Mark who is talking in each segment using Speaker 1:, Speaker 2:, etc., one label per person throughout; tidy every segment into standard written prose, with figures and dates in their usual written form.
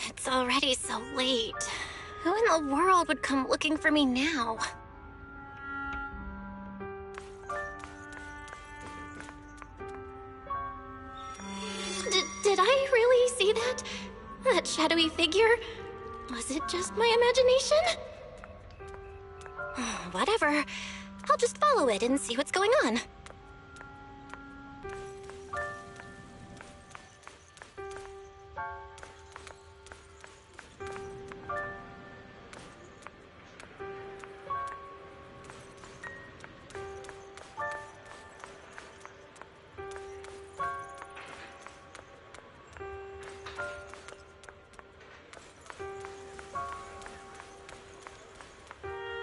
Speaker 1: It's already so late. Who in the world would come looking for me now? Did I really see that? That shadowy figure? Was it just my imagination? Whatever. I'll just follow it and see what's going on.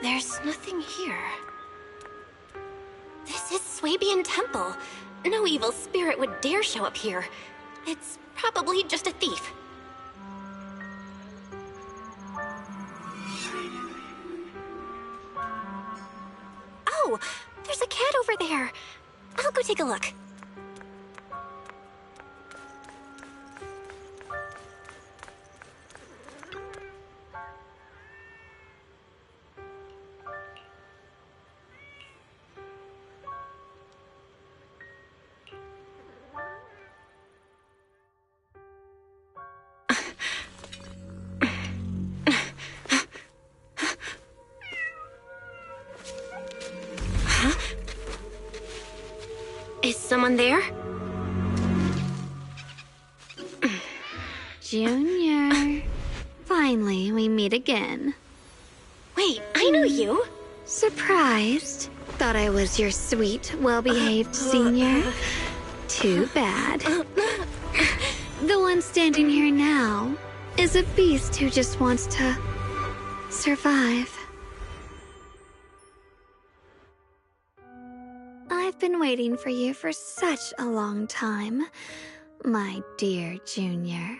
Speaker 1: There's nothing here. This is Swabian Temple. No evil spirit would dare show up here. It's probably just a thief. Oh, there's a cat over there. I'll go take a look. Is someone there?
Speaker 2: Junior. Finally, we meet again.
Speaker 1: Wait, I know you.
Speaker 2: Surprised? Thought I was your sweet, well-behaved senior? Too bad. The one standing here now is a beast who just wants to survive. I've been waiting for you for such a long time, my dear Junior.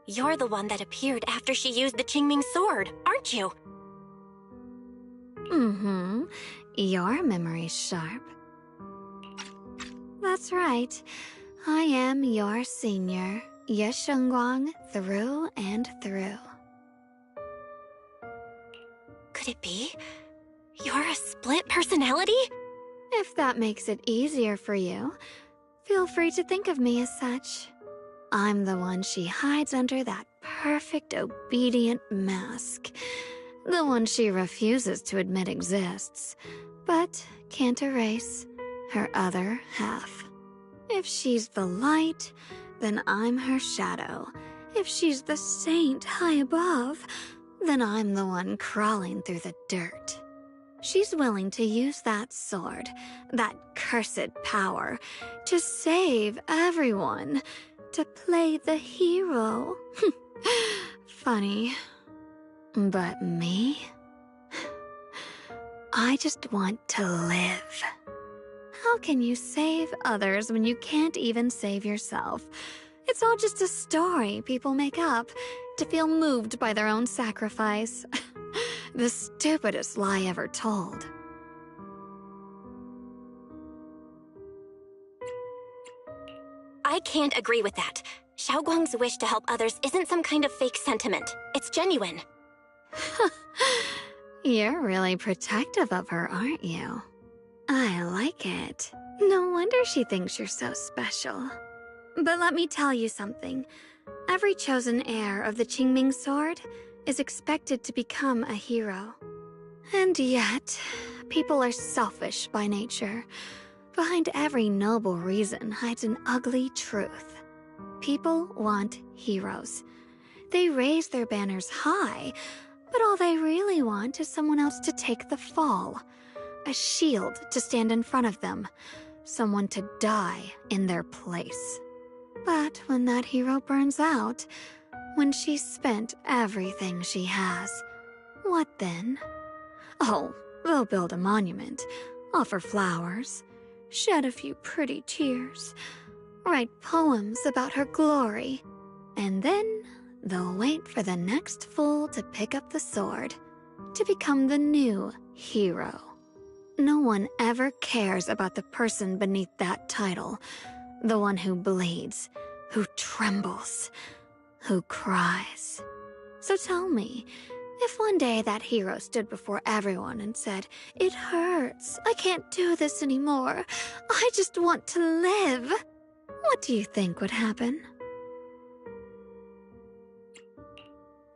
Speaker 1: You're the one that appeared after she used the Qingming sword, aren't you?
Speaker 2: Mm-hmm. Your memory's sharp. That's right. I am your senior, Ye Shengguang, through and through.
Speaker 1: Could it be? You're a split personality?
Speaker 2: If that makes it easier for you, feel free to think of me as such. I'm the one she hides under that perfect obedient mask. The one she refuses to admit exists, but can't erase her other half. If she's the light, then I'm her shadow. If she's the saint high above, then I'm the one crawling through the dirt. She's willing to use that sword, that cursed power, to save everyone, to play the hero. Funny. But me? I just want to live. How can you save others when you can't even save yourself? It's all just a story people make up to feel moved by their own sacrifice. The stupidest lie ever told.
Speaker 1: I can't agree with that. Xiaoguang's wish to help others isn't some kind of fake sentiment. It's genuine.
Speaker 2: You're really protective of her, aren't you? I like it. No wonder she thinks you're so special. But let me tell you something. Every chosen heir of the Qingming sword is expected to become a hero. And yet, people are selfish by nature. Behind every noble reason hides an ugly truth. People want heroes. They raise their banners high, but all they really want is someone else to take the fall. A shield to stand in front of them. Someone to die in their place. But when that hero burns out, when she's spent everything she has, what then? Oh, they'll build a monument, offer flowers, shed a few pretty tears, write poems about her glory, and then they'll wait for the next fool to pick up the sword, to become the new hero. No one ever cares about the person beneath that title, the one who bleeds, who trembles, who cries. So tell me, if one day that hero stood before everyone and said, "It hurts, I can't do this anymore, I just want to live," what do you think would happen?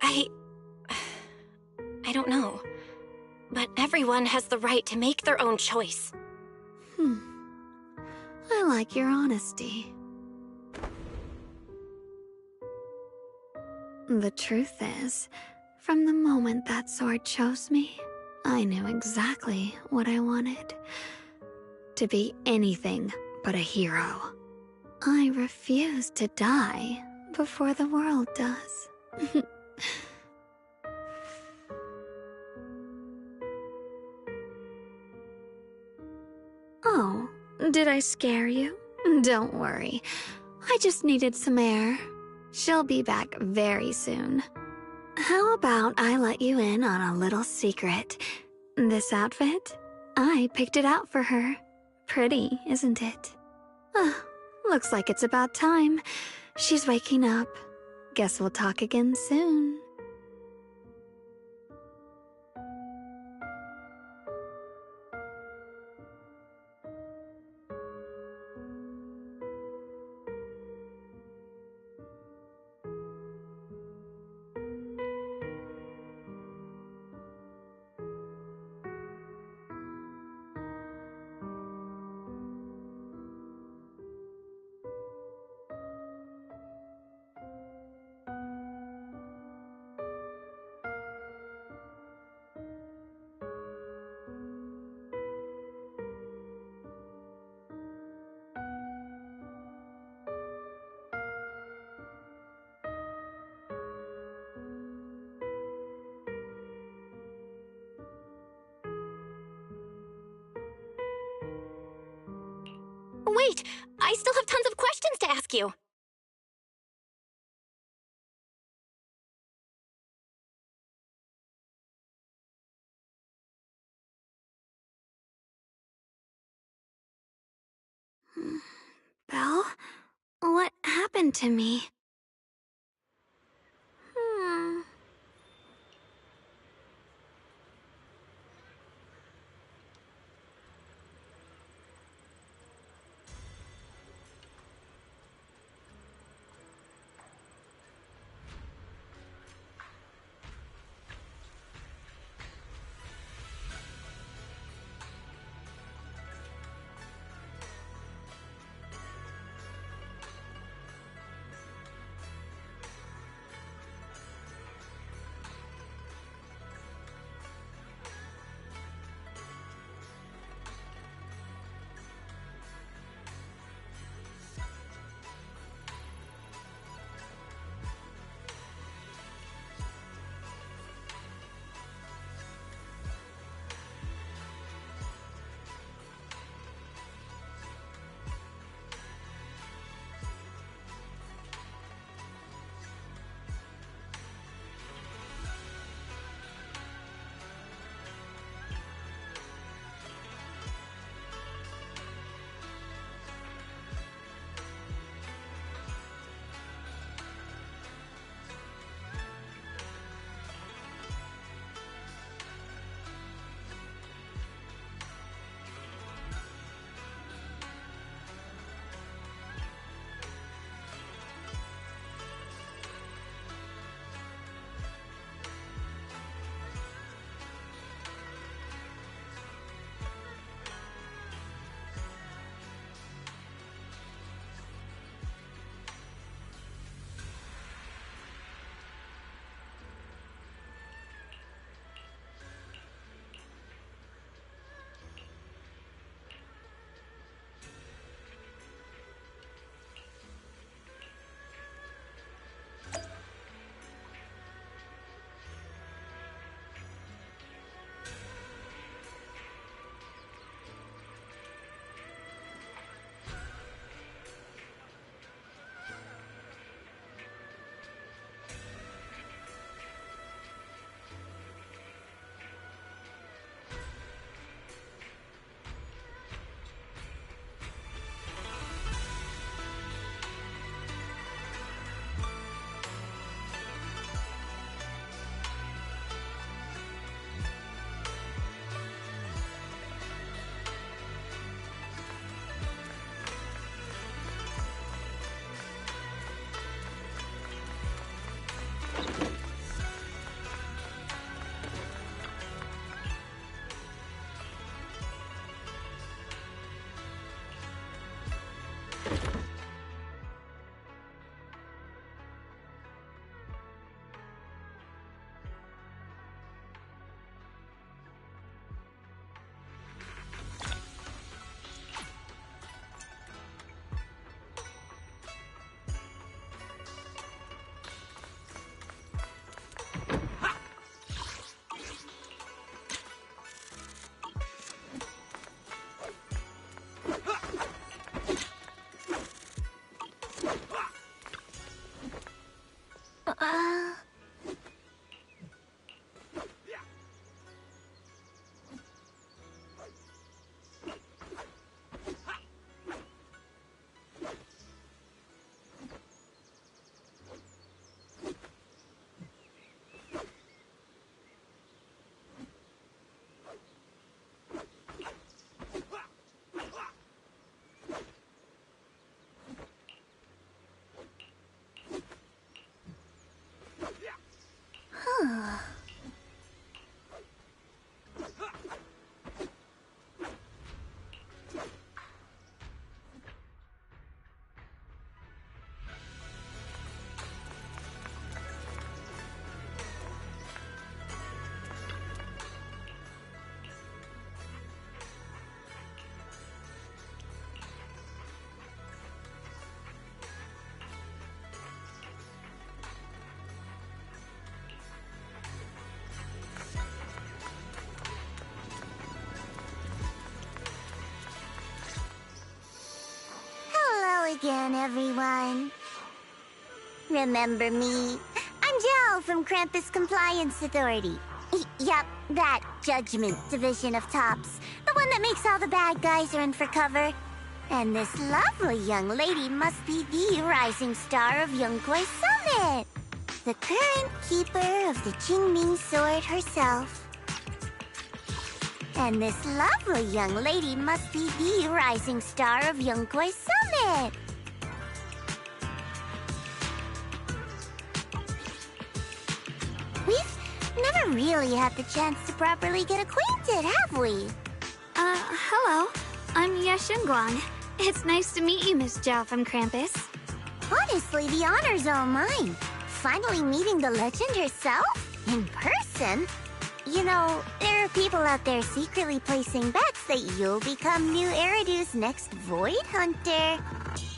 Speaker 1: I don't know. But everyone has the right to make their own choice.
Speaker 2: I like your honesty. The truth is, from the moment that sword chose me, I knew exactly what I wanted. To be anything but a hero. I refuse to die before the world does. Oh, did I scare you? Don't worry. I just needed some air. She'll be back very soon. How about I let you in on a little secret? This outfit? I picked it out for her. Pretty, isn't it? Looks like it's about time. She's waking up. Guess we'll talk again soon.
Speaker 1: Wait! I still have tons of questions to ask you!
Speaker 2: Belle? What happened to me?
Speaker 3: Again, everyone. Remember me? I'm Jel from Krampus Compliance Authority. Yup, that Judgment Division of Tops. The one that makes all the bad guys run for cover. And this lovely young lady must be the rising star of Yongkoi Summit. The current keeper of the Qingming Sword herself. And this lovely young lady must be the rising star of Yongkoi Summit. We've never really had the chance to properly get acquainted, have we?
Speaker 2: Hello. I'm Yashunguang. It's nice to meet you, Miss Zhao from Krampus.
Speaker 3: Honestly, the honor's all mine. Finally meeting the legend herself? In person? You know, there are people out there secretly placing bets that you'll become new Eridu's next Void Hunter.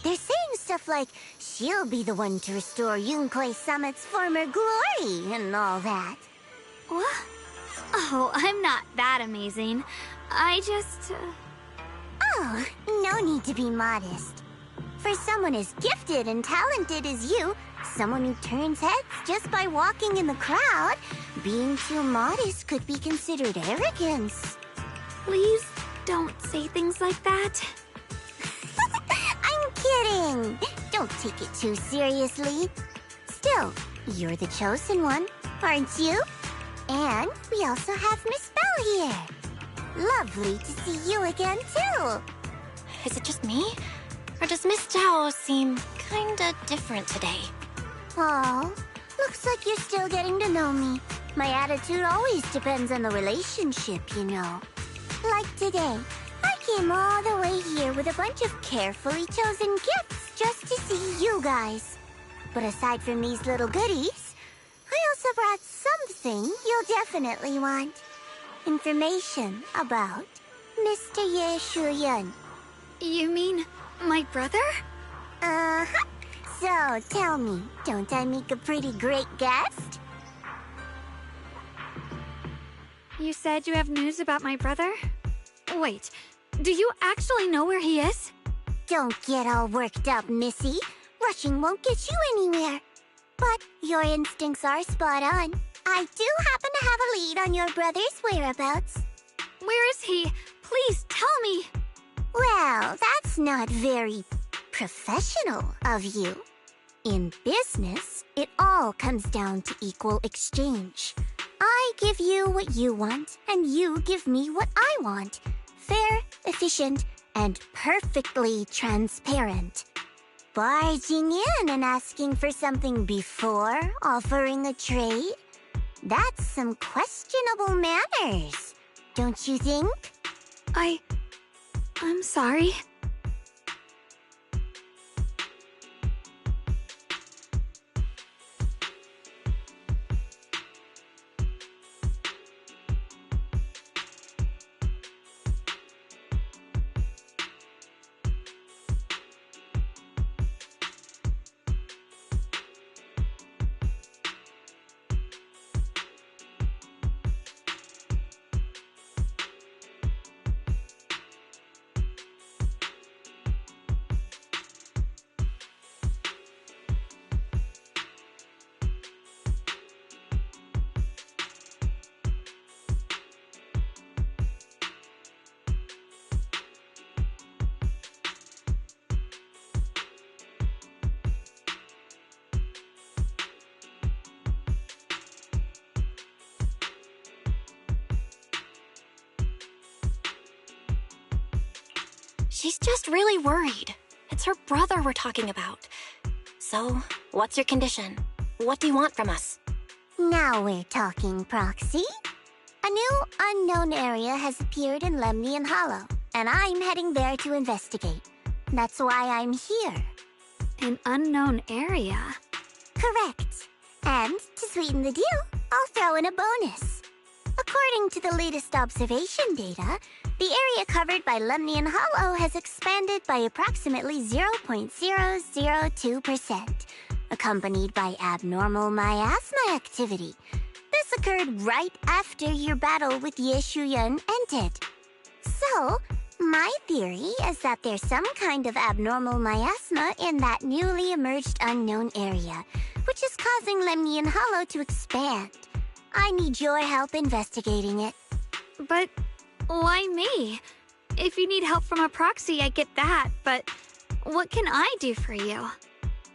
Speaker 3: They're saying stuff like, she'll be the one to restore Yongkoi Summit's former glory and all that.
Speaker 2: What? Oh, I'm not that amazing. I just...
Speaker 3: Oh, no need to be modest. For someone as gifted and talented as you, someone who turns heads just by walking in the crowd, being too modest could be considered arrogance.
Speaker 2: Please don't say things like that.
Speaker 3: I'm kidding. Don't take it too seriously. Still, you're the chosen one, aren't you? And we also have Miss Belle here. Lovely to see you again, too.
Speaker 1: Is it just me? Or does Miss Zhao seem kinda different today?
Speaker 3: Oh, looks like you're still getting to know me. My attitude always depends on the relationship, you know. Like today, I came all the way here with a bunch of carefully chosen gifts just to see you guys. But aside from these little goodies, I also brought something you'll definitely want. Information about Mr. Ye Shuyun.
Speaker 2: You mean my brother?
Speaker 3: Uh-huh. So, tell me, don't I make a pretty great guest?
Speaker 2: You said you have news about my brother? Wait, do you actually know where he is?
Speaker 3: Don't get all worked up, Missy. Rushing won't get you anywhere. But your instincts are spot on. I do happen to have a lead on your brother's whereabouts.
Speaker 2: Where is he? Please tell me.
Speaker 3: Well, that's not very professional of you. In business, it all comes down to equal exchange. I give you what you want, and you give me what I want. Fair, efficient, and perfectly transparent. Barging in and asking for something before offering a trade? That's some questionable manners, don't you think?
Speaker 2: I'm sorry.
Speaker 1: She's just really worried. It's her brother we're talking about. So, what's your condition? What do you want from us?
Speaker 3: Now we're talking, Proxy. A new unknown area has appeared in Lemnian Hollow, and I'm heading there to investigate. That's why I'm here.
Speaker 2: An unknown area?
Speaker 3: Correct. And to sweeten the deal, I'll throw in a bonus. According to the latest observation data, the area covered by Lemnian Hollow has expanded by approximately 0.002%, accompanied by abnormal miasma activity. This occurred right after your battle with Yeshuyun ended. So, my theory is that there's some kind of abnormal miasma in that newly emerged unknown area, which is causing Lemnian Hollow to expand. I need your help investigating it.
Speaker 2: But why me? If you need help from a proxy, I get that, but what can I do for you?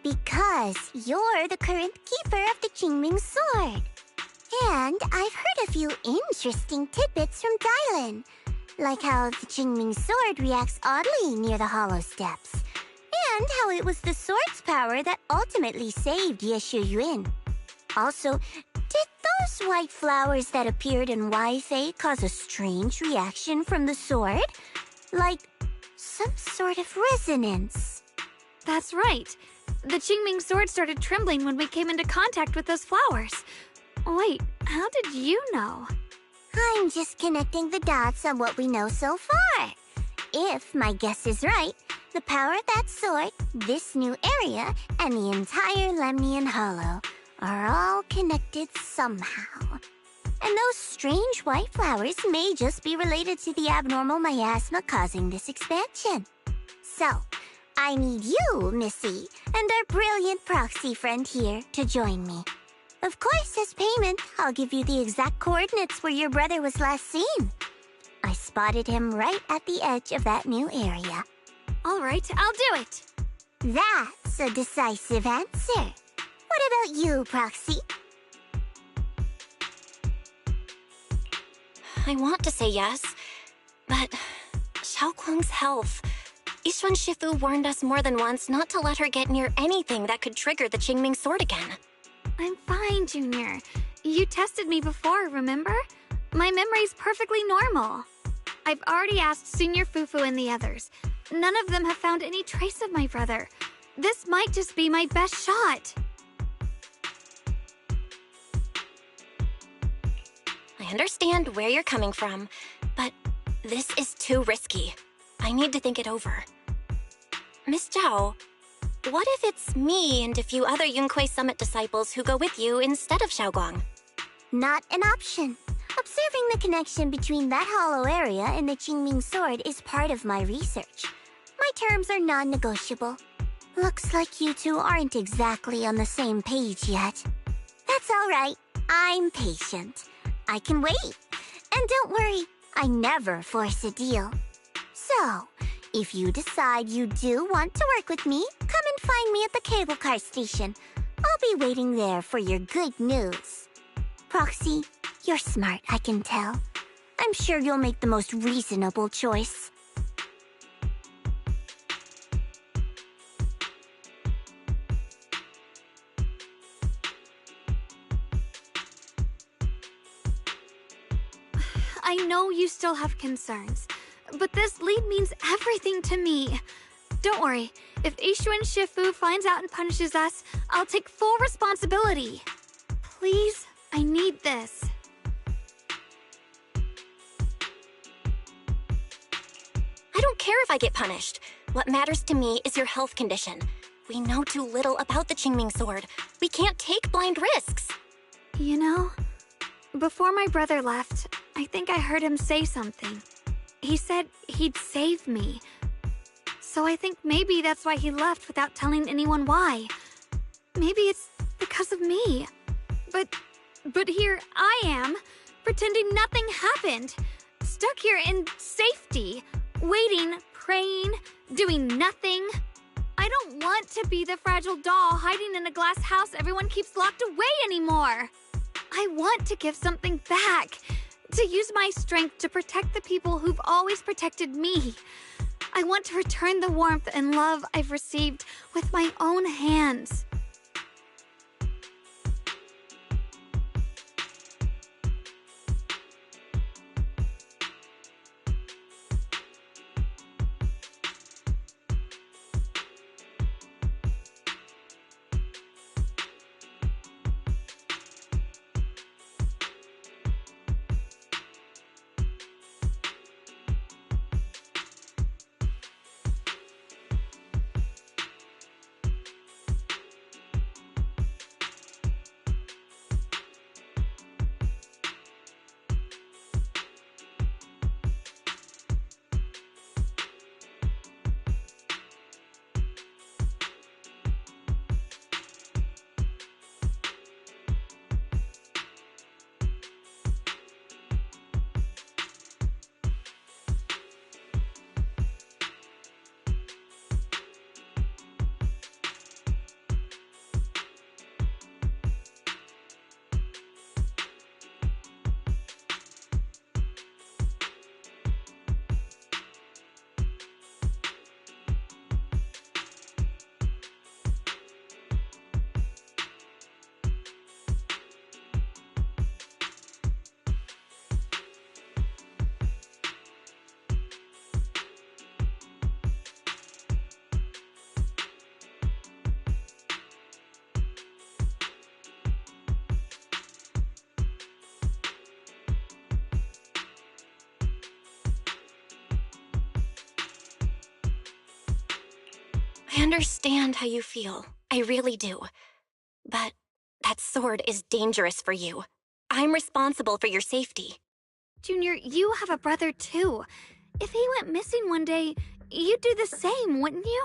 Speaker 3: Because you're the current keeper of the Qingming Sword. And I've heard a few interesting tidbits from Dylan, like how the Qingming Sword reacts oddly near the Hollow Steps, and how it was the sword's power that ultimately saved Yeshuyun. Also, did those white flowers that appeared in Waifei cause a strange reaction from the sword? Like some sort of resonance?
Speaker 2: That's right. The Qingming Sword started trembling when we came into contact with those flowers. Wait, how did you know?
Speaker 3: I'm just connecting the dots on what we know so far. If my guess is right, the power of that sword, this new area, and the entire Lemnian Hollow are all connected somehow. And those strange white flowers may just be related to the abnormal miasma causing this expansion. So, I need you, Missy, and our brilliant proxy friend here to join me. Of course, as payment, I'll give you the exact coordinates where your brother was last seen. I spotted him right at the edge of that new area.
Speaker 2: All right, I'll do it.
Speaker 3: That's a decisive answer. What about you, Proxy?
Speaker 1: I want to say yes, but Xiaoguang's health. Yishuan Shifu warned us more than once not to let her get near anything that could trigger the Qingming Sword again.
Speaker 2: I'm fine, Junior. You tested me before, remember? My memory's perfectly normal. I've already asked Senior Fufu and the others. None of them have found any trace of my brother. This might just be my best shot.
Speaker 1: I understand where you're coming from, but this is too risky. I need to think it over. Miss Zhao, what if it's me and a few other Yunquei Summit disciples who go with you instead of Xiaoguang?
Speaker 3: Not an option. Observing the connection between that hollow area and the Qingming Sword is part of my research. My terms are non-negotiable. Looks like you two aren't exactly on the same page yet. That's all right. I'm patient. I can wait. And don't worry, I never force a deal. So, if you decide you do want to work with me, come and find me at the cable car station. I'll be waiting there for your good news. Proxy, you're smart, I can tell. I'm sure you'll make the most reasonable choice.
Speaker 2: I know you still have concerns, but this lead means everything to me. Don't worry, if Yishuan Shifu finds out and punishes us, I'll take full responsibility. Please, I need this.
Speaker 1: I don't care if I get punished. What matters to me is your health condition. We know too little about the Qingming Sword. We can't take blind risks.
Speaker 2: You know, before my brother left, I think I heard him say something. He said he'd save me. So I think maybe that's why he left without telling anyone why. Maybe it's because of me. But here I am, pretending nothing happened. Stuck here in safety, waiting, praying, doing nothing. I don't want to be the fragile doll hiding in a glass house everyone keeps locked away anymore. I want to give something back, to use my strength to protect the people who've always protected me. I want to return the warmth and love I've received with my own hands.
Speaker 1: I understand how you feel. I really do. But that sword is dangerous for you. I'm responsible for your safety.
Speaker 2: Junior, you have a brother too. If he went missing one day, you'd do the same, wouldn't you?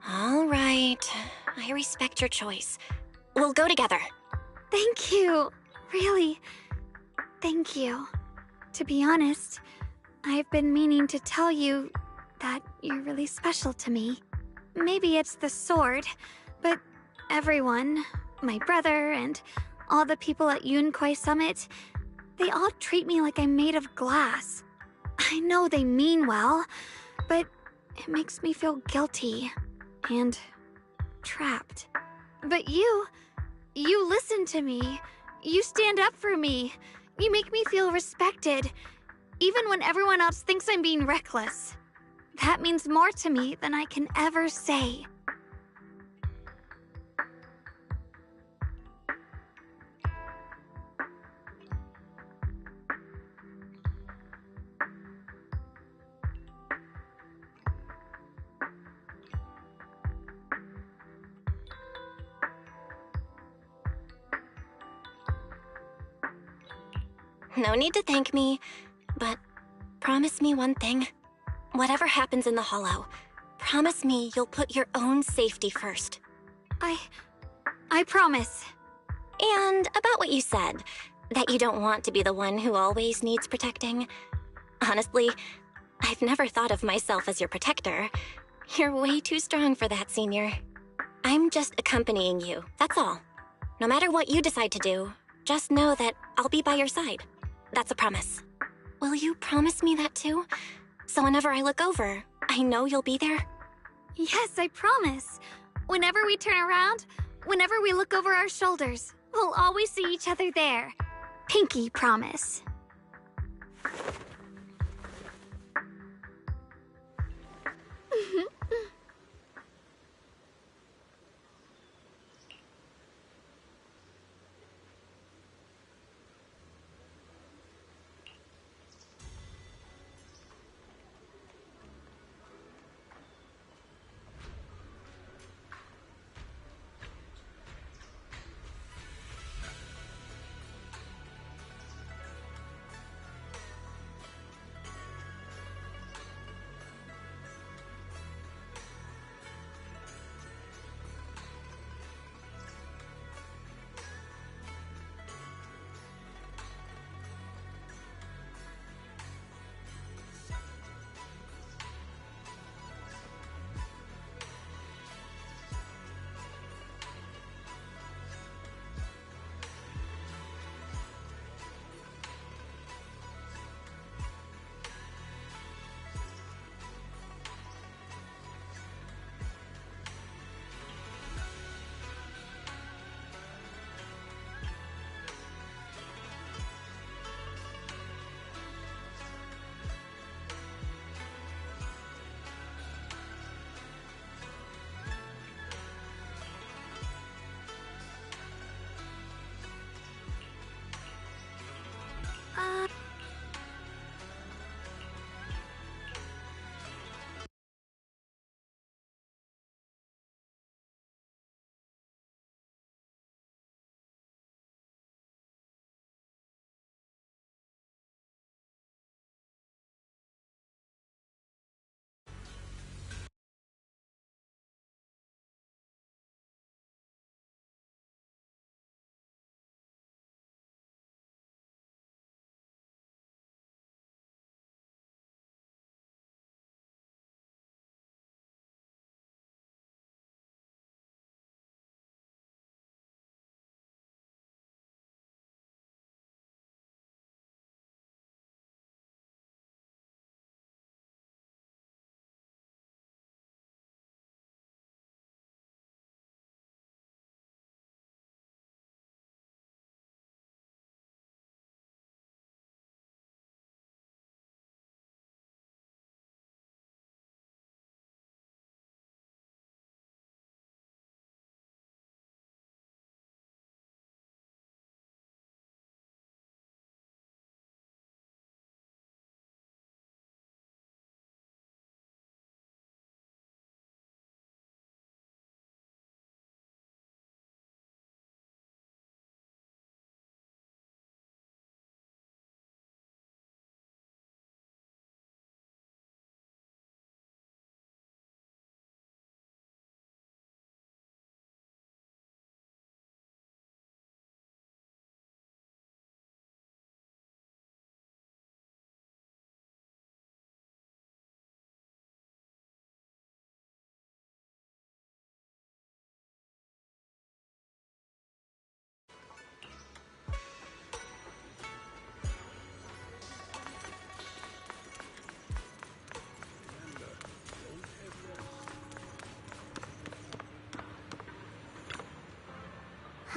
Speaker 1: All right. I respect your choice. We'll go together.
Speaker 2: Thank you. Really, thank you. To be honest, I've been meaning to tell you that you're really special to me. Maybe it's the sword, but everyone, my brother and all the people at Yunkwei Summit, they all treat me like I'm made of glass. I know they mean well, but it makes me feel guilty and trapped. But you listen to me. You stand up for me. You make me feel respected, even when everyone else thinks I'm being reckless. That means more to me than I can ever say.
Speaker 1: No need to thank me, but promise me one thing. Whatever happens in the Hollow, promise me you'll put your own safety first.
Speaker 2: I promise.
Speaker 1: And about what you said, That you don't want to be the one who always needs protecting. Honestly, I've never thought of myself as your protector. You're way too strong for that, Senior. I'm just accompanying you, that's all. No matter what you decide to do, just know that I'll be by your side. That's a promise. Will you promise me that too? So whenever I look over, I know you'll be there?
Speaker 2: Yes, I promise. Whenever we turn around, whenever we look over our shoulders, we'll always see each other there. Pinky promise.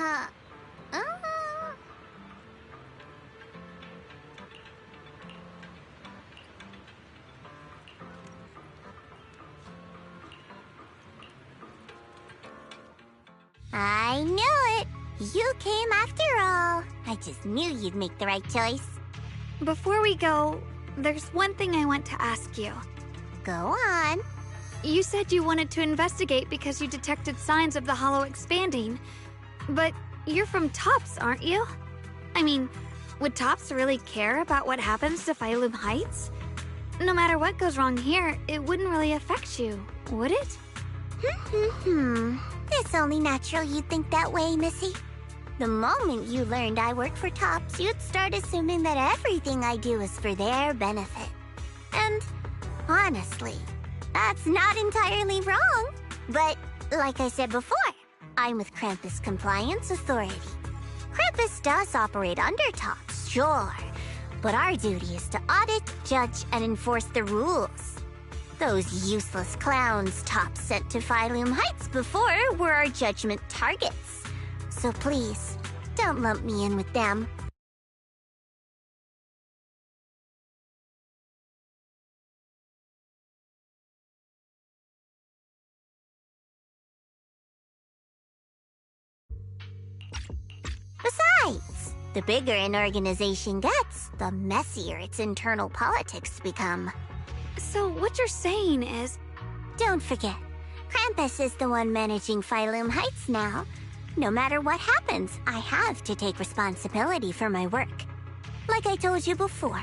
Speaker 3: Huh. I knew it! You came after all. I just knew you'd make the right choice.
Speaker 2: Before we go, there's one thing I want to ask you.
Speaker 3: Go on.
Speaker 2: You said you wanted to investigate because you detected signs of the hollow expanding. But you're from Tops, aren't you? I mean, would Tops really care about what happens to Phylum Heights? No matter what goes wrong here, it wouldn't really affect you, would it?
Speaker 3: It's only natural you'd think that way, Missy. The moment you learned I work for Tops, you'd start assuming that everything I do is for their benefit. And honestly, that's not entirely wrong. But like I said before, I'm with Krampus Compliance Authority. Krampus does operate under Tops, sure, but our duty is to audit, judge, and enforce the rules. Those useless clowns Tops sent to Phylum Heights before were our judgment targets. So please, don't lump me in with them. Besides, the bigger an organization gets, the messier its internal politics become.
Speaker 2: So what you're saying is...
Speaker 3: Don't forget, Krampus is the one managing Phylum Heights now. No matter what happens, I have to take responsibility for my work. Like I told you before,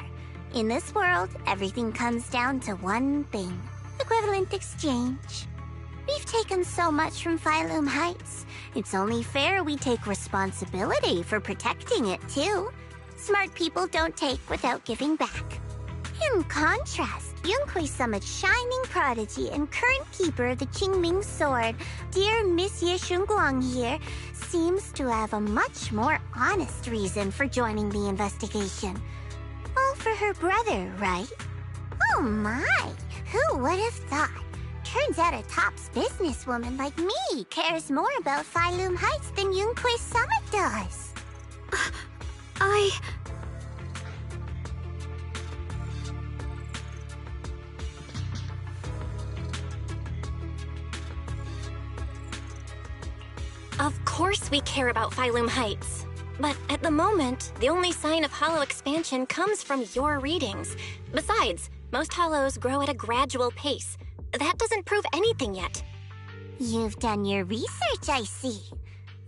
Speaker 3: in this world, everything comes down to one thing: equivalent exchange. We've taken so much from Phylum Heights. It's only fair we take responsibility for protecting it, too. Smart people don't take without giving back. In contrast, Yunquei Summit's shining prodigy and current keeper of the Qingming Sword, dear Miss Ye Shunguang here, seems to have a much more honest reason for joining the investigation. All for her brother, right? Oh my, who would have thought? Turns out a Tops businesswoman like me cares more about Phylum Heights than Yunquei Summit does.
Speaker 1: Of course we care about Phylum Heights. But at the moment, the only sign of hollow expansion comes from your readings. Besides, most hollows grow at a gradual pace. That doesn't prove anything yet.
Speaker 3: You've done your research, I see.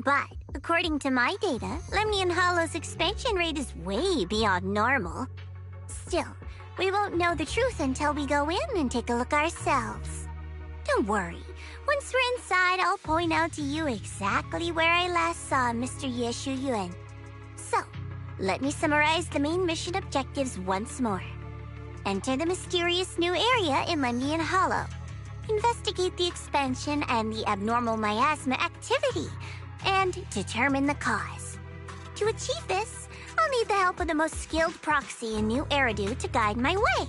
Speaker 3: But according to my data, Lemnian Hollow's expansion rate is way beyond normal. Still, we won't know the truth until we go in and take a look ourselves. Don't worry. Once we're inside, I'll point out to you exactly where I last saw Mr. Ye Shuyuan. So, let me summarize the main mission objectives once more. Enter the mysterious new area in Lemnian Hollow. Investigate the expansion and the abnormal miasma activity, and determine the cause. To achieve this, I'll need the help of the most skilled proxy in New Eridu to guide my way.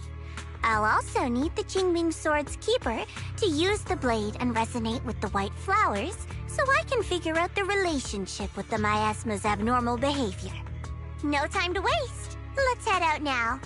Speaker 3: I'll also need the Qingming Sword's keeper to use the blade and resonate with the white flowers so I can figure out the relationship with the miasma's abnormal behavior. No time to waste. Let's head out now.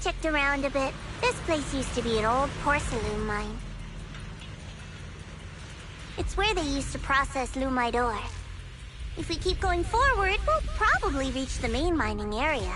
Speaker 3: checked around a bit. This place used to be an old porcelain mine. It's where they used to process lumite ore. If we keep going forward, we'll probably reach the main mining area.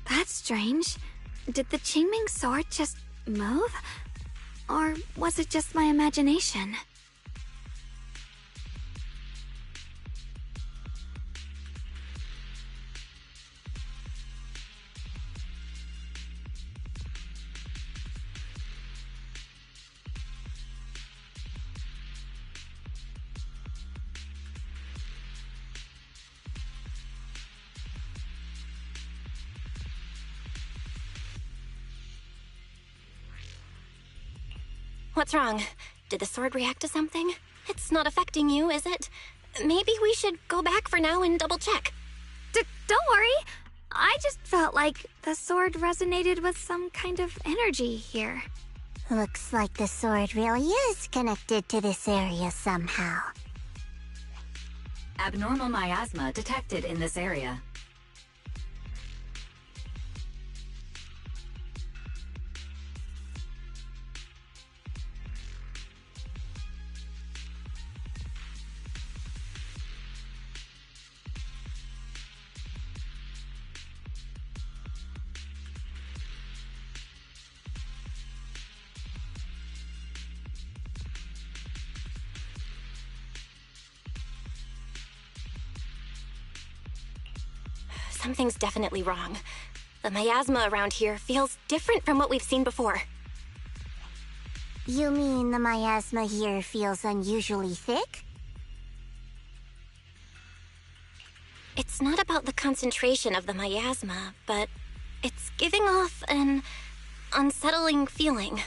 Speaker 2: That's strange. Did the Qingming sword just move? Or was it just my imagination?
Speaker 1: What's wrong? Did the sword react to something? It's not affecting you, is it? Maybe we should go back for now and double check.
Speaker 2: Don't worry. I just felt like the sword resonated with some kind of energy here.
Speaker 3: Looks like the sword really is connected to this area somehow.
Speaker 4: Abnormal miasma detected in this area.
Speaker 1: Something's definitely wrong. The miasma around here feels different from what we've seen before.
Speaker 3: You mean the miasma here feels unusually thick?
Speaker 1: It's not about the concentration of the miasma, but it's giving off an unsettling feeling.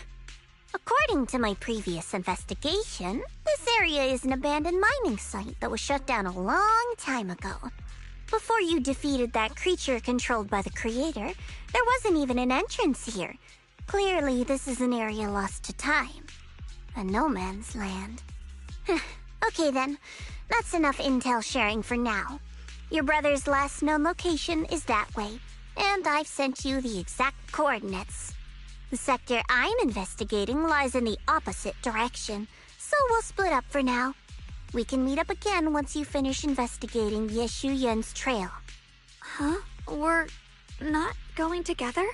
Speaker 3: According to my previous investigation, this area is an abandoned mining site that was shut down a long time ago. Before you defeated that creature controlled by the creator, there wasn't even an entrance here. Clearly, this is an area lost to time. A no man's land. Okay then, that's enough intel sharing for now. Your brother's last known location is that way, and I've sent you the exact coordinates. The sector I'm investigating lies in the opposite direction, so we'll split up for now. We can meet up again once you finish investigating Yeshu Yun's trail.
Speaker 2: Huh? We're not going together?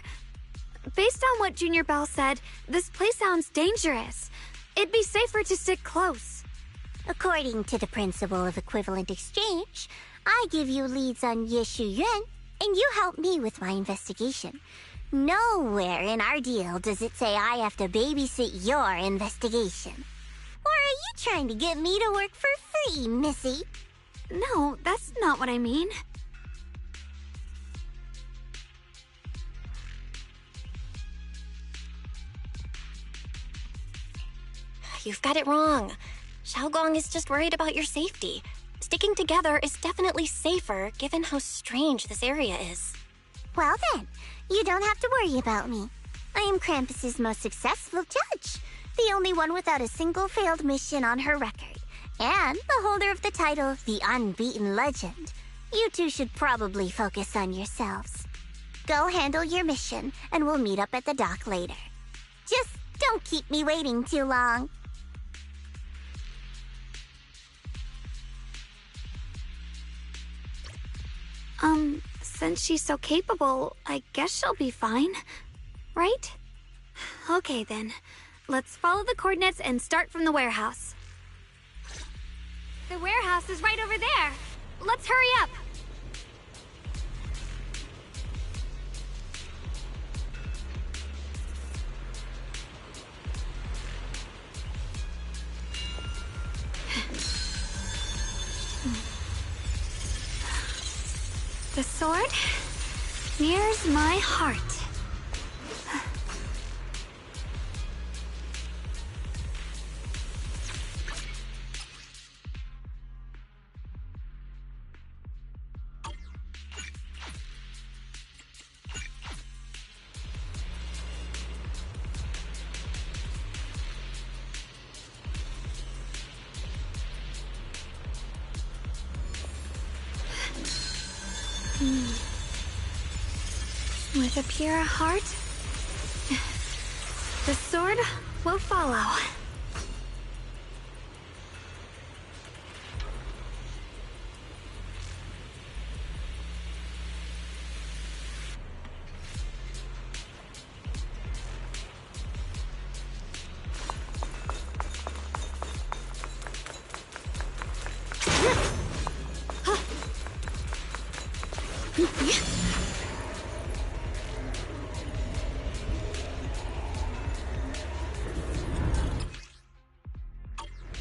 Speaker 2: Based on what Junior Bell said, this place sounds dangerous. It'd be safer to stick close.
Speaker 3: According to the principle of equivalent exchange, I give you leads on Yeshu Yun, and you help me with my investigation. Nowhere in our deal does it say I have to babysit your investigation. Or are you trying to get me to work for free, Missy?
Speaker 2: No, that's not what I mean.
Speaker 1: You've got it wrong. Xiaogong is just worried about your safety. Sticking together is definitely safer given how strange this area is.
Speaker 3: Well then, you don't have to worry about me. I am Krampus's most successful judge, the only one without a single failed mission on her record, and the holder of the title, the Unbeaten Legend. You two should probably focus on yourselves. Go handle your mission, and we'll meet up at the dock later. Just don't keep me waiting too long.
Speaker 2: Since she's so capable, I guess she'll be fine, right? Okay then, let's follow the coordinates and start from the warehouse. The warehouse is right over there. Let's hurry up. The sword mirrors my heart. With a pure heart, the sword will follow.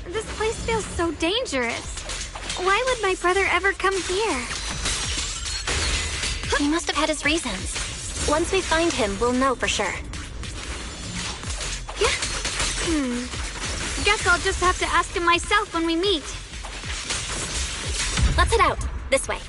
Speaker 2: This place feels so dangerous. Why would my brother ever come here?
Speaker 1: He must have had his reasons. Once we find him, we'll know for sure.
Speaker 2: Guess I'll just have to ask him myself when we meet.
Speaker 1: Let's head out. This way.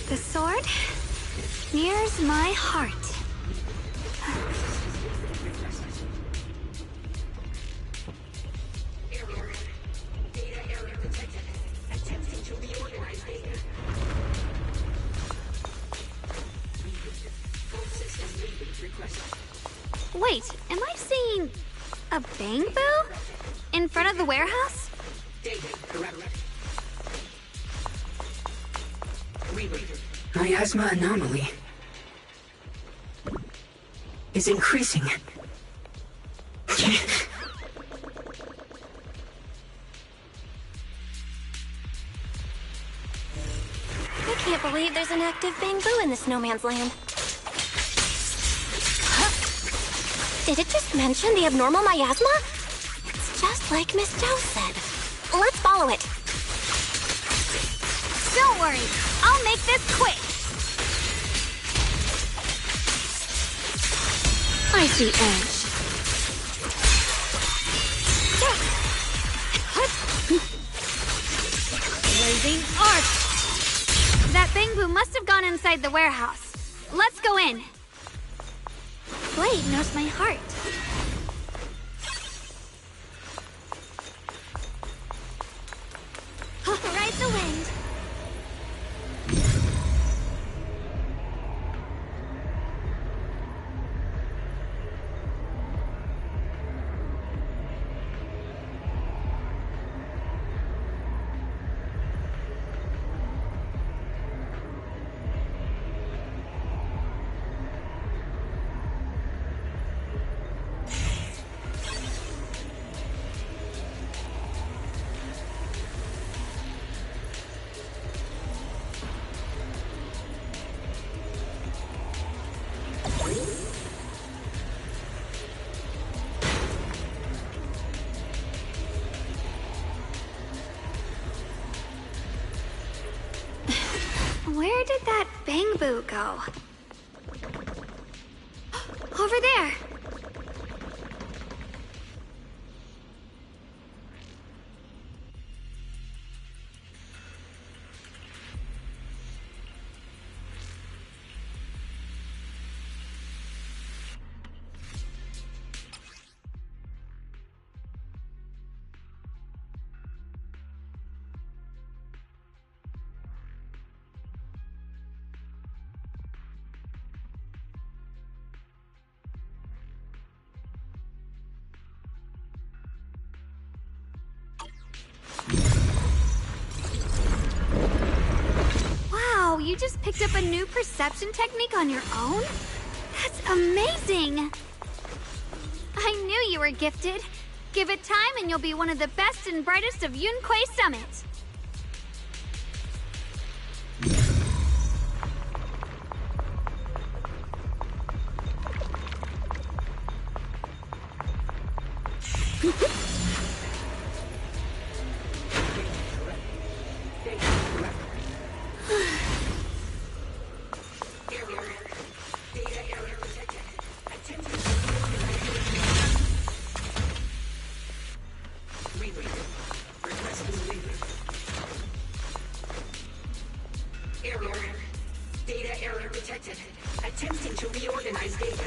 Speaker 2: The sword mirrors my heart. Wait, am I seeing a bamboo in front of the warehouse?
Speaker 5: Miasma anomaly is increasing.
Speaker 1: I can't believe there's an active bamboo in this no man's land. Did it just mention the abnormal miasma? It's just like Miss Zhao said. Let's follow it.
Speaker 2: Don't worry, I'll make this quick. I see edge. Blazing arch. That bamboo must have gone inside the warehouse. Let's go in. Blade knows my heart. Ride the wind. Where did that bamboo go? Over there! Wow, you just picked up a new perception technique on your own? That's amazing! I knew you were gifted. Give it time and you'll be one of the best and brightest of Yunquei Summit.
Speaker 5: Attempting to reorganize data.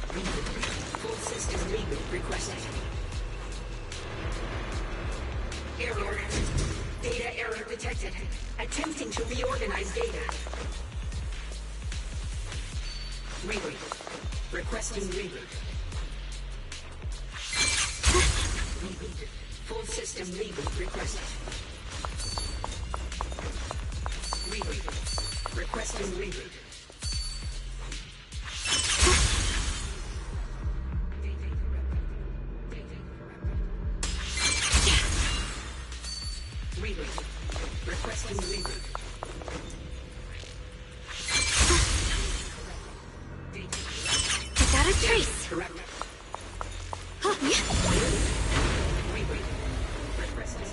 Speaker 5: Reboot. Full system reboot requested. Error. Data error detected. Attempting to reorganize data. Reboot. Requesting reboot. Reboot. Full system reboot requested. Reboot. Requesting reboot. Reboot. Requesting reboot.
Speaker 1: I got a trace.
Speaker 5: Correct.
Speaker 1: Huh.
Speaker 5: Reboot. Requesting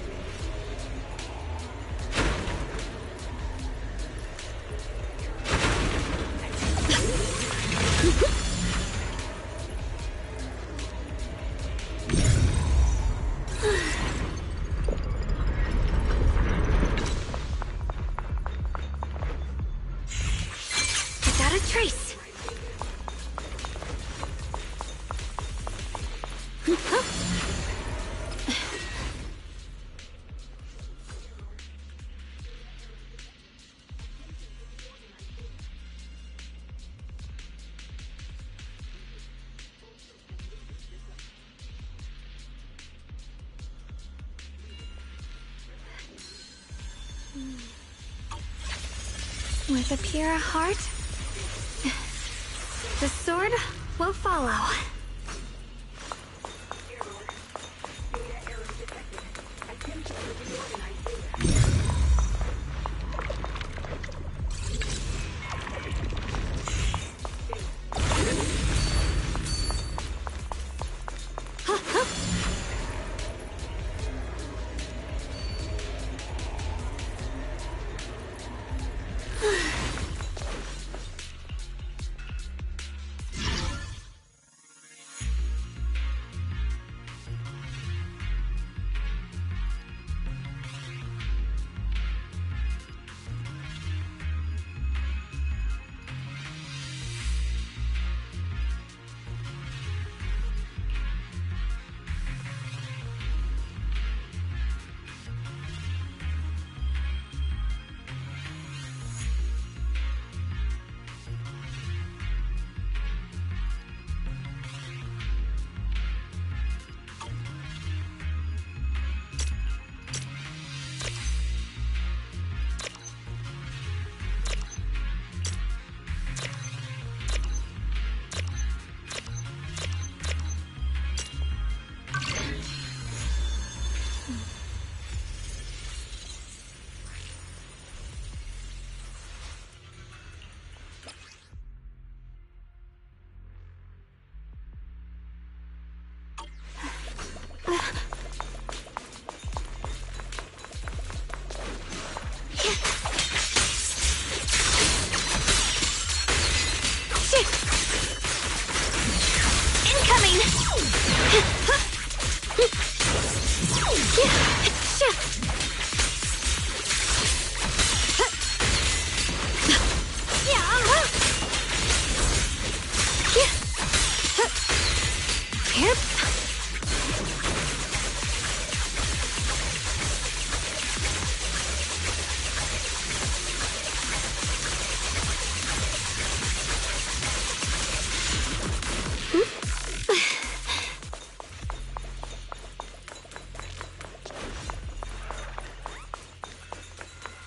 Speaker 1: I got a trace.
Speaker 2: With a pure heart, the sword will follow.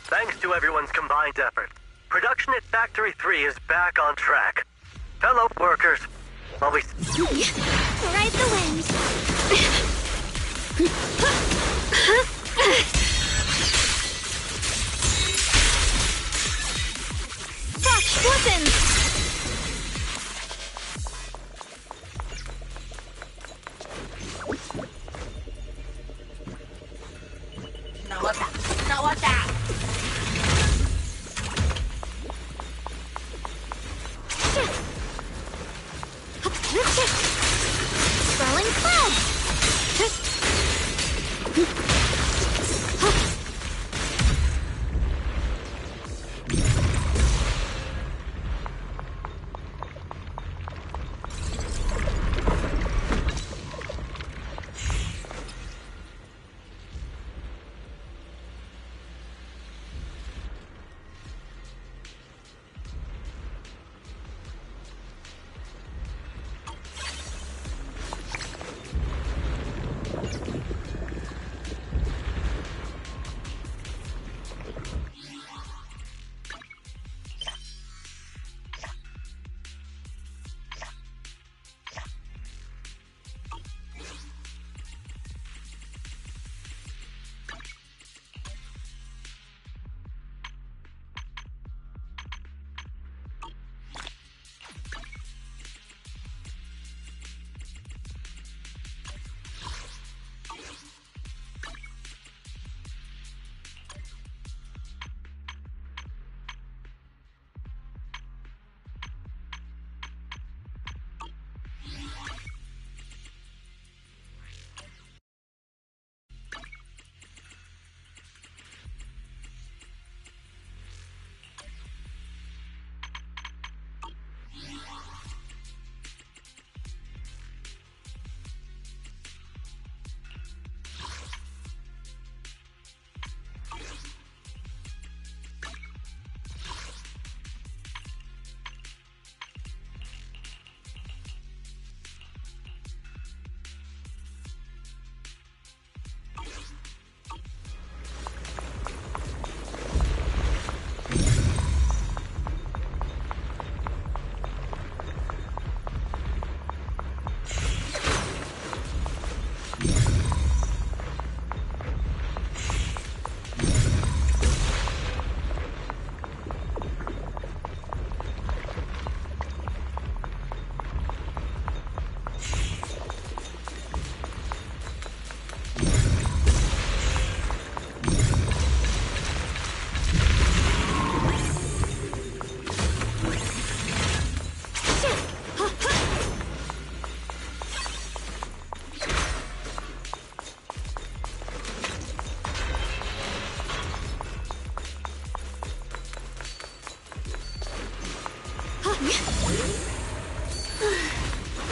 Speaker 6: Thanks to everyone's combined effort, production at Factory 3 is back on track. Fellow workers, while we...
Speaker 3: Ride the wind.
Speaker 2: Fox, listen!
Speaker 3: Swirling cloud.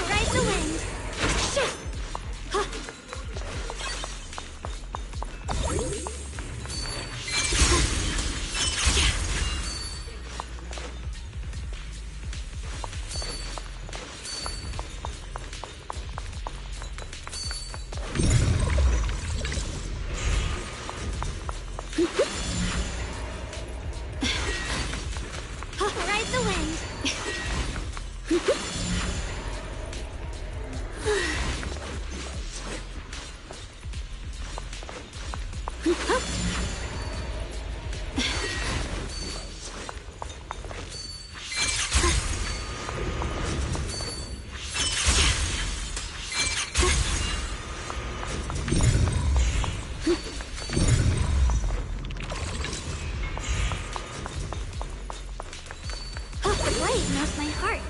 Speaker 2: Ride the wind. Ride the wind. The blade knows my heart.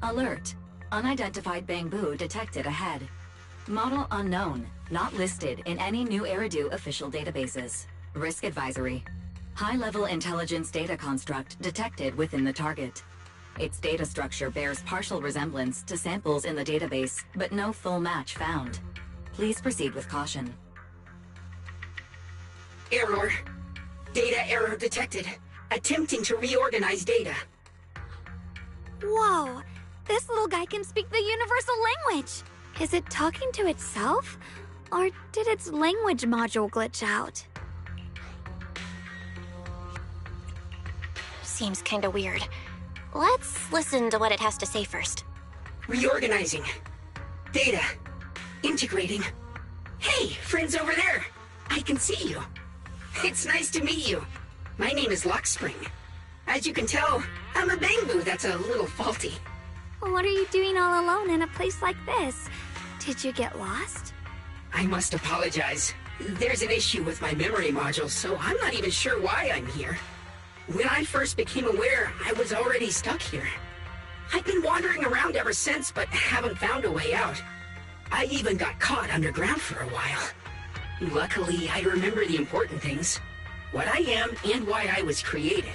Speaker 4: Alert. Unidentified bamboo detected ahead. Model unknown. Not listed in any new Eridu official databases. Risk advisory. High-level intelligence data construct detected within the target. Its data structure bears partial resemblance to samples in the database, but no full match found. Please proceed with caution.
Speaker 5: Error. Data error detected. Attempting to reorganize data.
Speaker 2: Whoa! This little guy can speak the universal language! Is it talking to itself? Or did its language module glitch out?
Speaker 1: Seems kinda weird. Let's listen to what it has to say first.
Speaker 5: Reorganizing. Data. Integrating. Hey, friends over there. I can see you. It's nice to meet you. My name is Lockspring. As you can tell, I'm a bamboo that's a little faulty.
Speaker 2: What are you doing all alone in a place like this? Did you get lost?
Speaker 5: I must apologize. There's an issue with my memory module, so I'm not even sure why I'm here. When I first became aware, I was already stuck here. I've been wandering around ever since, but haven't found a way out. I even got caught underground for a while. Luckily, I remember the important things. What I am and why I was created.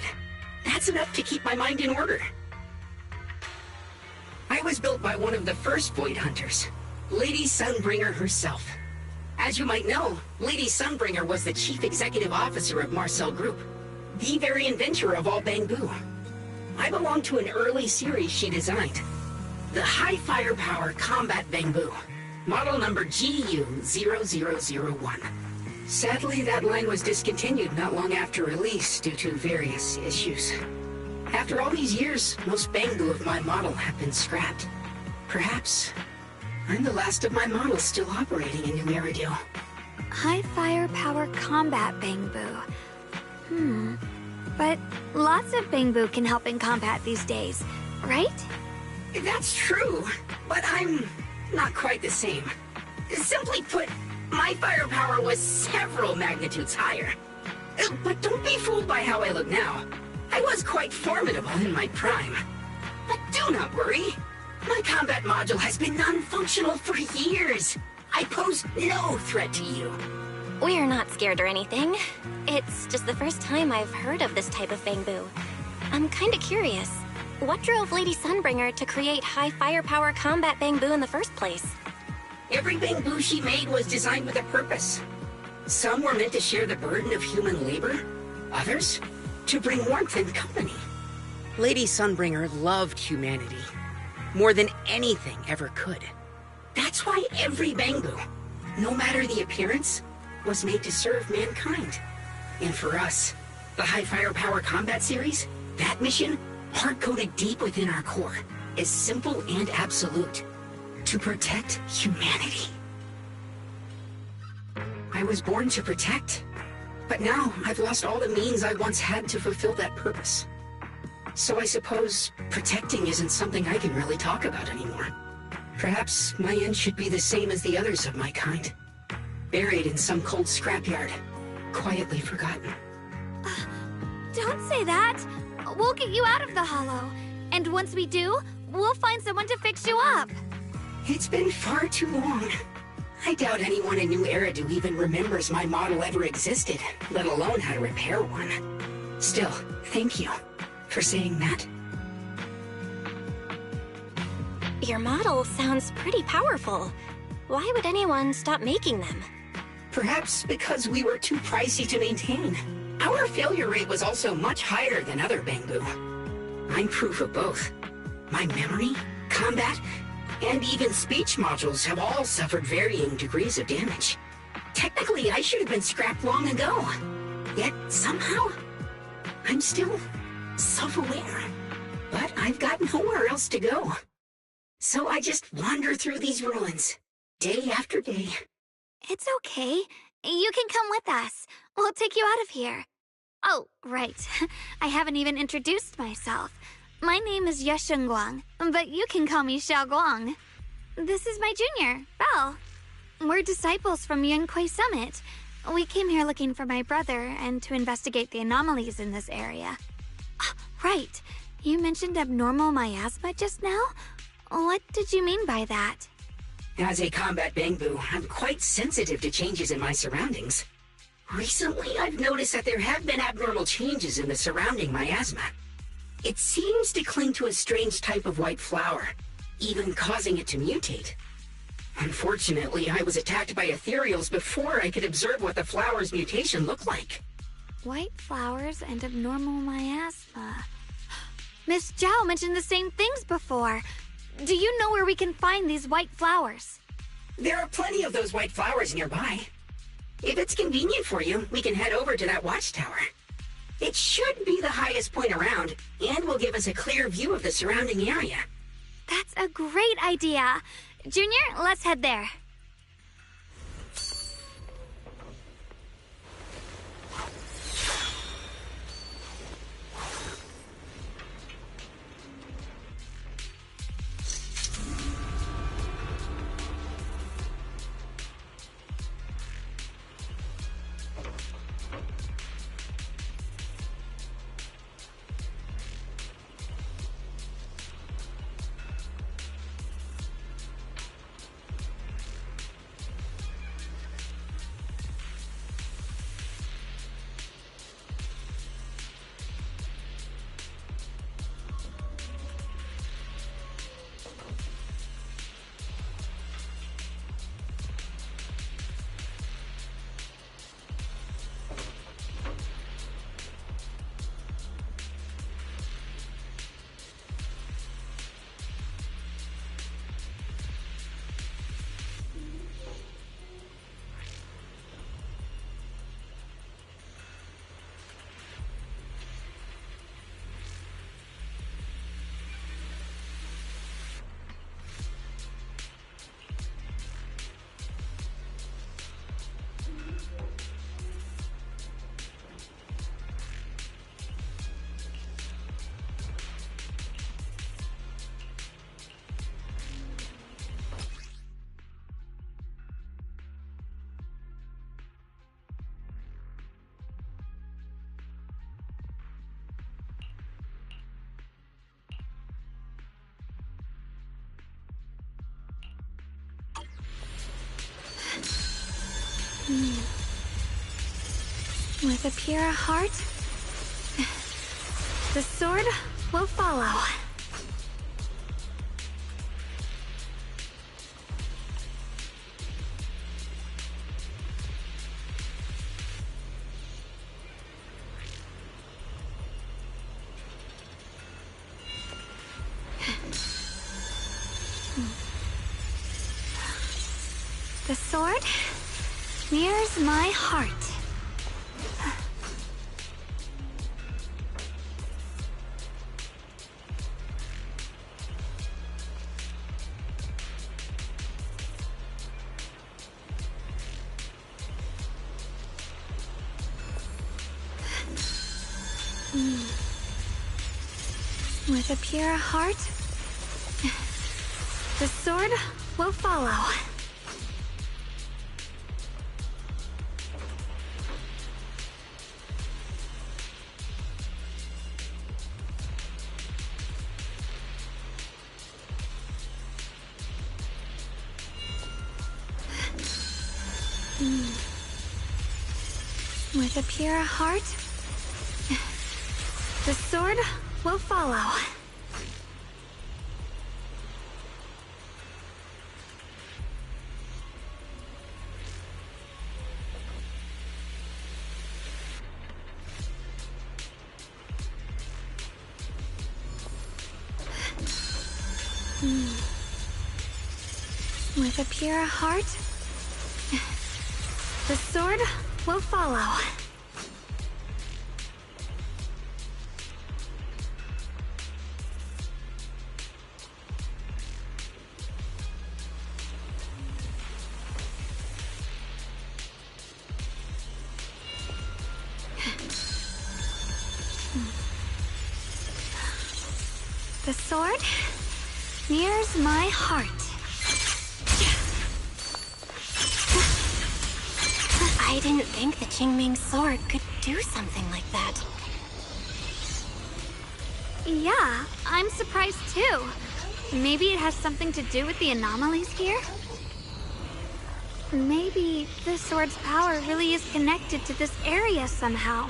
Speaker 5: That's enough to keep my mind in order. I was built by one of the first Void Hunters, Lady Sunbringer herself. As you might know, Lady Sunbringer was the chief executive officer of Marcel Group, the very inventor of all bamboo. I belong to an early series she designed, the High Firepower Combat Bamboo, model number GU0001. Sadly, that line was discontinued not long after release due to various issues. After all these years, most bamboo of my model have been scrapped. Perhaps I'm the last of my models still operating in New Eridu.
Speaker 2: High firepower combat bamboo. But lots of bamboo can help in combat these days, right?
Speaker 5: That's true, but I'm not quite the same. Simply put, my firepower was several magnitudes higher. But don't be fooled by how I look now. I was quite formidable in my prime. But do not worry. My combat module has been non-functional for years. I pose no threat to you.
Speaker 1: We're not scared or anything. It's just the first time I've heard of this type of bamboo. I'm kinda curious. What drove Lady Sunbringer to create high firepower combat bamboo in the first place?
Speaker 5: Every bamboo she made was designed with a purpose. Some were meant to share the burden of human labor. Others, to bring warmth and company. Lady Sunbringer loved humanity more than anything ever could. That's why every bamboo, no matter the appearance, was made to serve mankind. And for us, the High Firepower Combat Series, that mission, hard-coded deep within our core, is simple and absolute. To protect humanity. I was born to protect, but now I've lost all the means I once had to fulfill that purpose. So I suppose protecting isn't something I can really talk about anymore. Perhaps my end should be the same as the others of my kind. Buried in some cold scrapyard. Quietly forgotten.
Speaker 2: Don't say that! We'll get you out of the hollow. And once we do, we'll find someone to fix you up.
Speaker 5: It's been far too long. I doubt anyone in New Eridu even remembers my model ever existed, let alone how to repair one. Still, thank you for saying that.
Speaker 1: Your model sounds pretty powerful. Why would anyone stop making them?
Speaker 5: Perhaps because we were too pricey to maintain. Our failure rate was also much higher than other Bangboo. I'm proof of both. My memory, combat, and even speech modules have all suffered varying degrees of damage. Technically, I should have been scrapped long ago. Yet, somehow, I'm still self-aware. But I've got nowhere else to go. So I just wander through these ruins, day after day.
Speaker 2: It's okay. You can come with us. We'll take you out of here. Oh, right. I haven't even introduced myself. My name is Yusheng Guang, but you can call me Xiao Guang. This is my junior, Belle. We're disciples from Yunquei Summit. We came here looking for my brother and to investigate the anomalies in this area. Right. You mentioned abnormal miasma just now? What did you mean by that?
Speaker 5: As a combat Bangboo, I'm quite sensitive to changes in my surroundings. Recently, I've noticed that there have been abnormal changes in the surrounding miasma. It seems to cling to a strange type of white flower, even causing it to mutate. Unfortunately, I was attacked by ethereals before I could observe what the flower's mutation looked like.
Speaker 2: White flowers and abnormal miasma. Miss Zhao mentioned the same things before. Do you know where we can find these white flowers?
Speaker 5: There are plenty of those white flowers nearby. If it's convenient for you, we can head over to that watchtower. It should be the highest point around, and will give us a clear view of the surrounding area.
Speaker 2: That's a great idea. Junior, let's head there. With a pure heart, the sword will follow. The sword mirrors my heart. With a pure heart, the sword will follow. With a pure heart, the sword will follow. With a pure heart, the sword will follow. The sword mirrors my heart.
Speaker 1: I didn't think the Qingming sword could do something like that.
Speaker 2: Yeah, I'm surprised too. Maybe it has something to do with the anomalies here? Maybe this sword's power really is connected to this area somehow.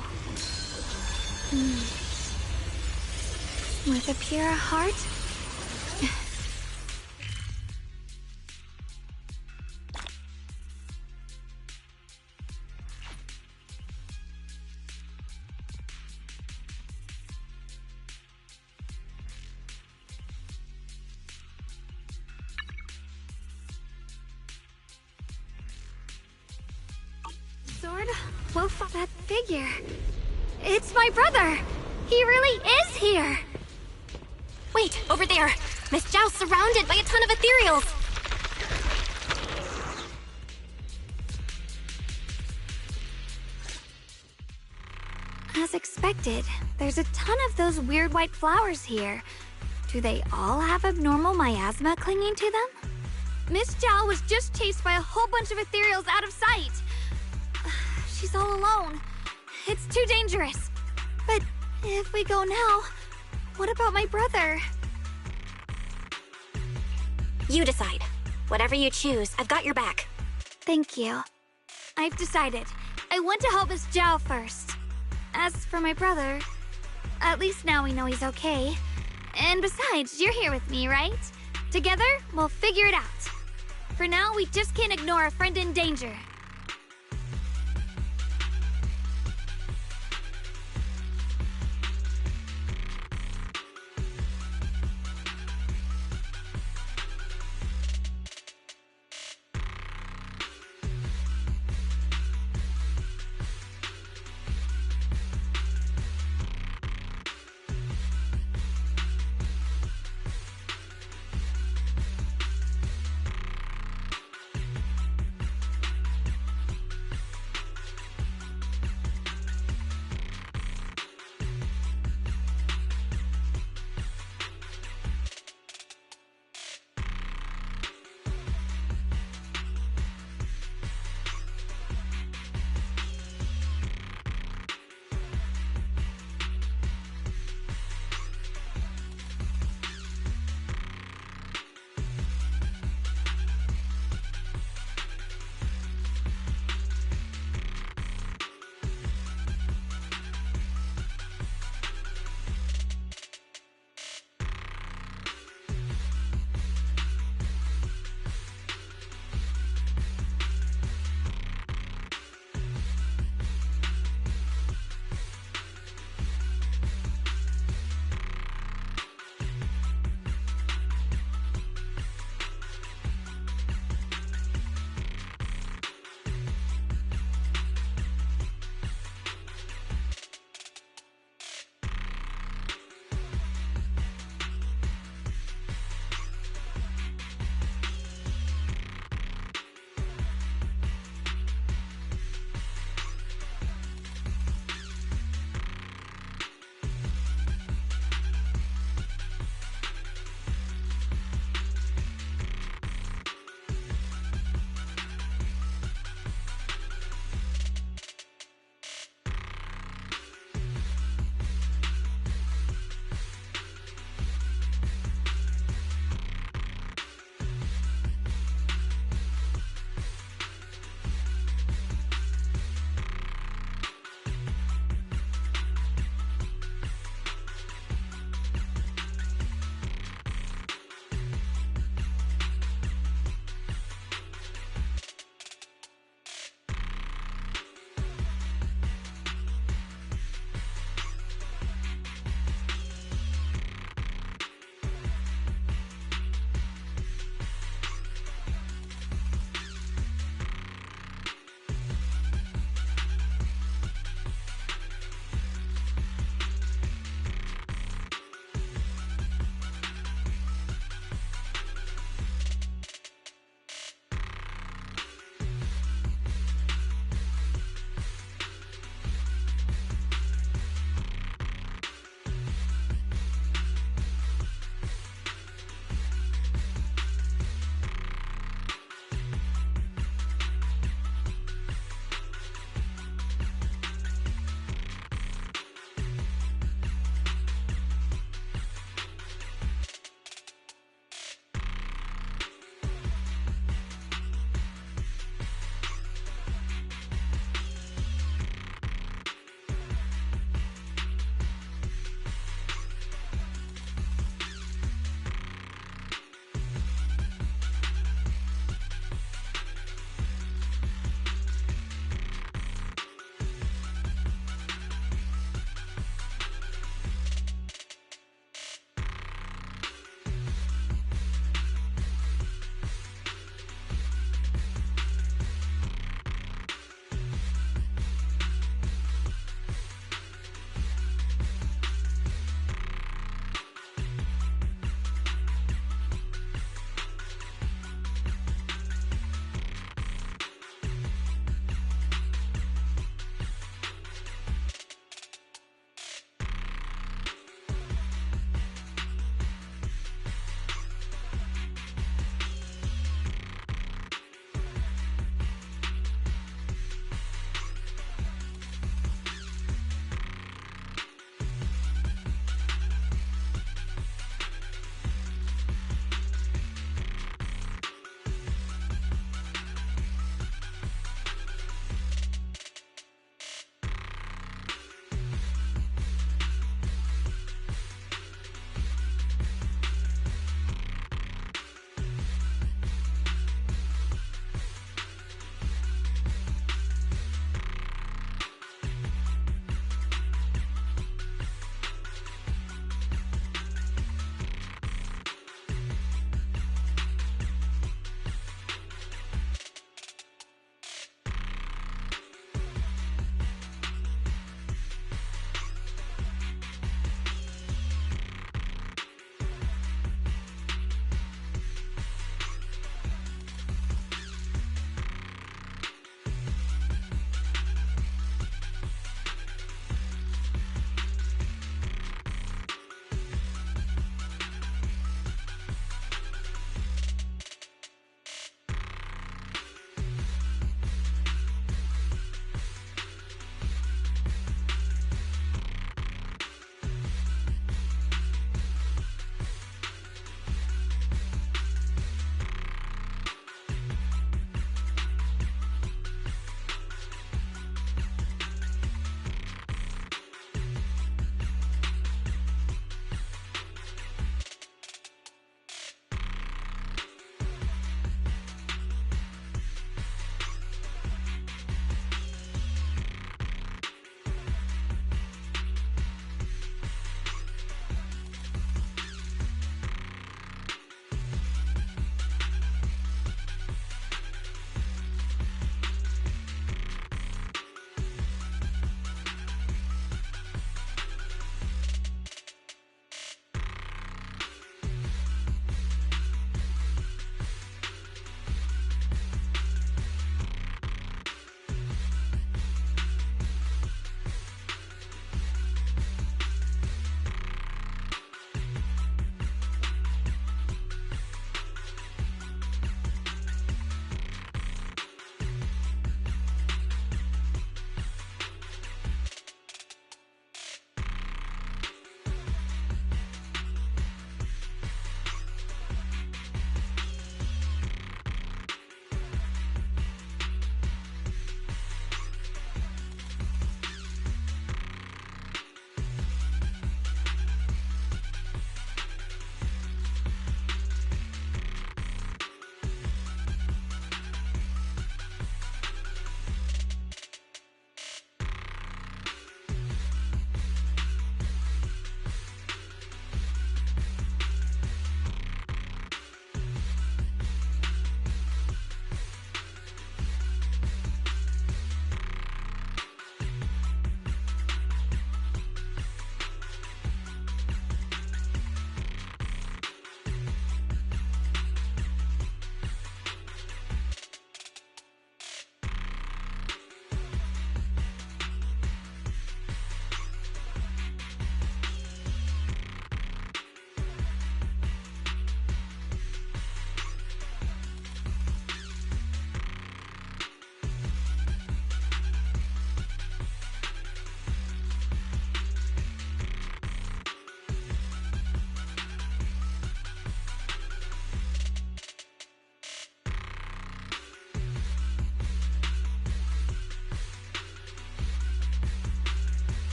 Speaker 2: With a pure heart, sword will fall. That figure. It's my brother. He really is here.
Speaker 1: Wait, over there! Miss Zhao's surrounded by a ton of ethereals!
Speaker 2: As expected, there's a ton of those weird white flowers here. Do they all have abnormal miasma clinging to them? Miss Zhao was just chased by a whole bunch of ethereals out of sight. She's all alone. It's too dangerous. But if we go now, what about my brother?
Speaker 1: You decide. Whatever you choose, I've got your back.
Speaker 2: Thank you. I've decided. I want to help Miss Zhao first. As for my brother, at least now we know he's okay. And besides, you're here with me, right? Together, we'll figure it out. For now, we just can't ignore a friend in danger.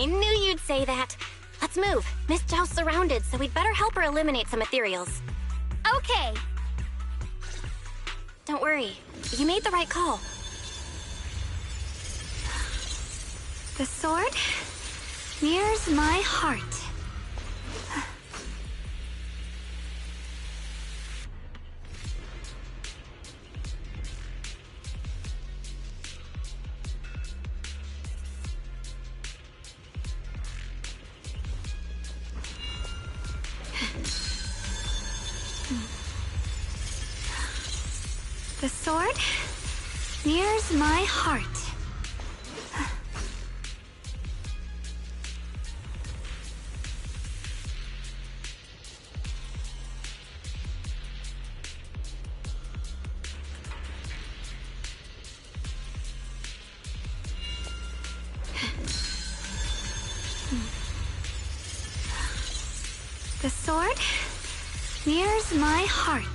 Speaker 1: I knew you'd say that. Let's move. Miss Zhao's surrounded, so we'd better help her eliminate some ethereals.
Speaker 2: Okay.
Speaker 1: Don't worry. You made the right call.
Speaker 2: The sword mirrors my heart. The sword mirrors my heart. The sword mirrors my heart.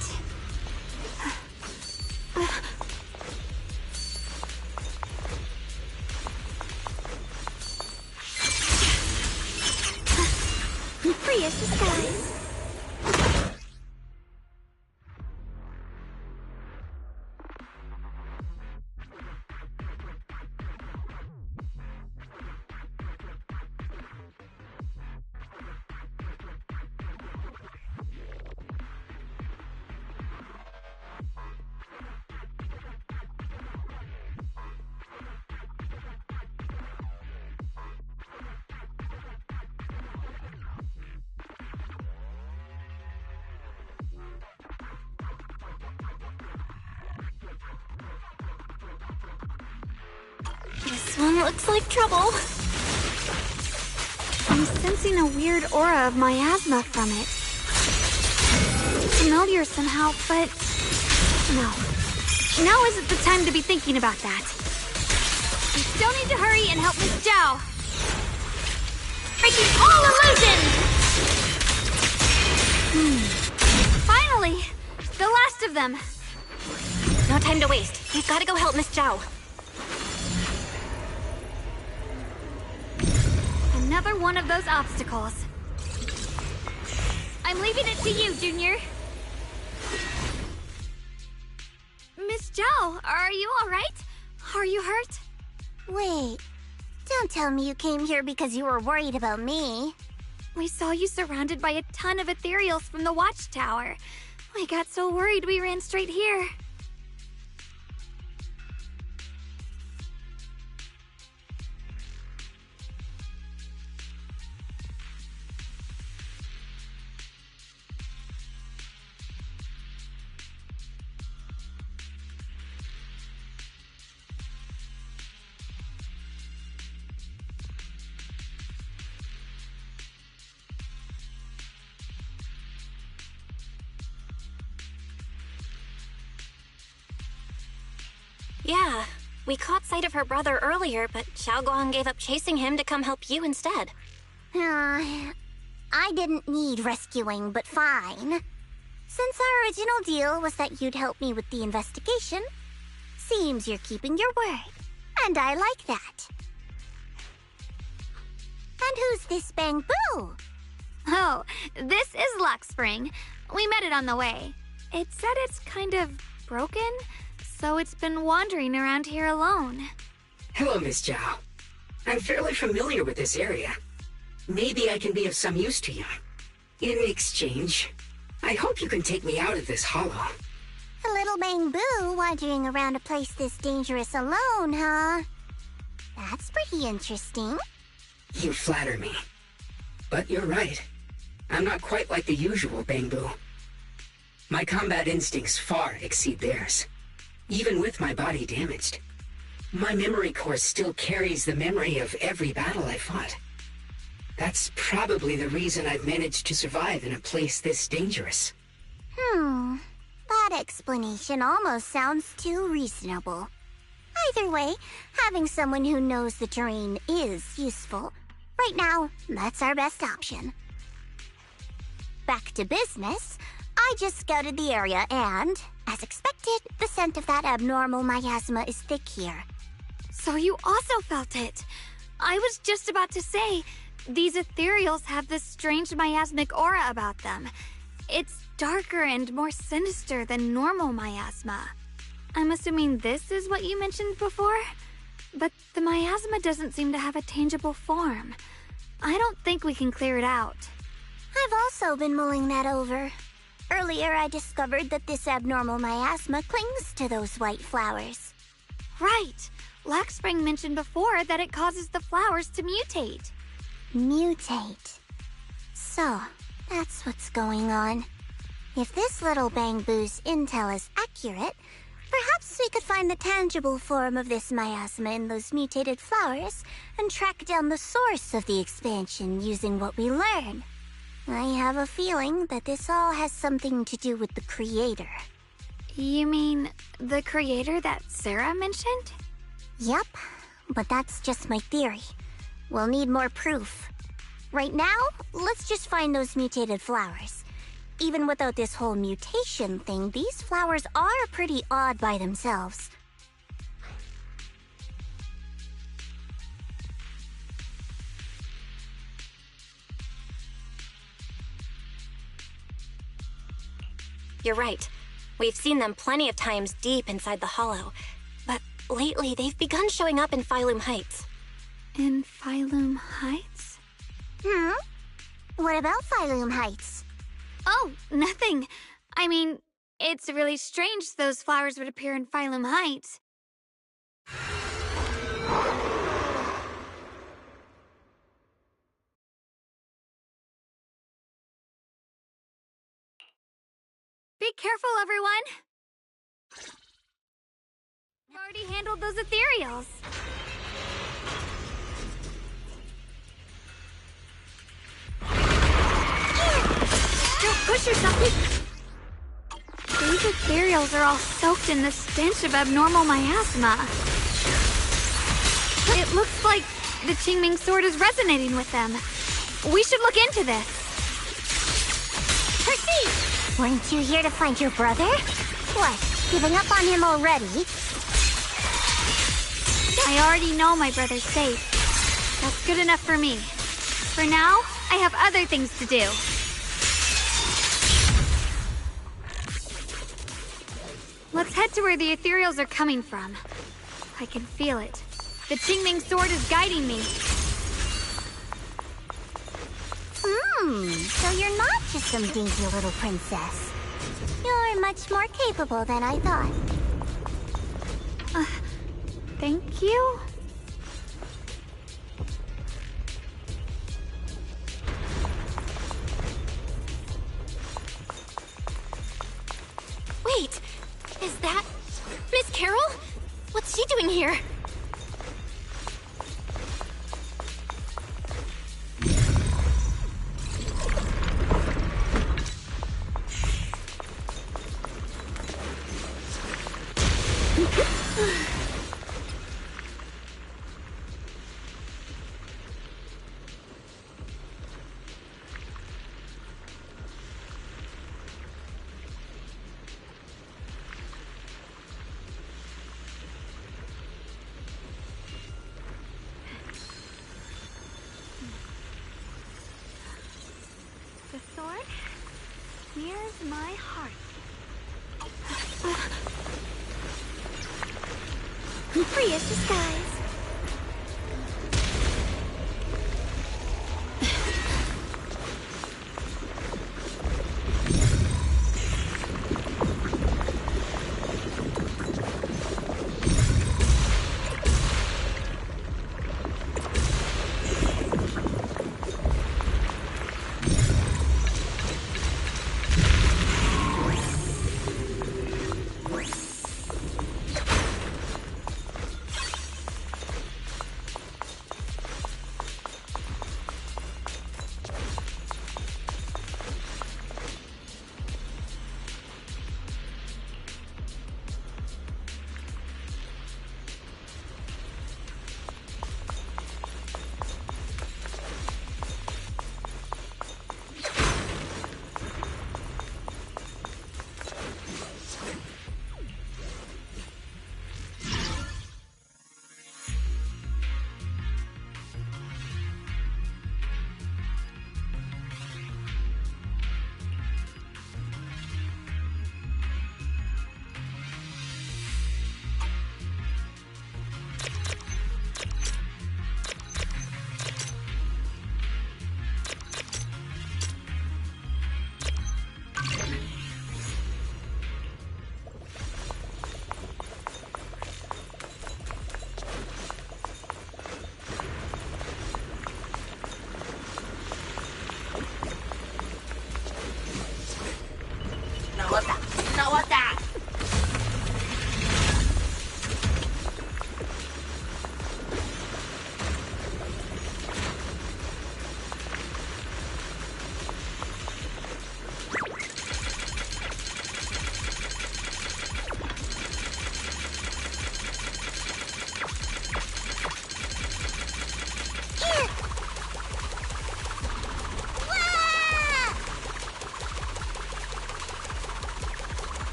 Speaker 2: Free as the skies.
Speaker 1: This one looks like trouble.
Speaker 2: I'm sensing a weird aura of miasma from it. Familiar somehow, but no. Now isn't the time to be thinking about that. We still need to hurry and help Miss Zhao. Breaking all illusions! Finally! The last of them.
Speaker 1: No time to waste. We've got to go help Miss Zhao.
Speaker 2: Another one of those obstacles. I'm leaving it to you, Junior. Miss Zhao, are you all right? Are you hurt?
Speaker 3: Wait, don't tell me you came here because you were worried about me.
Speaker 2: We saw you surrounded by a ton of ethereals from the watchtower. We got so worried we ran straight here.
Speaker 1: Yeah, we caught sight of her brother earlier, but Xiaoguang gave up chasing him to come help you instead.
Speaker 3: I didn't need rescuing, but fine. Since our original deal was that you'd help me with the investigation, seems you're keeping your word, and I like that. And who's this Bamboo?
Speaker 2: Oh, this is Luxspring. We met it on the way. It said it's kind of broken, so it's been wandering around here alone.
Speaker 5: Hello, Miss Zhao. I'm fairly familiar with this area. Maybe I can be of some use to you. In exchange, I hope you can take me out of this hollow.
Speaker 3: A little Bamboo wandering around a place this dangerous alone, huh? That's pretty interesting.
Speaker 5: You flatter me. But you're right. I'm not quite like the usual Bamboo. My combat instincts far exceed theirs. Even with my body damaged, my memory core still carries the memory of every battle I fought. That's probably the reason I've managed to survive in a place this dangerous.
Speaker 3: That explanation almost sounds too reasonable. Either way, having someone who knows the terrain is useful. Right now, that's our best option. Back to business, I just scouted the area and, as expected, the scent of that abnormal miasma is thick here.
Speaker 2: So you also felt it. I was just about to say, these ethereals have this strange miasmic aura about them. It's darker and more sinister than normal miasma. I'm assuming this is what you mentioned before? But the miasma doesn't seem to have a tangible form. I don't think we can clear it out.
Speaker 3: I've also been mulling that over. Earlier, I discovered that this abnormal miasma clings to those white flowers.
Speaker 2: Right. Laxspring mentioned before that it causes the flowers to mutate.
Speaker 3: Mutate. So, that's what's going on. If this little Bangbu's intel is accurate, perhaps we could find the tangible form of this miasma in those mutated flowers and track down the source of the expansion using what we learn. I have a feeling that this all has something to do with the creator.
Speaker 2: You mean the creator that Sarah mentioned?
Speaker 3: Yep, but that's just my theory. We'll need more proof. Right now, let's just find those mutated flowers. Even without this whole mutation thing, these flowers are pretty odd by themselves.
Speaker 1: You're right. We've seen them plenty of times deep inside the hollow. But lately, they've begun showing up in Phylum Heights.
Speaker 2: In Phylum Heights?
Speaker 3: What about Phylum Heights?
Speaker 2: Oh, nothing. I mean, it's really strange those flowers would appear in Phylum Heights. Be careful, everyone! I've already handled those ethereals. Don't push yourself! These ethereals are all soaked in the stench of abnormal miasma. It looks like the Qingming sword is resonating with them. We should look into this.
Speaker 3: Percy! Weren't you here to find your brother? What, giving up on him already?
Speaker 2: I already know my brother's safe. That's good enough for me. For now, I have other things to do. Let's head to where the ethereals are coming from. I can feel it. The Qingming sword is guiding me.
Speaker 3: So you're not just some dainty little princess. You're much more capable than I thought.
Speaker 2: Thank you?
Speaker 1: Wait, is that Miss Carol? What's she doing here?
Speaker 2: The sword nears my heart.
Speaker 3: Free as disguise.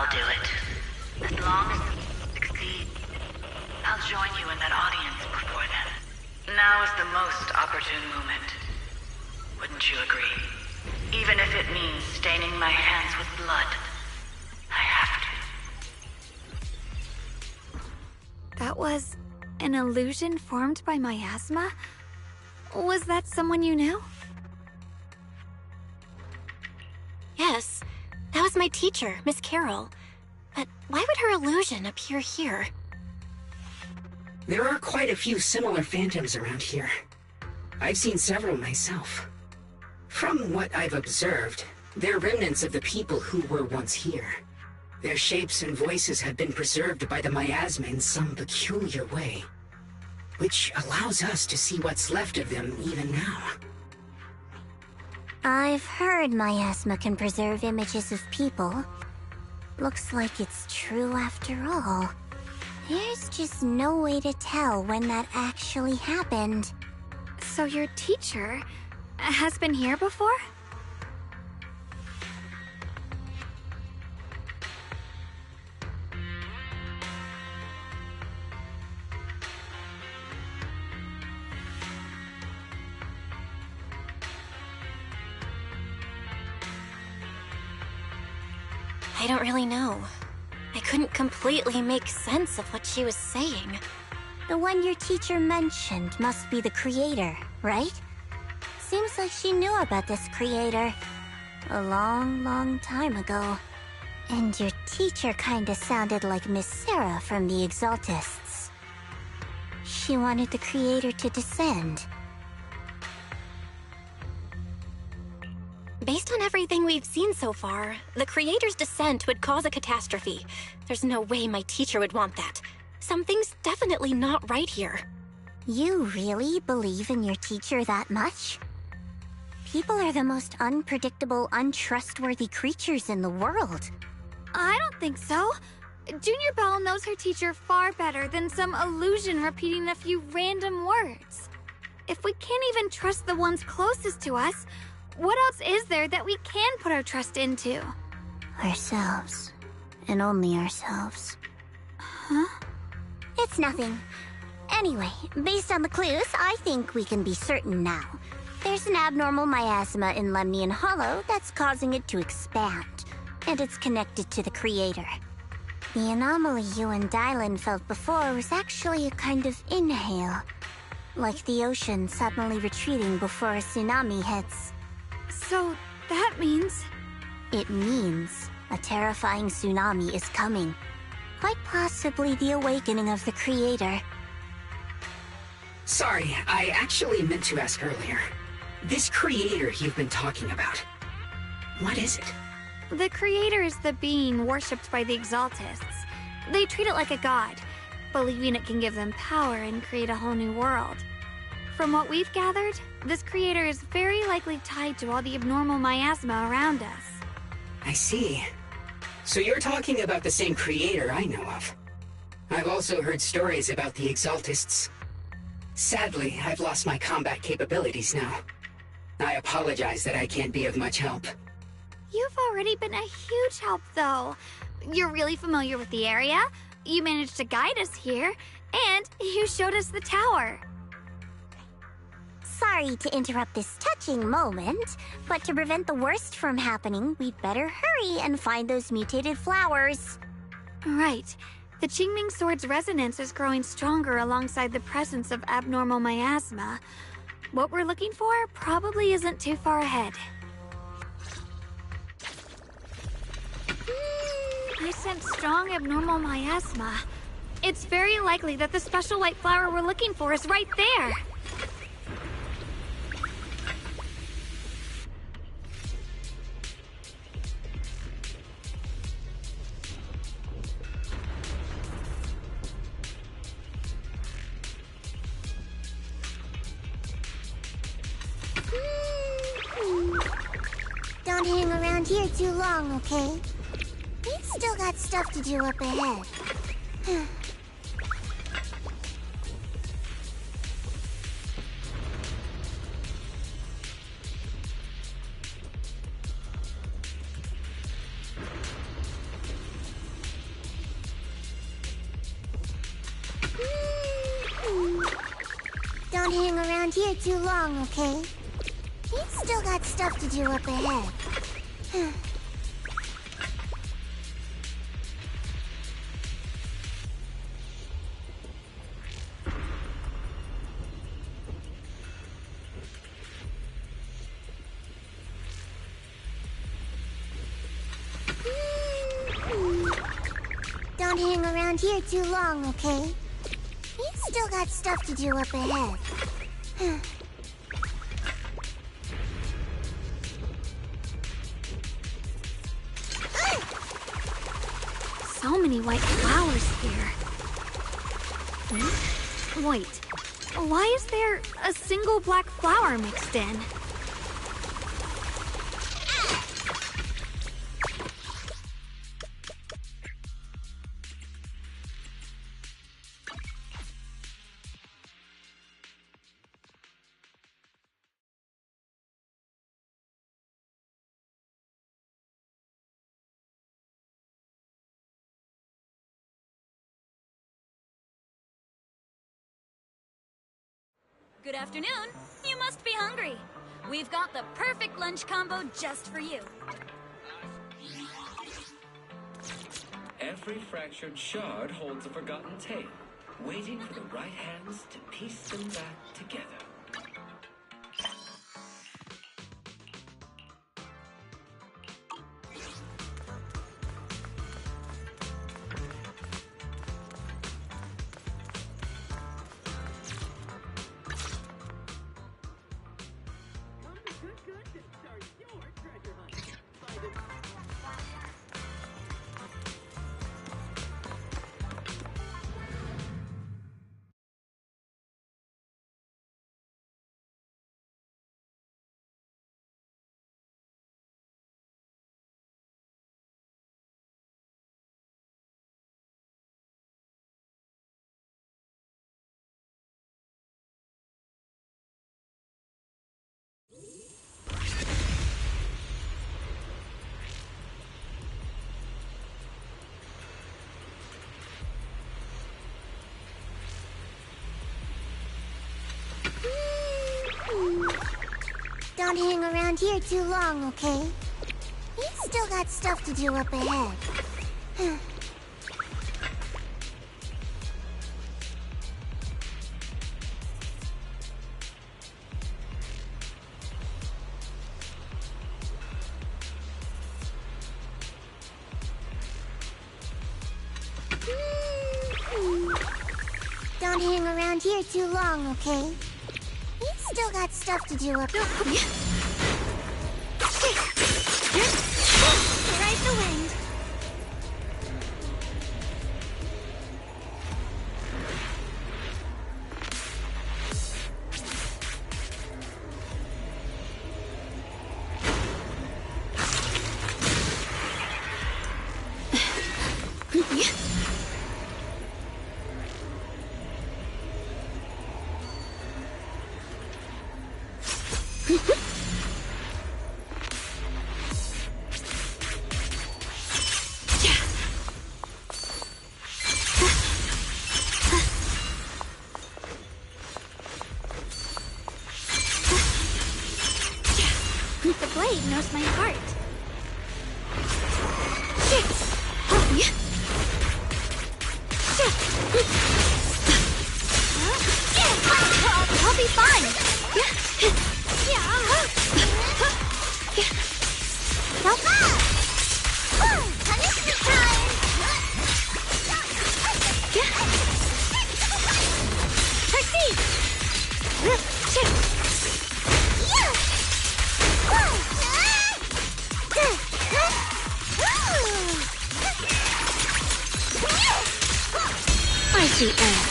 Speaker 7: I'll do it. As long as you succeed, I'll join you in that audience before then. Now is the most opportune moment. Wouldn't you agree? Even if it means staining my hands with blood, I have to.
Speaker 2: That was an illusion formed by miasma? Was that someone you knew?
Speaker 1: Yes, that was my teacher, Miss Carroll. But why would her illusion appear here?
Speaker 5: There are quite a few similar phantoms around here. I've seen several myself. From what I've observed, they're remnants of the people who were once here. Their shapes and voices have been preserved by the miasma in some peculiar way, which allows us to see what's left of them even now.
Speaker 3: I've heard miasma can preserve images of people. Looks like it's true after all. There's just no way to tell when that actually happened.
Speaker 2: So your teacher has been here before?
Speaker 1: I don't really know. I couldn't completely make sense of what she was saying.
Speaker 3: The one your teacher mentioned must be the creator, right? Seems like she knew about this creator a long, long time ago. And your teacher kinda sounded like Miss Sarah from the Exaltists. She wanted the creator to descend.
Speaker 1: Based on everything we've seen so far, the creator's descent would cause a catastrophe. There's no way my teacher would want that. Something's definitely not right here.
Speaker 3: You really believe in your teacher that much? People are the most unpredictable, untrustworthy creatures in the world.
Speaker 2: I don't think so. Junior Belle knows her teacher far better than some illusion repeating a few random words. If we can't even trust the ones closest to us, what else is there that we can put our trust into?
Speaker 3: Ourselves. And only ourselves.
Speaker 2: Huh?
Speaker 3: It's nothing. Anyway, based on the clues, I think we can be certain now. There's an abnormal miasma in Lemnian Hollow that's causing it to expand, and it's connected to the creator. The anomaly you and Dylan felt before was actually a kind of inhale, like the ocean suddenly retreating before a tsunami hits.
Speaker 2: So that means...
Speaker 3: It means a terrifying tsunami is coming. Quite possibly the awakening of the creator.
Speaker 5: Sorry, I actually meant to ask earlier. This creator you've been talking about, what is it?
Speaker 2: The creator is the being worshipped by the Exaltists. They treat it like a god, believing it can give them power and create a whole new world. From what we've gathered, this creator is very likely tied to all the abnormal miasma around us.
Speaker 5: I see. So you're talking about the same creator I know of. I've also heard stories about the Exaltists. Sadly, I've lost my combat capabilities now. I apologize that I can't be of much help.
Speaker 2: You've already been a huge help, though. You're really familiar with the area, you managed to guide us here, and you showed us the tower.
Speaker 3: Sorry to interrupt this touching moment, but to prevent the worst from happening, we'd better hurry and find those mutated flowers.
Speaker 2: Right. The Qingming Sword's resonance is growing stronger alongside the presence of abnormal miasma. What we're looking for probably isn't too far ahead. I sense strong abnormal miasma. It's very likely that the special white flower we're looking for is right there.
Speaker 3: Don't hang around here too long, okay? We've still got stuff to do up ahead. Don't hang around here too long, okay? He's still got stuff to do up ahead. Don't hang around here too long, okay? He's still got stuff to do up ahead.
Speaker 2: So many white flowers here. Wait, why is there a single black flower mixed in?
Speaker 8: Good afternoon. You must be hungry. We've got the perfect lunch combo just for you.
Speaker 9: Every fractured shard holds a forgotten tale, waiting for the right hands to piece them back together.
Speaker 3: Don't hang around here too long, okay? He's still got stuff to do up ahead. Don't hang around here too long, okay? He's still got stuff to do up ahead.
Speaker 2: Ride the wind. The blade knows my heart. I'll be fine.
Speaker 3: So fast! Punishment time!
Speaker 2: Proceed. Icy edge.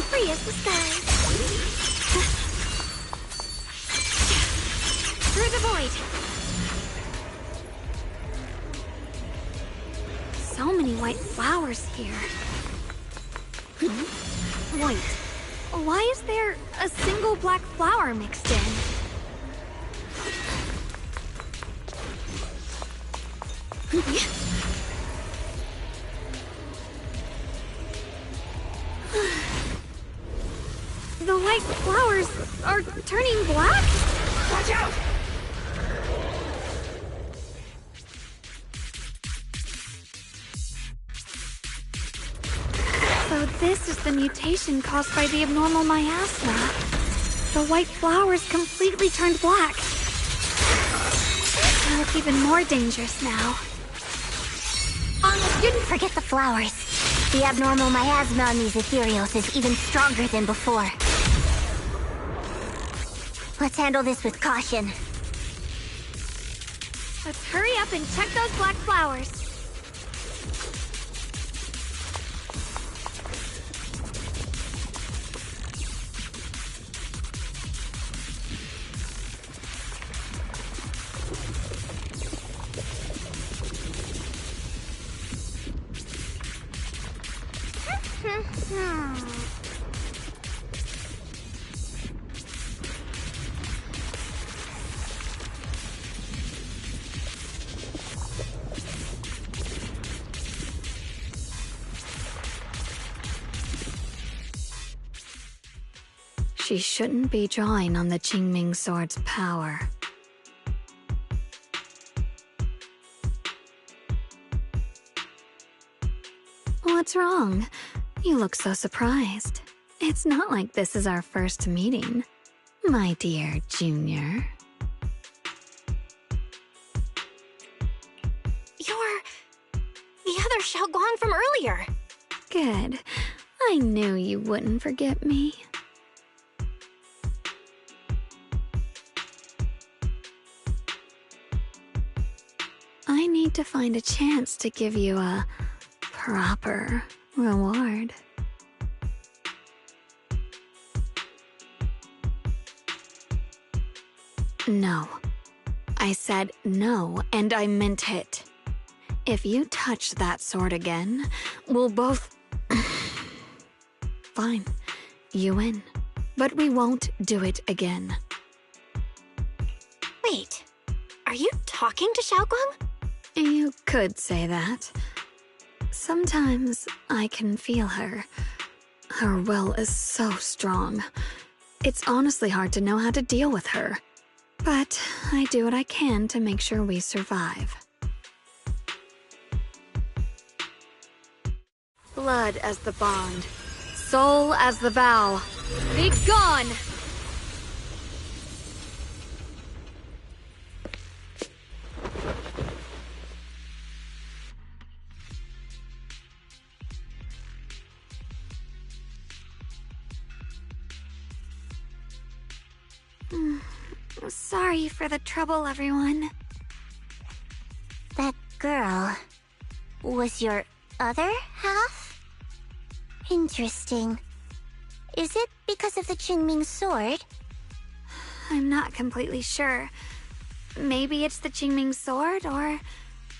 Speaker 2: Free as the sky. Through the void. so many white flowers here. Wait, why is there a single black flower mixed in? The white flowers are turning black?
Speaker 5: Watch out!
Speaker 2: So this is the mutation caused by the abnormal miasma. The white flowers completely turned black. They look even more dangerous now.
Speaker 3: Didn't forget the flowers. The abnormal miasma on these ethereals is even stronger than before. Let's handle this with caution.
Speaker 2: Let's hurry up and check those black flowers. She shouldn't be drawing on the Qingming sword's power. What's wrong? You look so surprised. It's not like this is our first meeting, my dear Junior.
Speaker 1: You're the other Xiaoguang from earlier.
Speaker 2: Good. I knew you wouldn't forget me. I need to find a chance to give you a proper reward. No. I said no, and I meant it. If you touch that sword again, we'll both... Fine. You win. But we won't do it again.
Speaker 1: Wait, are you talking to Xiaoguang?
Speaker 2: You could say that. Sometimes I can feel her. Her will is so strong. It's honestly hard to know how to deal with her. But I do what I can to make sure we survive. Blood as the bond. Soul as the vow. Be gone! Sorry for the trouble, everyone.
Speaker 3: That girl was your other half? Interesting. Is it because of the Qingming sword?
Speaker 2: I'm not completely sure. Maybe it's the Qingming sword, or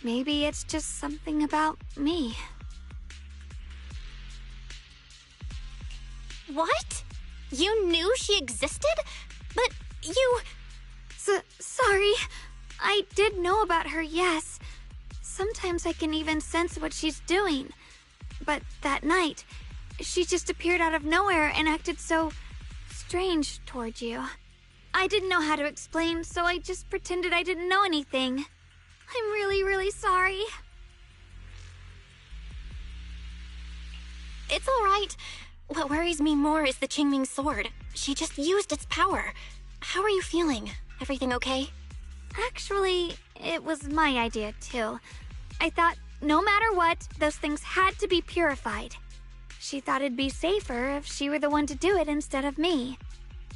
Speaker 2: maybe it's just something about me.
Speaker 1: What? You knew she existed? But you...
Speaker 2: Sorry. I did know about her, yes. Sometimes I can even sense what she's doing. But that night, she just appeared out of nowhere and acted so strange toward you. I didn't know how to explain, so I just pretended I didn't know anything. I'm really, really sorry.
Speaker 1: It's all right. What worries me more is the Qingming sword. She just used its power. How are you feeling? Everything okay?
Speaker 2: Actually, it was my idea, too. I thought, no matter what, those things had to be purified. She thought it'd be safer if she were the one to do it instead of me.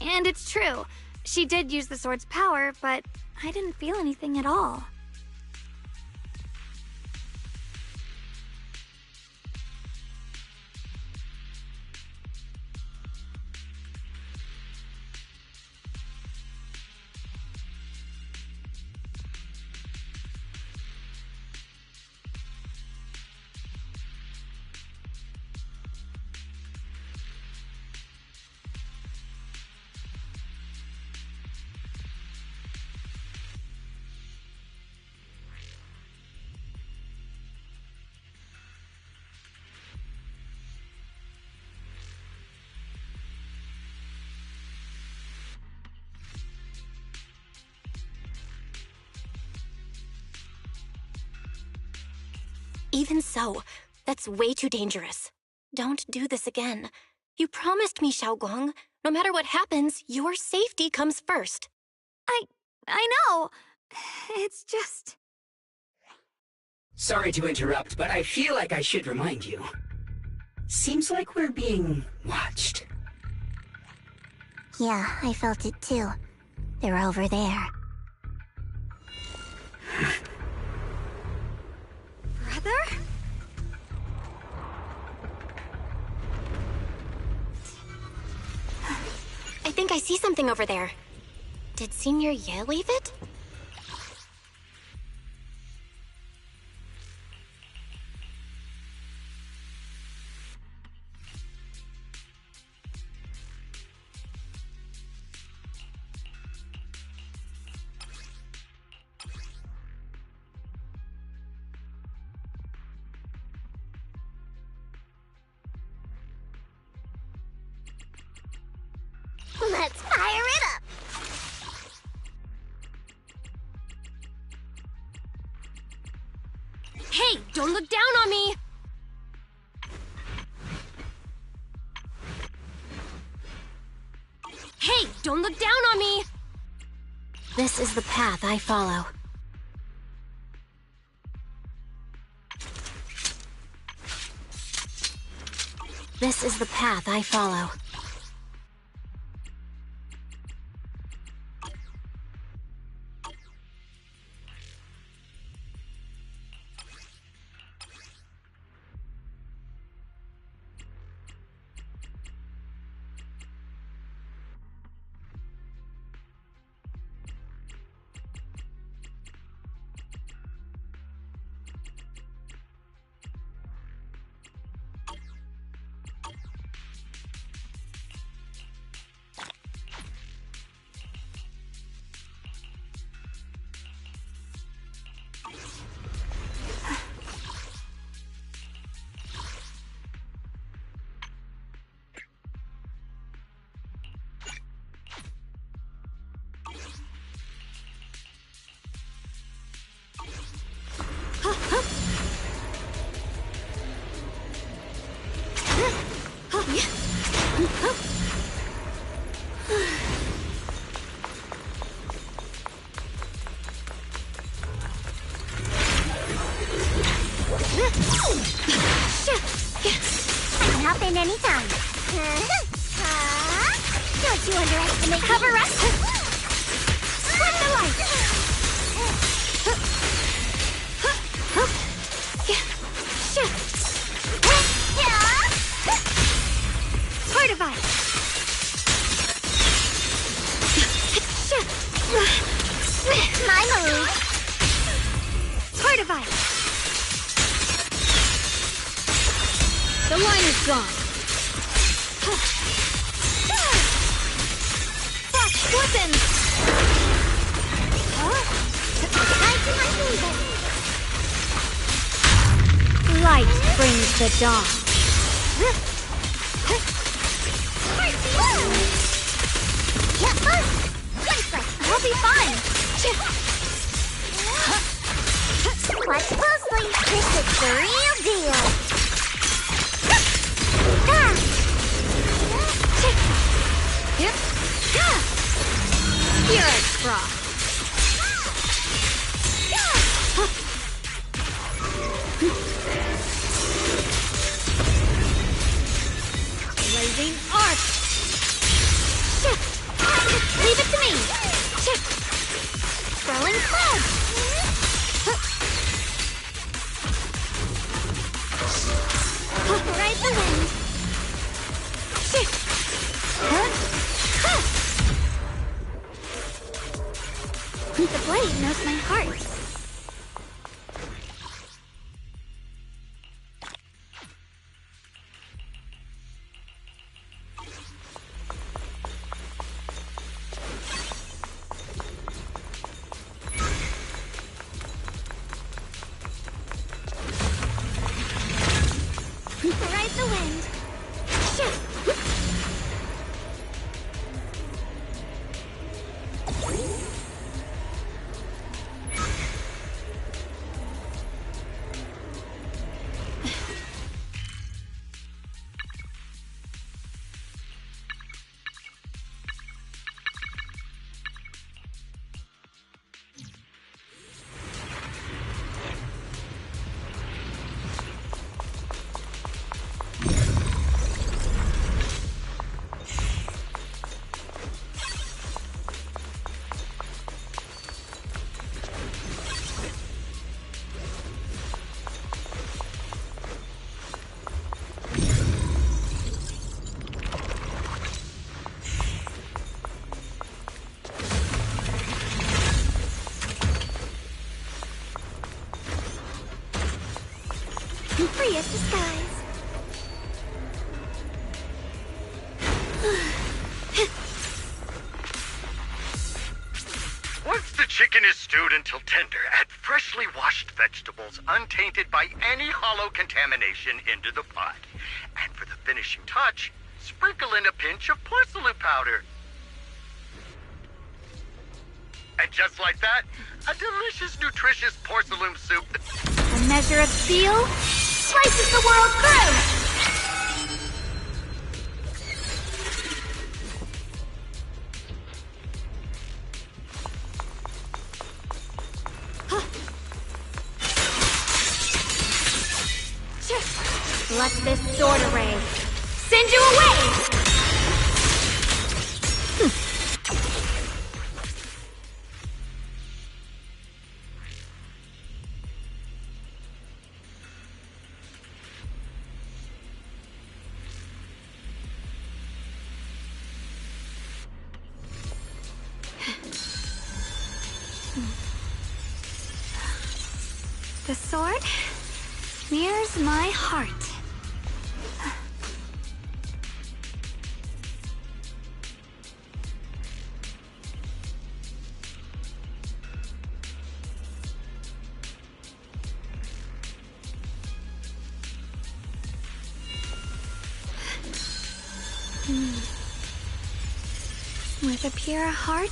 Speaker 2: And it's true. She did use the sword's power, but I didn't feel anything at all.
Speaker 1: Even so, that's way too dangerous. Don't do this again. You promised me, Xiaoguang. No matter what happens, your safety comes first.
Speaker 2: I know. It's just...
Speaker 5: Sorry to interrupt, but I feel like I should remind you. Seems like we're being watched.
Speaker 3: Yeah, I felt it too. They're over there.
Speaker 2: Brother?
Speaker 1: I think I see something over there. Did Senior Ye leave it?
Speaker 3: Let's fire it up!
Speaker 1: Hey, don't look down on me! Hey, don't look down on me! This is the path I follow. This is the path I follow.
Speaker 3: I can hop in anytime. Don't you underestimate me.
Speaker 1: Cover us!
Speaker 3: Swing the light!
Speaker 2: Part of ice!
Speaker 3: My move!
Speaker 2: Part of ice! The line is gone. Flash weapons!
Speaker 3: Right to my favorite!
Speaker 2: Light brings the dawn.
Speaker 3: I'll be fine! Watch closely! This is the real deal!
Speaker 2: You're a crock. Blazing arc.
Speaker 3: Leave it to me! Throwing cloud! Ride the wind!
Speaker 2: The blade knows my heart.
Speaker 3: Ride the wind!
Speaker 2: free as the skies.
Speaker 10: Once the chicken is stewed until tender, add freshly washed vegetables untainted by any hollow contamination into the pot. And for the finishing touch, sprinkle in a pinch of porcelain powder. And just like that, a delicious, nutritious porcelain soup.
Speaker 2: A measure of steel slices the world through! Let this sword array send you away! The sword mirrors my heart. With a pure heart,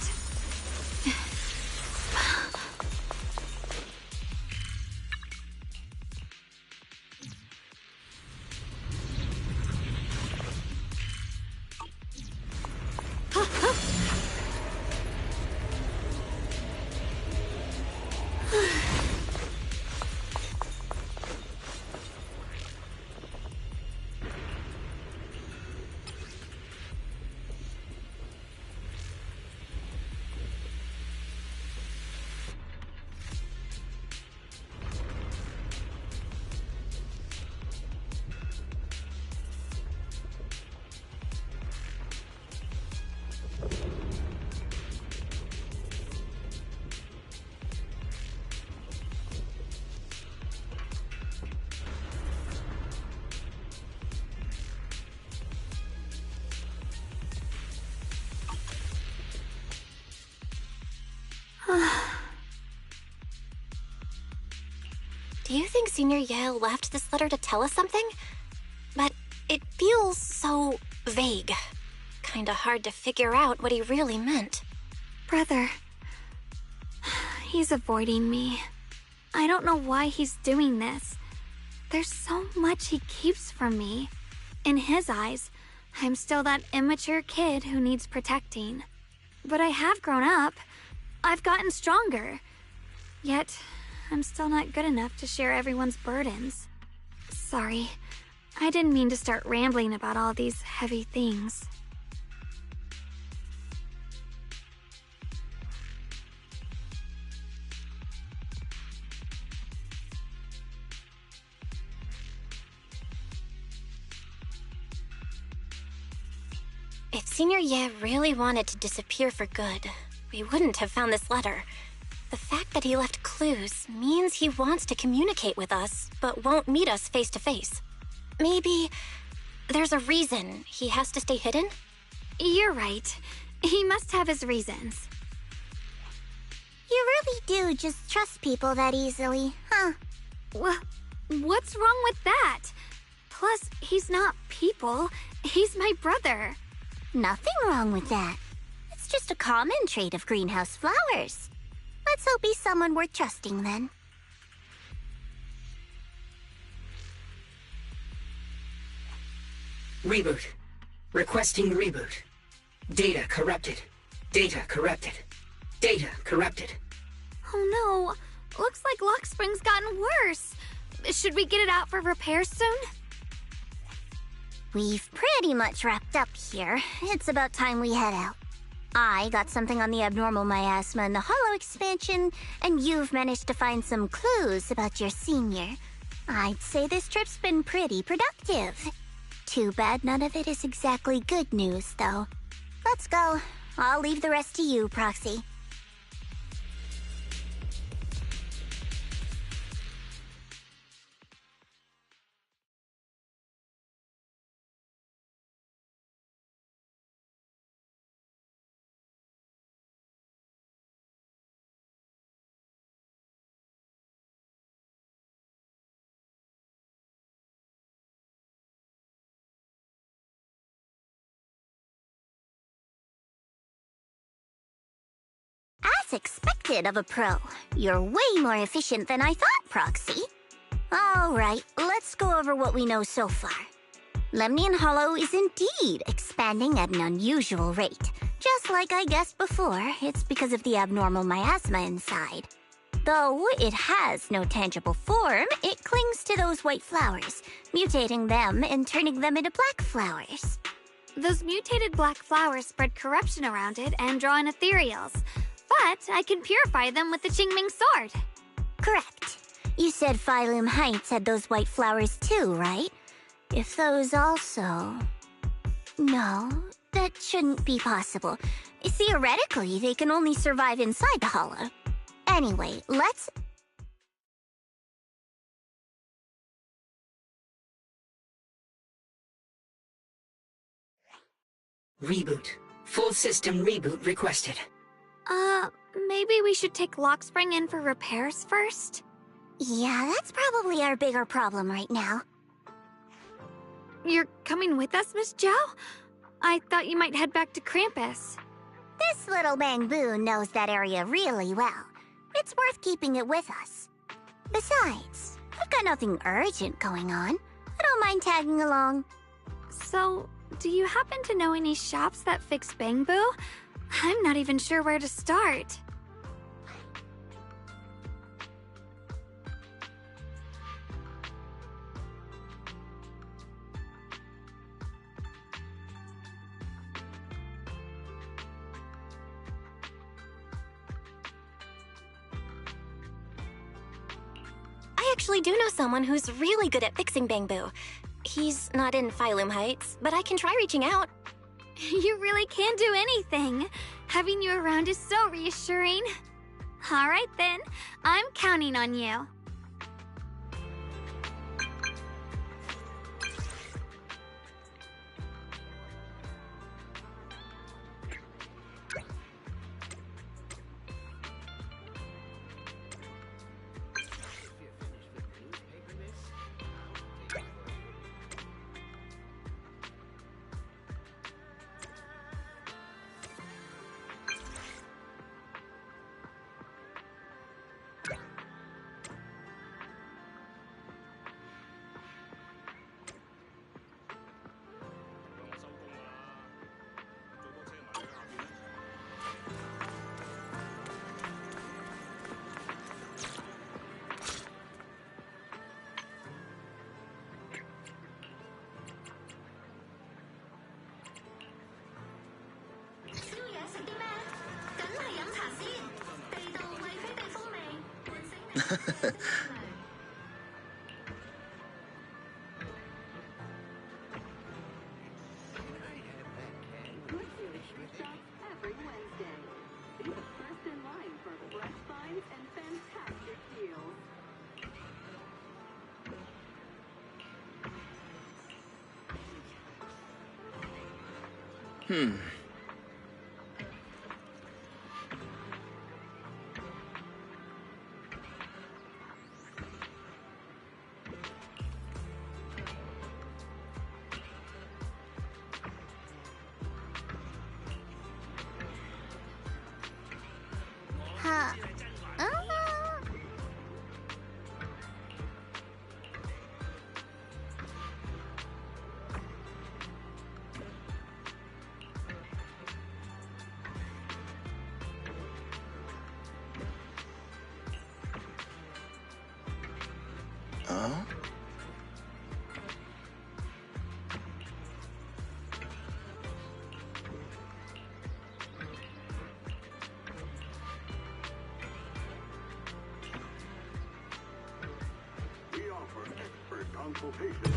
Speaker 1: Do you think Senior Ye left this letter to tell us something? But it feels so vague. Kinda hard to figure out what he really meant.
Speaker 2: brother, he's avoiding me. I don't know why he's doing this. There's so much he keeps from me. In his eyes, I'm still that immature kid who needs protecting. But I have grown up. I've gotten stronger. Yet, I'm still not good enough to share everyone's burdens. Sorry, I didn't mean to start rambling about all these heavy things.
Speaker 1: If Senior Ye really wanted to disappear for good, we wouldn't have found this letter. The fact that he left clues means he wants to communicate with us, but won't meet us face to face. Maybe there's a reason he has to stay hidden?
Speaker 2: You're right. He must have his reasons.
Speaker 3: You really do just trust people that easily, huh?
Speaker 2: What's wrong with that? Plus, he's not people. He's my brother.
Speaker 3: Nothing wrong with that. It's just a common trait of greenhouse flowers. Let's hope he's someone worth trusting then.
Speaker 5: Reboot. Requesting reboot. Data corrupted. Data corrupted. Data corrupted.
Speaker 2: Oh no. Looks like Lock Spring's gotten worse. Should we get it out for repairs soon?
Speaker 3: We've pretty much wrapped up here. It's about time we head out. I got something on the abnormal miasma and the hollow expansion, and you've managed to find some clues about your senior. I'd say this trip's been pretty productive. Too bad none of it is exactly good news, though. Let's go. I'll leave the rest to you, Proxy. That's expected of a pro. You're way more efficient than I thought, Proxy. Alright, let's go over what we know so far. Lemnian Hollow is indeed expanding at an unusual rate. Just like I guessed before, it's because of the abnormal miasma inside. Though it has no tangible form, it clings to those white flowers, mutating them and turning them into black flowers.
Speaker 2: Those mutated black flowers spread corruption around it and draw in ethereals. But I can purify them with the Qingming sword.
Speaker 3: Correct. You said Phylum Heights had those white flowers too, right? If those also... No, that shouldn't be possible. Theoretically, they can only survive inside the hollow. Anyway, let's...
Speaker 5: Reboot. Full system reboot requested.
Speaker 2: Maybe we should take Lockspring in for repairs first?
Speaker 3: Yeah, that's probably our bigger problem right now.
Speaker 2: You're coming with us, Miss Zhao? I thought you might head back to Krampus.
Speaker 3: This little Bangbu knows that area really well. It's worth keeping it with us. Besides, I've got nothing urgent going on. I don't mind tagging along.
Speaker 2: So, do you happen to know any shops that fix Bangbu? I'm not even sure where to start.
Speaker 1: I actually do know someone who's really good at fixing Bangbu. He's not in Phylum Heights, but I can try reaching out.
Speaker 2: You really can do anything. Having you around is so reassuring. All right then, I'm counting on you.
Speaker 3: Huh.
Speaker 11: We offer expert consultation.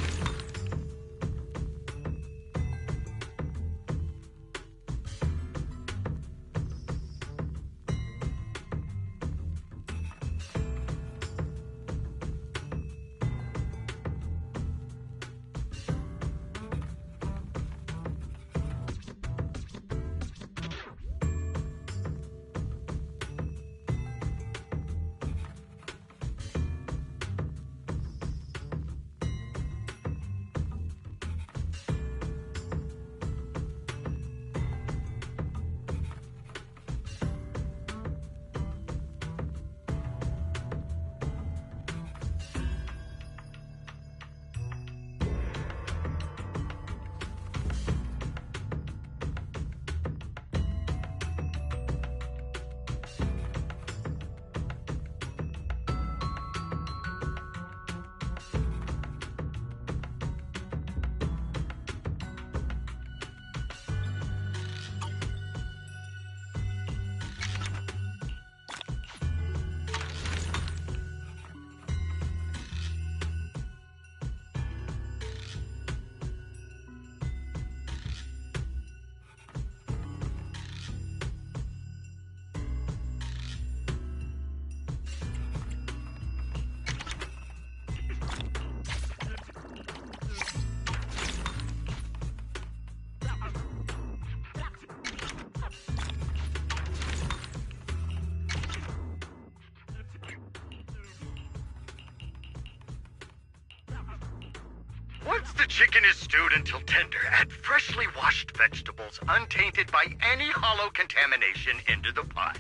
Speaker 10: Once the chicken is stewed until tender, add freshly washed vegetables untainted by any hollow contamination into the pot.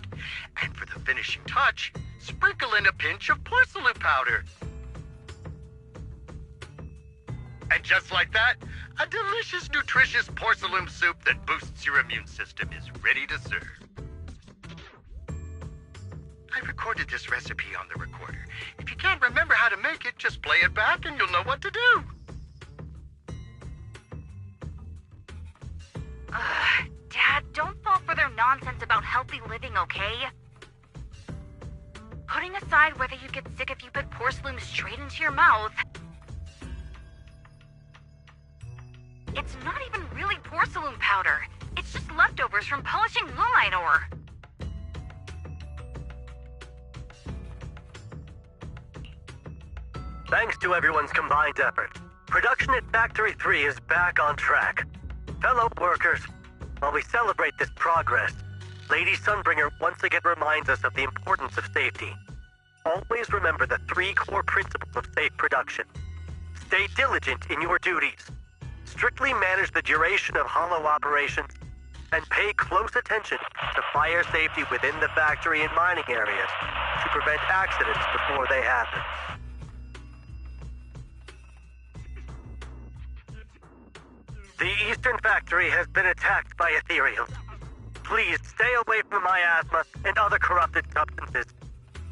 Speaker 10: And for the finishing touch, sprinkle in a pinch of porcelain powder. And just like that, a delicious, nutritious porcelain soup that boosts your immune system is ready to serve. I recorded this recipe on the recorder. If you can't remember how to make it, just play it back and you'll know what to do.
Speaker 12: Dad, don't fall for their nonsense about healthy living, okay? Putting aside whether you get sick if you put porcelain straight into your mouth, it's not even really porcelain powder. It's just leftovers from polishing lumine ore.
Speaker 6: Thanks to everyone's combined effort, production at Factory 3 is back on track. Fellow workers, while we celebrate this progress, Lady Sunbringer once again reminds us of the importance of safety. Always remember the 3 core principles of safe production. Stay diligent in your duties. Strictly manage the duration of hollow operations, and pay close attention to fire safety within the factory and mining areas to prevent accidents before they happen. The Eastern Factory has been attacked by ethereals. Please stay away from miasma and other corrupted substances.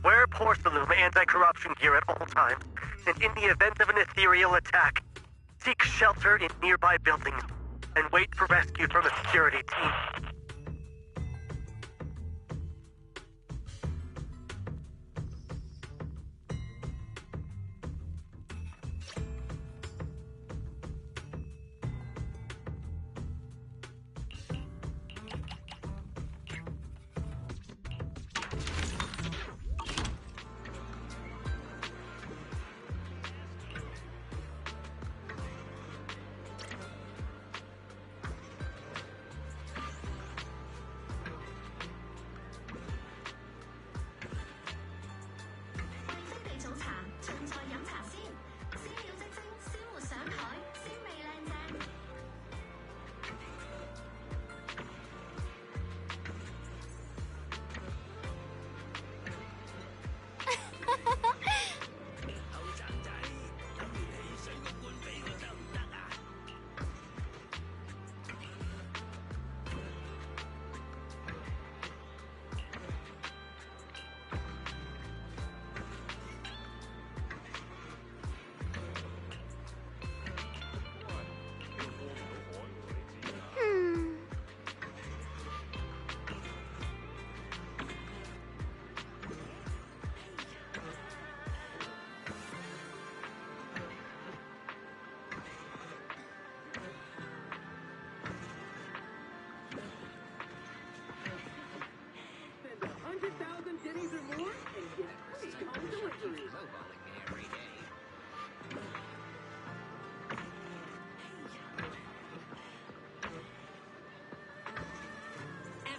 Speaker 6: Wear porcelain anti-corruption gear at all times, and in the event of an ethereal attack, seek shelter in nearby buildings and wait for rescue from a security team.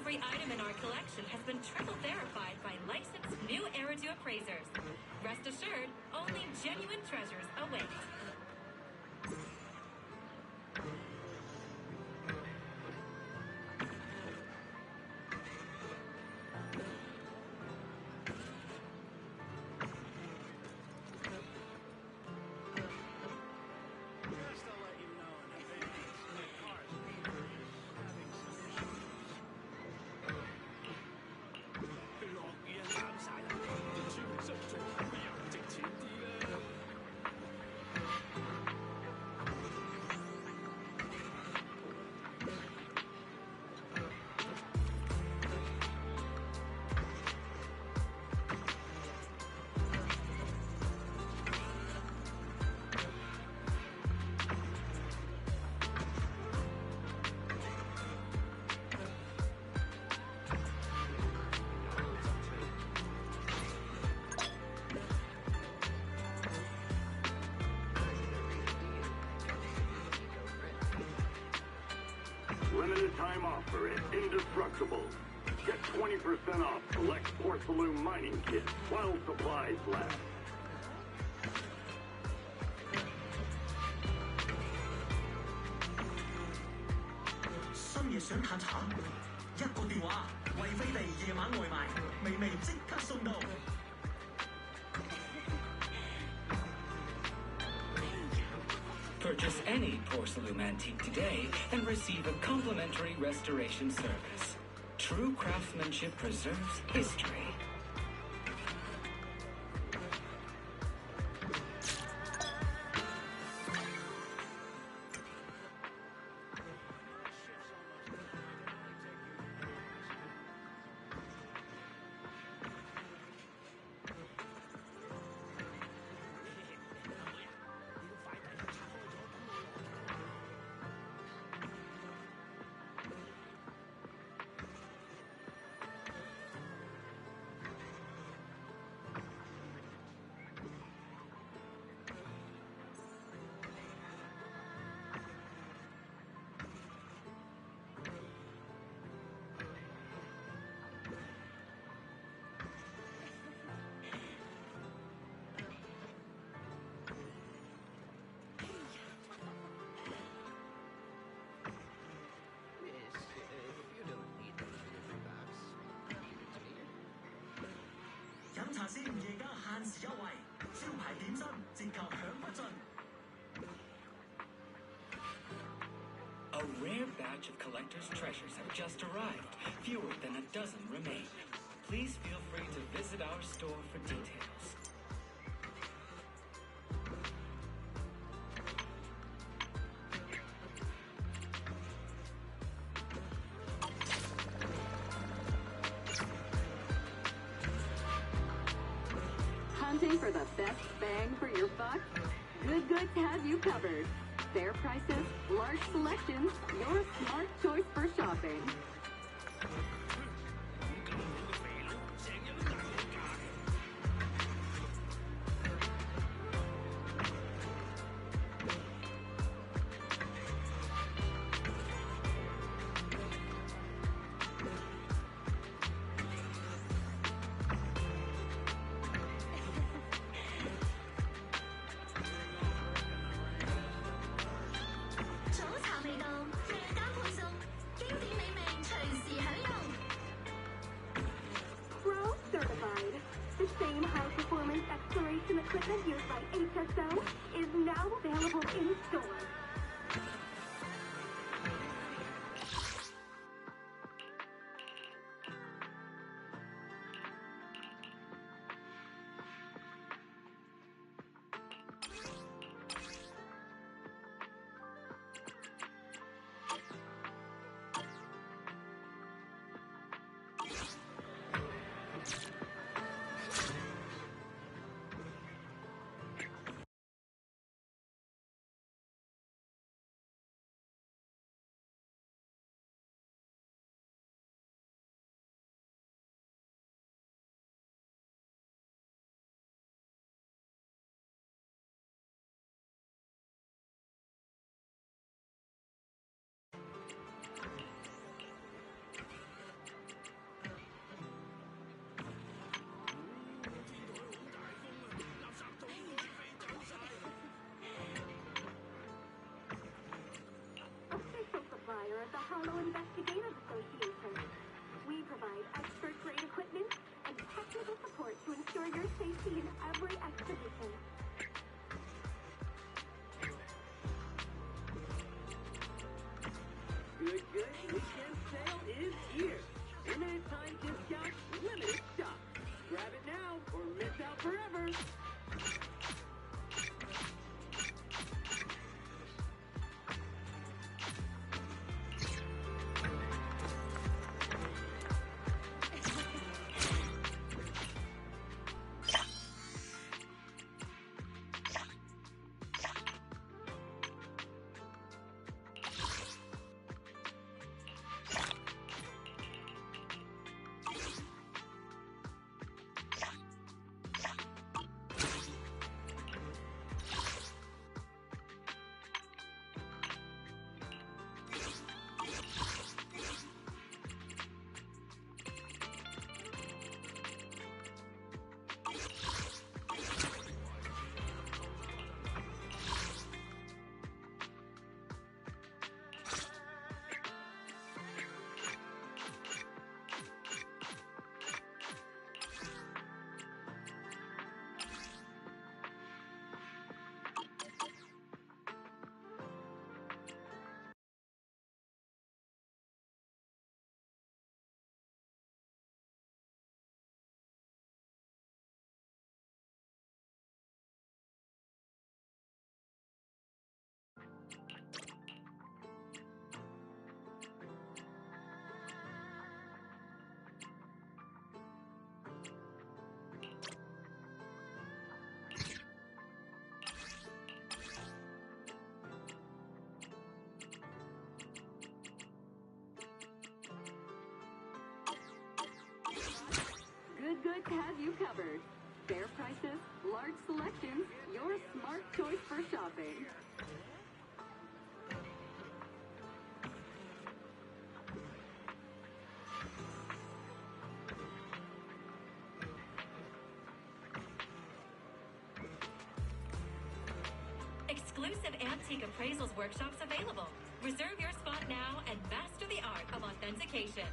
Speaker 13: Every item in our collection has been triple verified by licensed new Eridu appraisers. Rest assured, only genuine treasures await.
Speaker 11: Limited time offer at Indestructible. Get 20% off select porcelain mining kits while supplies last.
Speaker 14: 想嘆茶？一個電話，惠飛地夜晚外賣，微微即刻送到。
Speaker 9: Purchase any porcelain antique today and receive a complimentary restoration service. True craftsmanship preserves history. A rare batch of collector's treasures have just arrived. Fewer than a dozen remain. Please feel free to visit our store for details.
Speaker 15: Hunting for the best bang for your buck? Good Goods have you covered. Fair prices, large selections, your smart choice for shopping.
Speaker 16: equipment used by HSO is now available in store. Of the Hollow Investigators Association. We provide expert-grade equipment and technical support to ensure your safety in every expedition.
Speaker 17: Good weekend sale is here. Limited time discount, limited stock. Grab it now or miss out forever.
Speaker 15: Goods have you covered. Fair prices, large selections, your smart choice for shopping.
Speaker 13: Exclusive antique appraisals workshops available. Reserve your spot now and master the art of authentication.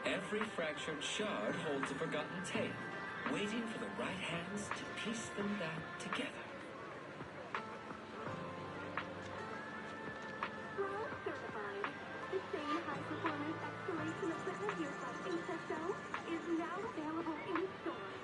Speaker 9: Every fractured shard holds a forgotten tale, waiting for the right hands to piece them back together.
Speaker 16: World certified. The same high-performance excavation equipment used by HSO is now available in stores.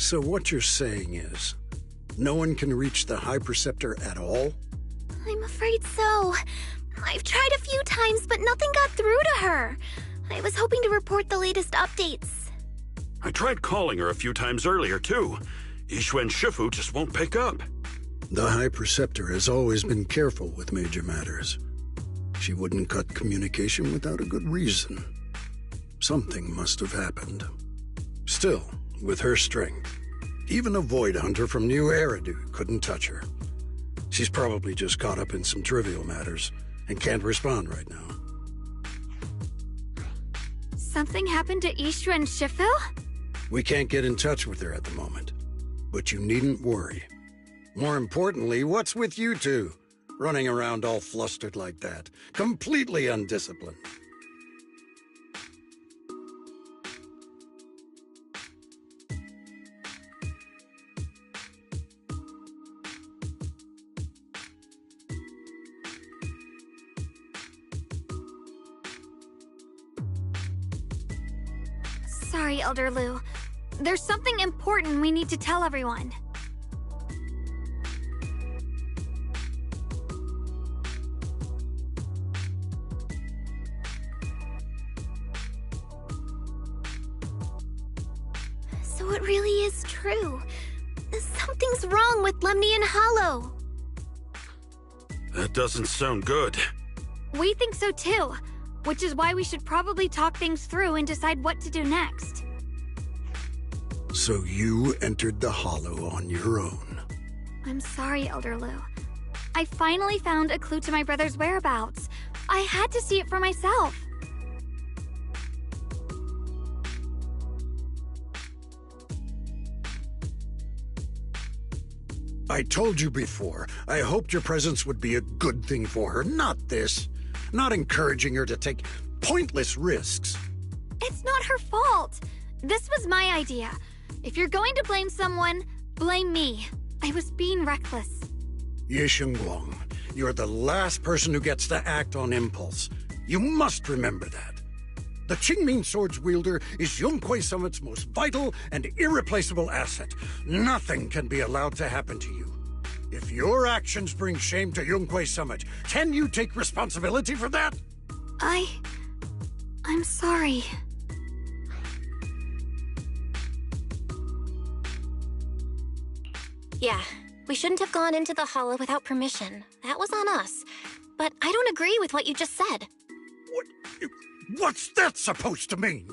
Speaker 18: So what you're saying is, no one can reach the High Preceptor at all?
Speaker 3: I'm afraid so. I've tried a few times, but nothing got through to her. I was hoping to report the latest updates.
Speaker 19: I tried calling her a few times earlier, too. Yixuan Shifu just won't pick up.
Speaker 18: The High Preceptor has always been careful with major matters. She wouldn't cut communication without a good reason. Something must have happened. Still, with her strength, even a Void Hunter from New Eridu couldn't touch her. She's probably just caught up in some trivial matters and can't respond right now.
Speaker 2: Something happened to Yixuan Shifu?
Speaker 18: We can't get in touch with her at the moment, but you needn't worry. More importantly, what's with you two? Running around all flustered like that, completely undisciplined.
Speaker 2: Sorry, Elder Lu. There's something important we need to tell everyone.
Speaker 3: So it really is true. Something's wrong with Lemnian Hollow.
Speaker 19: That doesn't sound good.
Speaker 2: We think so too, which is why we should probably talk things through and decide what to do next.
Speaker 18: So you entered the Hollow on your own.
Speaker 2: I'm sorry, Elder Lu. I finally found a clue to my brother's whereabouts. I had to see it for myself.
Speaker 18: I told you before, I hoped your presence would be a good thing for her, not this. Not encouraging her to take pointless risks.
Speaker 2: It's not her fault. This was my idea. If you're going to blame someone, blame me. I was being reckless.
Speaker 18: Ye Shengguang, you're the last person who gets to act on impulse. You must remember that. The Qingming Sword's wielder is Yunhui Summit's most vital and irreplaceable asset. Nothing can be allowed to happen to you. If your actions bring shame to Yunhui Summit, can you take responsibility for that?
Speaker 2: I'm sorry.
Speaker 1: Yeah, we shouldn't have gone into the Hollow without permission. That was on us. But I don't agree with what you just said.
Speaker 18: What's that supposed to mean?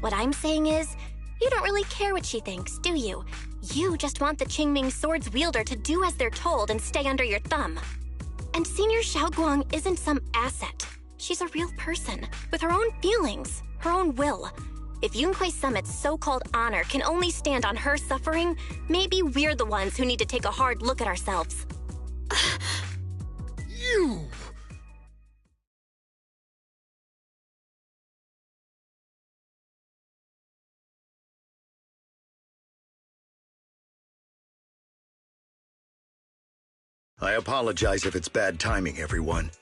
Speaker 1: What I'm saying is, you don't really care what she thinks, do you? You just want the Qingming Sword's wielder to do as they're told and stay under your thumb. And Senior Xiaoguang isn't some asset. She's a real person, with her own feelings, her own will. If Yunhui Summit's so-called honor can only stand on her suffering, maybe we're the ones who need to take a hard look at ourselves.
Speaker 18: You!
Speaker 20: I apologize if it's bad timing, everyone.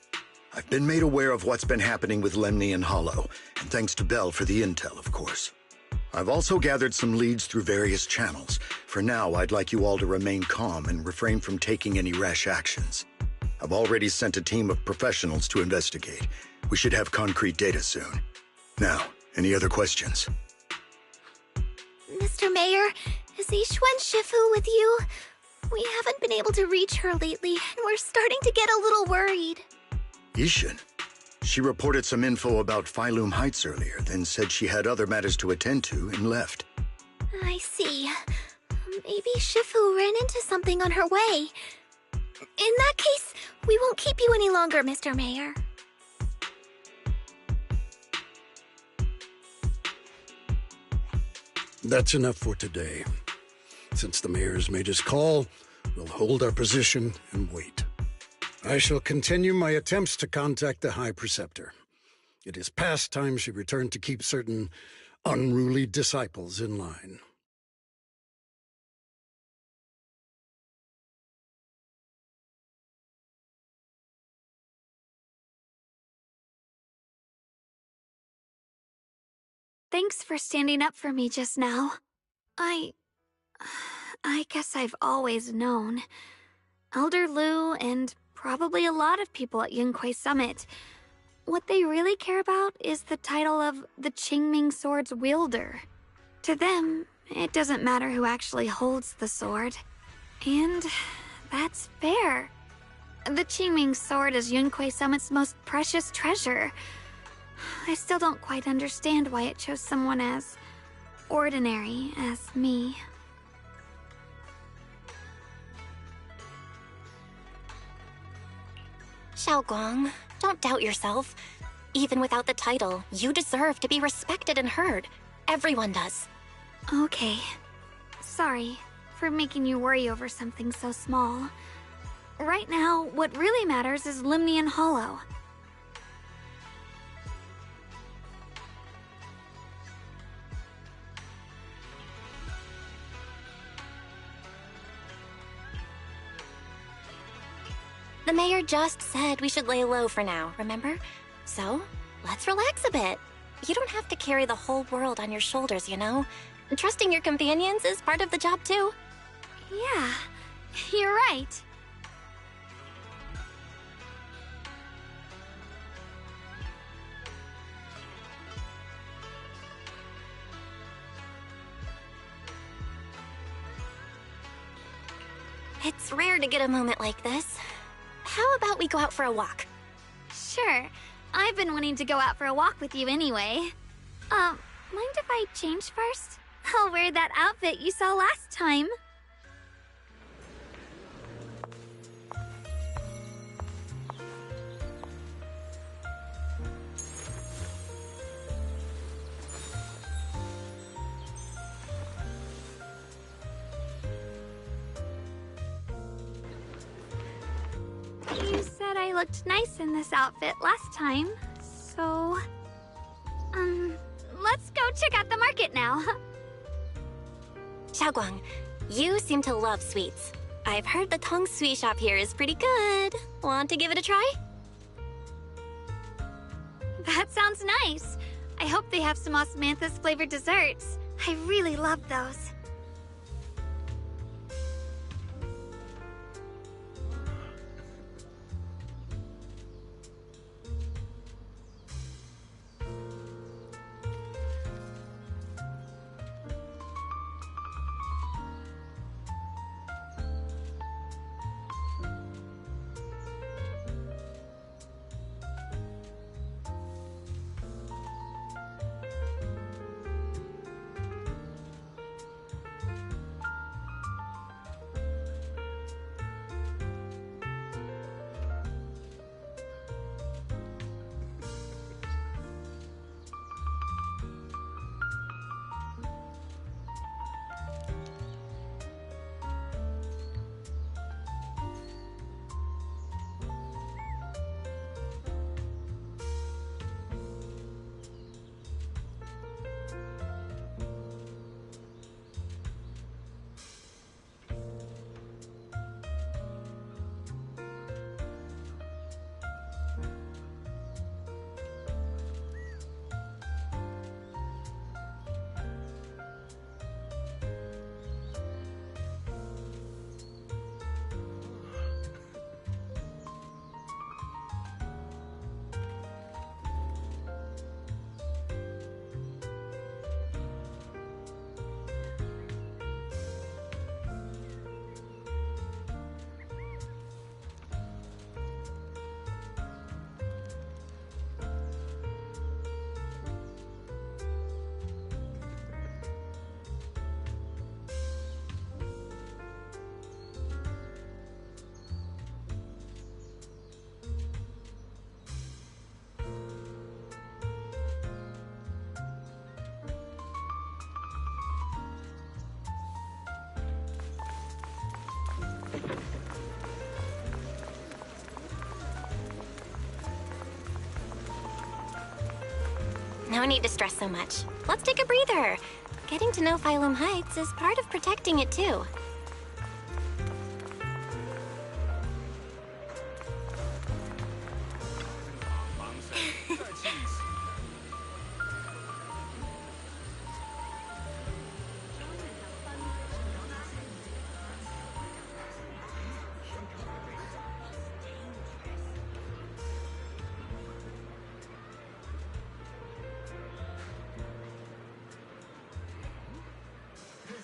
Speaker 20: I've been made aware of what's been happening with Lemnian Hollow, and thanks to Bell for the intel, of course. I've also gathered some leads through various channels. For now, I'd like you all to remain calm and refrain from taking any rash actions. I've already sent a team of professionals to investigate. We should have concrete data soon. Now, any other questions?
Speaker 3: Mr. Mayor, is Yixuan Shifu with you? We haven't been able to reach her lately, and we're starting to get a little worried.
Speaker 20: Yixuan? She reported some info about Phylum Heights earlier, then said she had other matters to attend to and left.
Speaker 3: I see. Maybe Shifu ran into something on her way. In that case, we won't keep you any longer, Mr. Mayor.
Speaker 18: That's enough for today. Since the mayor's made his call, we'll hold our position and wait. I shall continue my attempts to contact the High Preceptor. It is past time she returned to keep certain unruly disciples in line.
Speaker 2: Thanks for standing up for me just now. I guess I've always known. Elder Lu and probably a lot of people at Yunquei Summit, what they really care about is the title of the Qingming Sword's wielder. To them, it doesn't matter who actually holds the sword. And that's fair. The Qingming Sword is Yunquei Summit's most precious treasure. I still don't quite understand why it chose someone as ordinary as me.
Speaker 1: Xiaoguang, don't doubt yourself. Even without the title, you deserve to be respected and heard. Everyone does.
Speaker 2: Okay. Sorry for making you worry over something so small. Right now, what really matters is Limnian Hollow.
Speaker 1: The mayor just said we should lay low for now, remember? So, let's relax a bit. You don't have to carry the whole world on your shoulders, you know? Trusting your companions is part of the job, too.
Speaker 2: Yeah, you're right.
Speaker 1: It's rare to get a moment like this. How about we go out for a walk?
Speaker 2: Sure. I've been wanting to go out for a walk with you anyway. Mind if I change first? I'll wear that outfit you saw last time. You said I looked nice in this outfit last time, so... let's go check out the market now.
Speaker 1: Xiaoguang, you seem to love sweets. I've heard the Tong Sui shop here is pretty good. Want to give it a try?
Speaker 2: That sounds nice. I hope they have some osmanthus-flavored desserts. I really love those.
Speaker 1: No need to stress so much. Let's take a breather. Getting to know Phylum Heights is part of protecting it, too.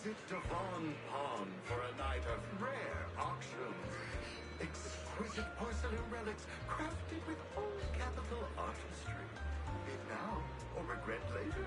Speaker 11: Visit Devon Pond for a night of rare auctions. Exquisite porcelain relics crafted with all capital artistry. Bid now or regret later.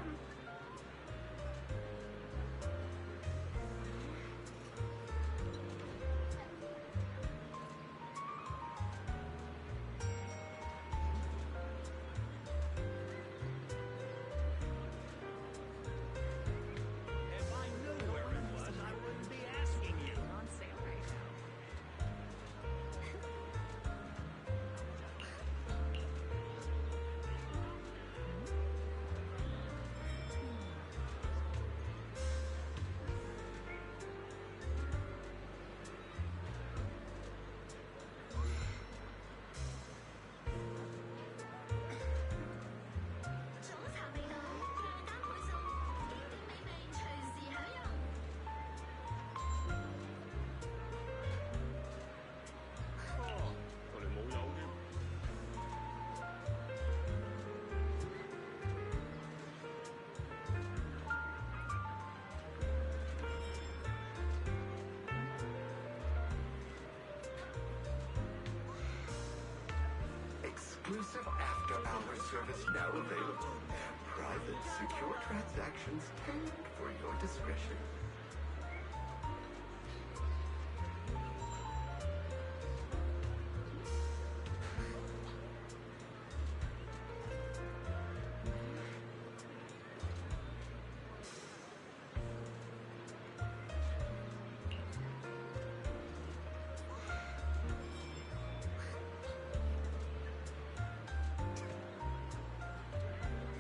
Speaker 11: Exclusive after-hour service now available. Private, secure transactions tailored for your discretion.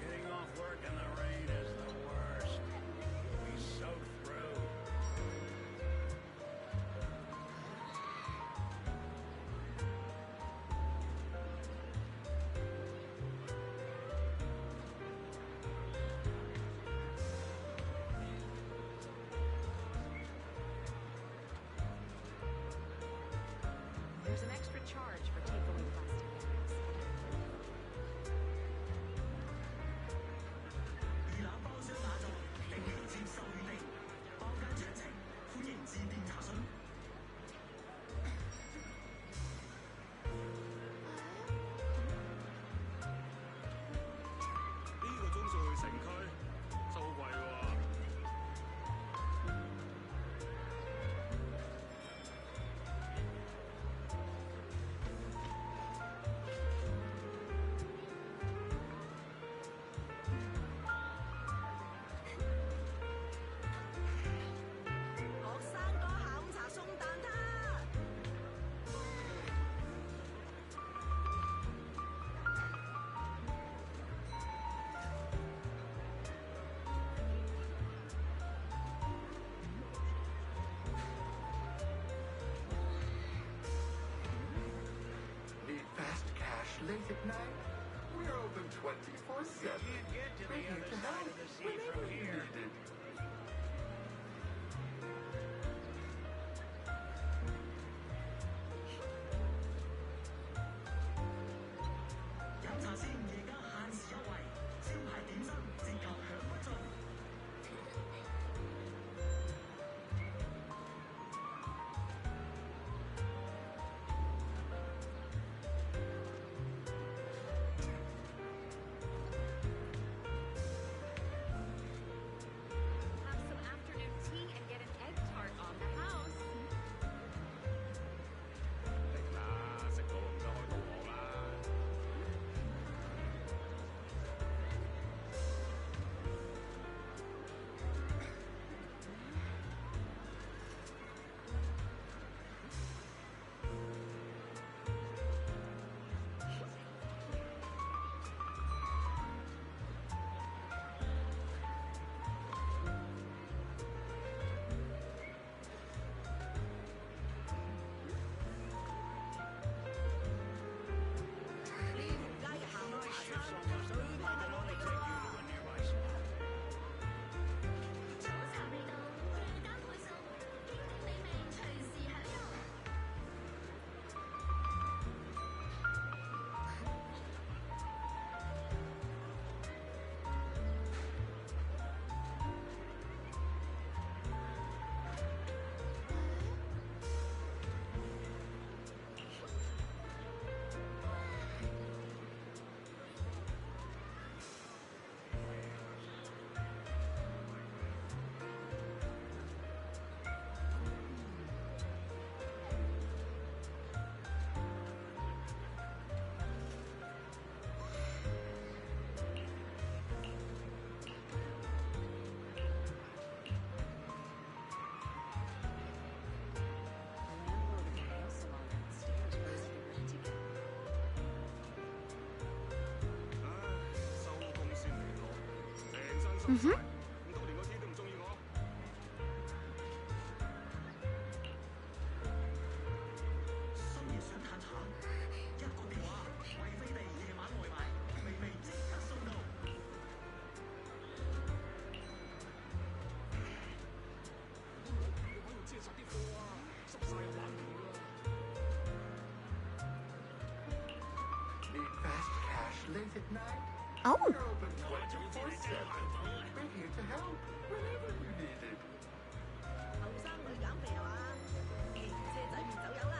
Speaker 14: Getting off work in the rain is the worst. We soak through.
Speaker 21: There's an extra charge for takeaway plastic bags.
Speaker 14: 二樓包廂雅座，定期接受預訂。包間詳情，歡迎致電查詢。呢個鐘數去城區，收貴喎。
Speaker 21: 學生哥下午茶送蛋撻。
Speaker 11: Need fast cash late at night? We're open 24/7.
Speaker 14: Get to the
Speaker 11: Ready
Speaker 14: other
Speaker 11: to
Speaker 14: side
Speaker 11: help
Speaker 14: of the sea
Speaker 11: whenever
Speaker 14: from
Speaker 11: you
Speaker 14: here.
Speaker 11: need it.
Speaker 2: Mm-hmm.
Speaker 11: Need fast cash late at night?
Speaker 2: Oh.
Speaker 11: We're open 24/7. We're here to help whenever you need it.
Speaker 4: 後生女減肥係嘛？車仔麵走有啦。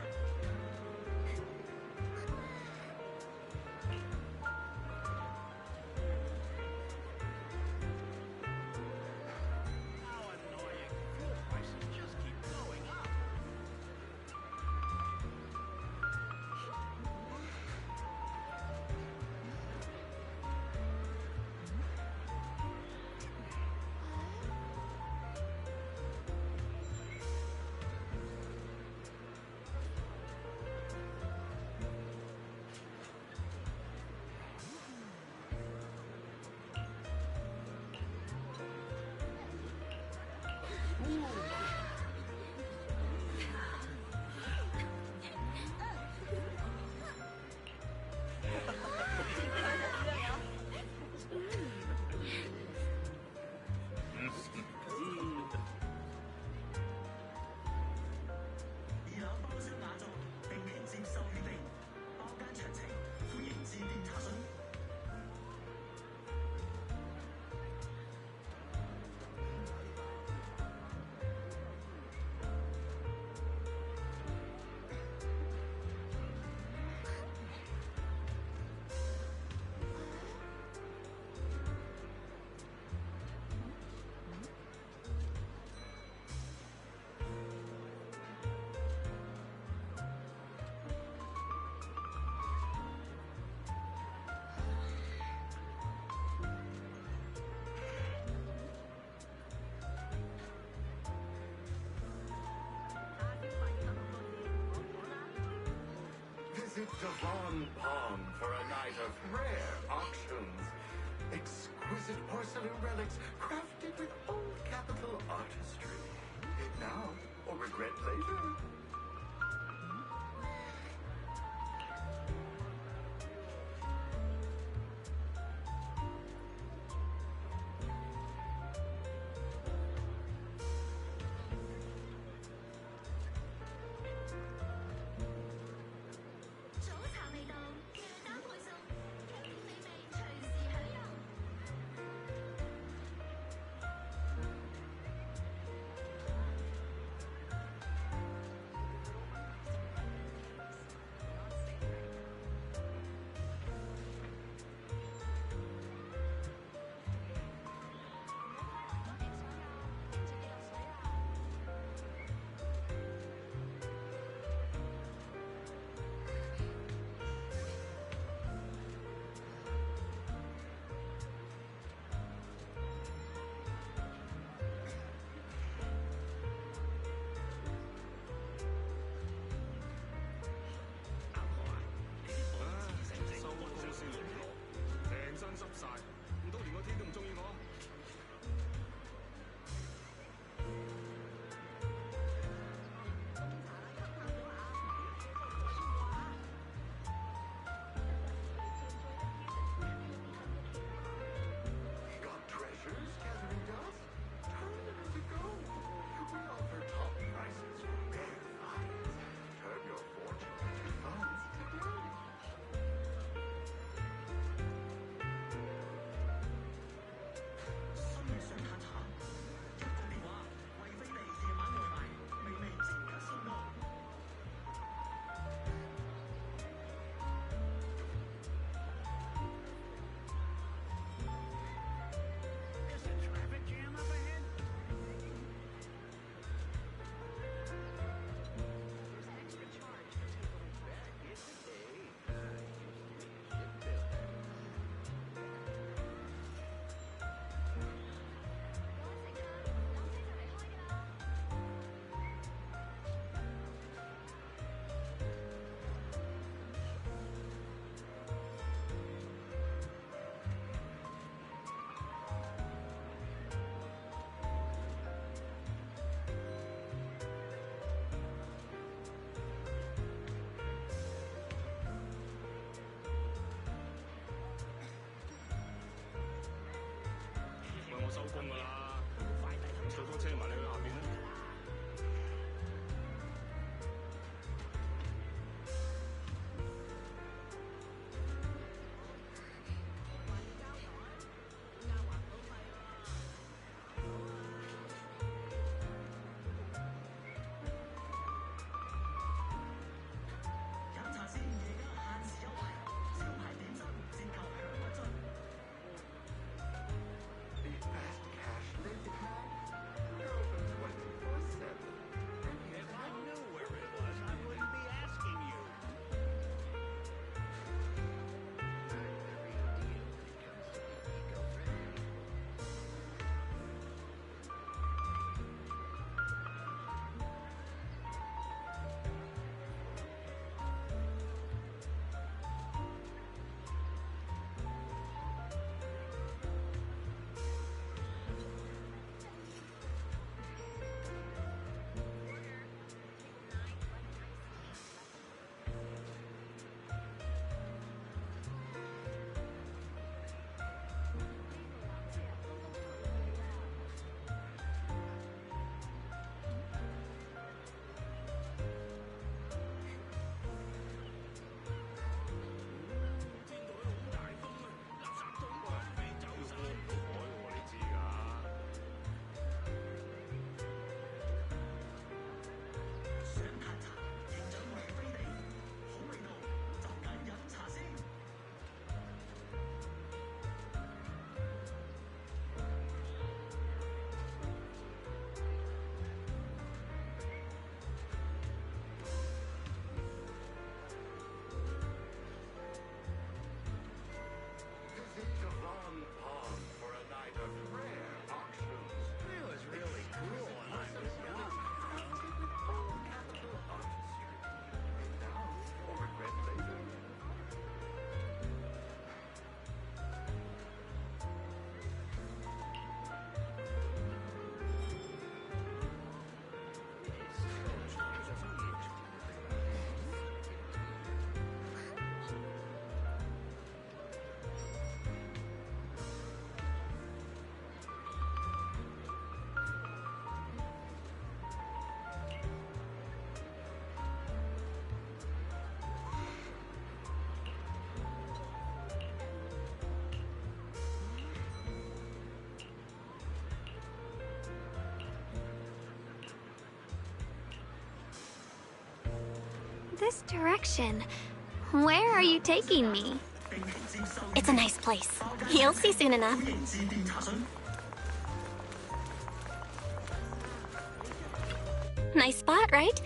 Speaker 11: Visit Devon Pond for a night of rare auctions. Exquisite porcelain relics crafted with old capital artistry. Hit now or regret later.
Speaker 2: This direction. Where are you taking me?
Speaker 1: It's a nice place. You'll see soon enough. Nice spot, right?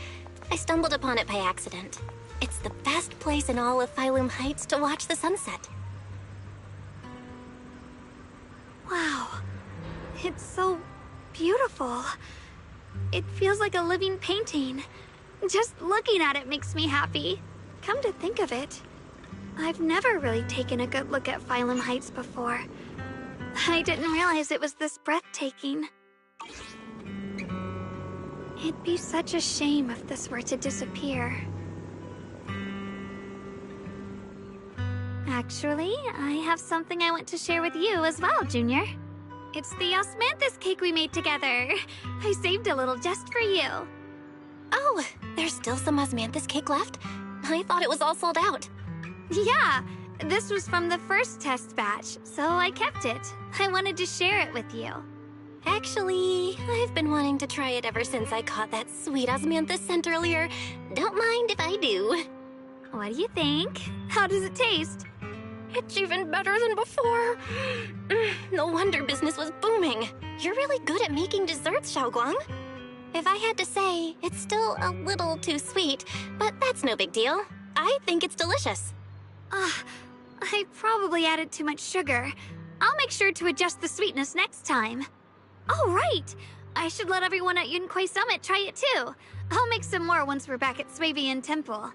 Speaker 1: I stumbled upon it by accident. It's the best place in all of Phylum Heights to watch the sunset.
Speaker 2: Wow. It's so beautiful. It feels like a living painting. Just looking at it makes me happy. Come to think of it, I've never really taken a good look at Phylum Heights before. I didn't realize it was this breathtaking. It'd be such a shame if this were to disappear. Actually, I have something I want to share with you as well, Junior. It's the osmanthus cake we made together. I saved a little just for you.
Speaker 1: Oh, there's still some osmanthus cake left? I thought it was all sold out.
Speaker 2: Yeah, this was from the first test batch, so I kept it. I wanted to share it with you.
Speaker 1: Actually, I've been wanting to try it ever since I caught that sweet osmanthus scent earlier. Don't mind if I do.
Speaker 2: What do you think? How does it taste?
Speaker 1: It's even better than before. No wonder business was booming. You're really good at making desserts, Xiaoguang. If I had to say, it's still a little too sweet, but that's no big deal. I think it's delicious.
Speaker 2: I probably added too much sugar. I'll make sure to adjust the sweetness next time. Oh, right! I should let everyone at Yunquai Summit try it too. I'll make some more once we're back at Swabian Temple.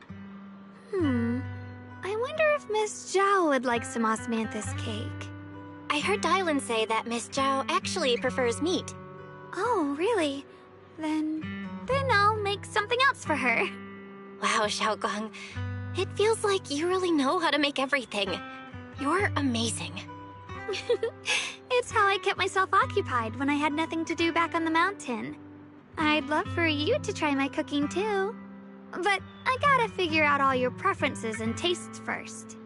Speaker 2: I wonder if Miss Zhao would like some osmanthus cake.
Speaker 1: I heard Dylan say that Miss Zhao actually prefers meat.
Speaker 2: Oh, really? Then I'll make something else for her.
Speaker 1: Wow, Xiaoguang. It feels like you really know how to make everything. You're amazing.
Speaker 2: It's how I kept myself occupied when I had nothing to do back on the mountain. I'd love for you to try my cooking too. But I gotta figure out all your preferences and tastes first.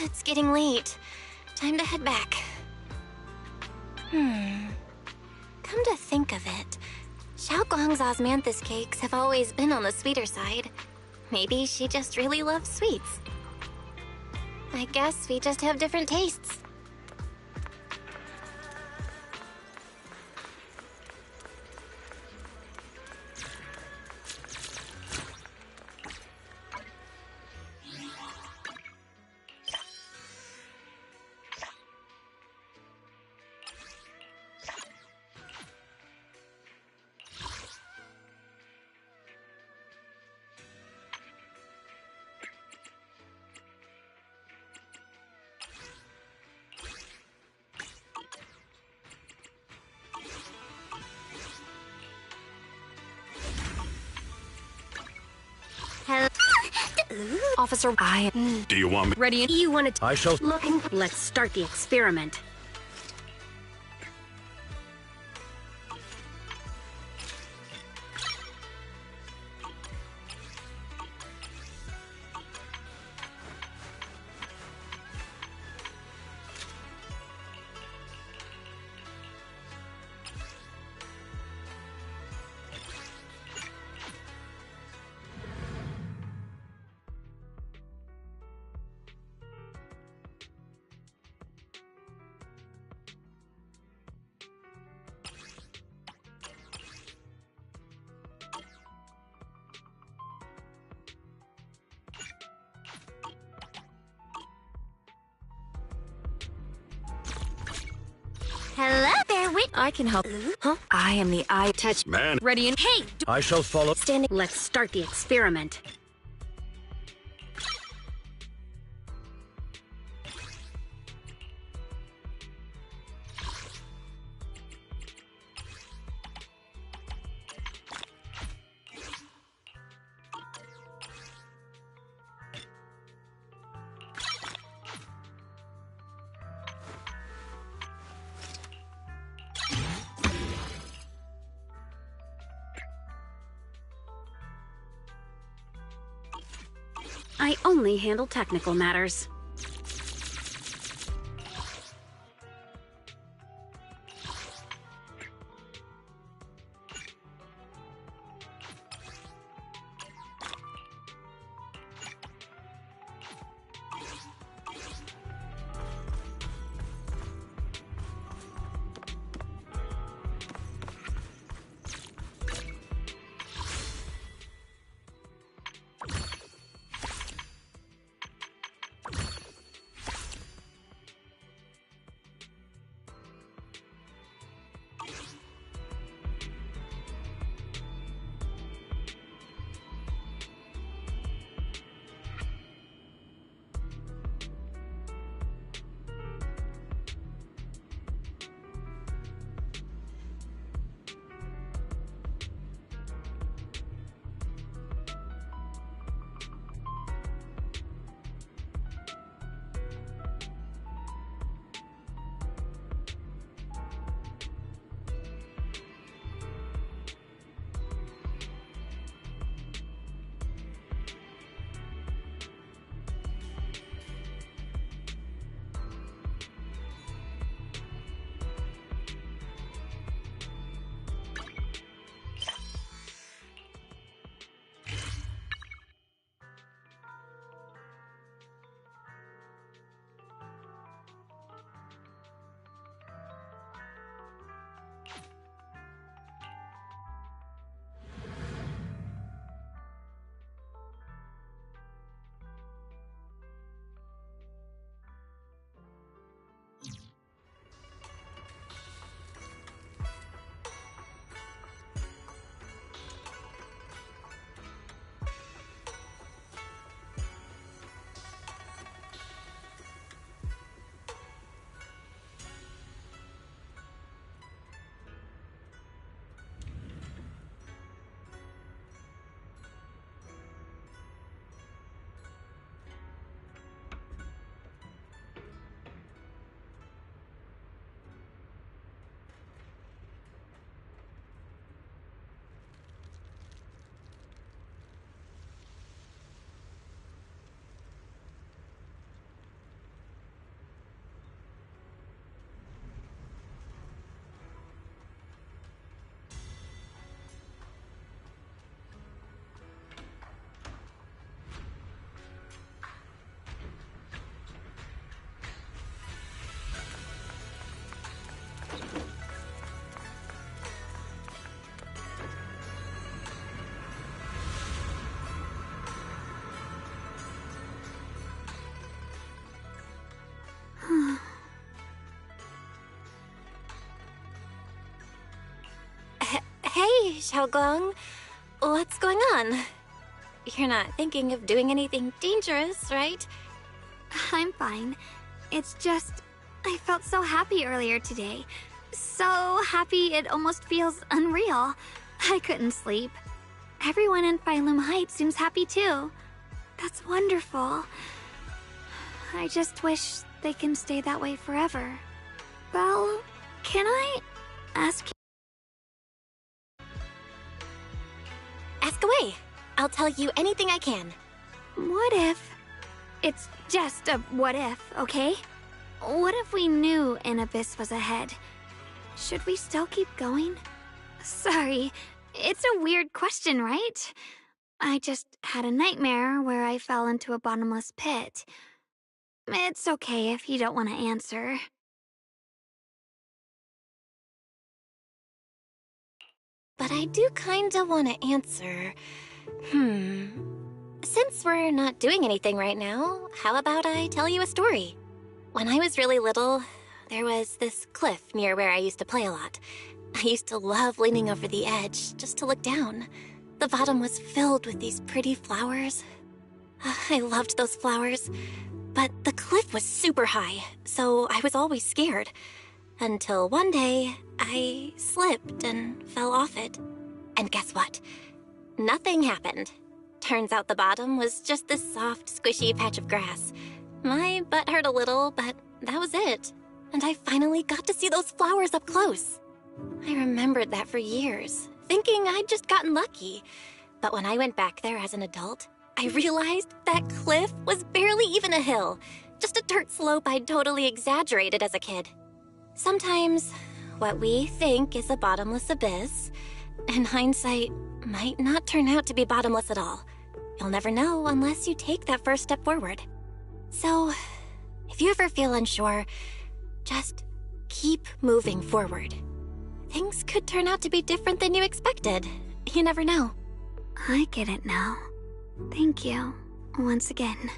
Speaker 1: It's getting late. Time to head back. Come to think of it, Xiaoguang's osmanthus cakes have always been on the sweeter side. Maybe she just really loves sweets. I guess we just have different tastes.
Speaker 7: Officer,
Speaker 19: Do you want me?
Speaker 7: ready? You want to?
Speaker 19: I shall.
Speaker 7: Looking. Let's start the experiment.
Speaker 3: Hello there,
Speaker 7: I can help. Huh? I am the eye touch.
Speaker 19: Man.
Speaker 7: Ready and hey!
Speaker 19: I shall follow.
Speaker 7: Standing. Let's start the experiment. I only handle technical matters.
Speaker 1: Hey, Xiaoguang. What's going on? You're not thinking of doing anything dangerous, right?
Speaker 2: I'm fine. It's just, I felt so happy earlier today. So happy it almost feels unreal. I couldn't sleep. Everyone in Phylum Heights seems happy too. That's wonderful. I just wish they can stay that way forever. Well, can I ask you?
Speaker 1: Ask away. I'll tell you anything I can.
Speaker 2: What if... It's just a what if, okay? What if we knew an abyss was ahead? Should we still keep going? Sorry, it's a weird question, right? I just had a nightmare where I fell into a bottomless pit. It's okay if you don't want to answer.
Speaker 1: But I do kinda want to answer. Since we're not doing anything right now, how about I tell you a story? When I was really little, there was this cliff near where I used to play a lot. I used to love leaning over the edge just to look down. The bottom was filled with these pretty flowers. I loved those flowers, but the cliff was super high, so I was always scared. Until one day, I slipped and fell off it. And guess what? Nothing happened. Turns out the bottom was just this soft, squishy patch of grass. My butt hurt a little, but that was it. And I finally got to see those flowers up close. I remembered that for years, thinking I'd just gotten lucky. But when I went back there as an adult, I realized that cliff was barely even a hill, just a dirt slope I'd totally exaggerated as a kid. Sometimes, what we think is a bottomless abyss, in hindsight, might not turn out to be bottomless at all. You'll never know unless you take that first step forward. So, if you ever feel unsure, just keep moving forward. Things could turn out to be different than you expected. You never know.
Speaker 2: I get it now. Thank you, once again.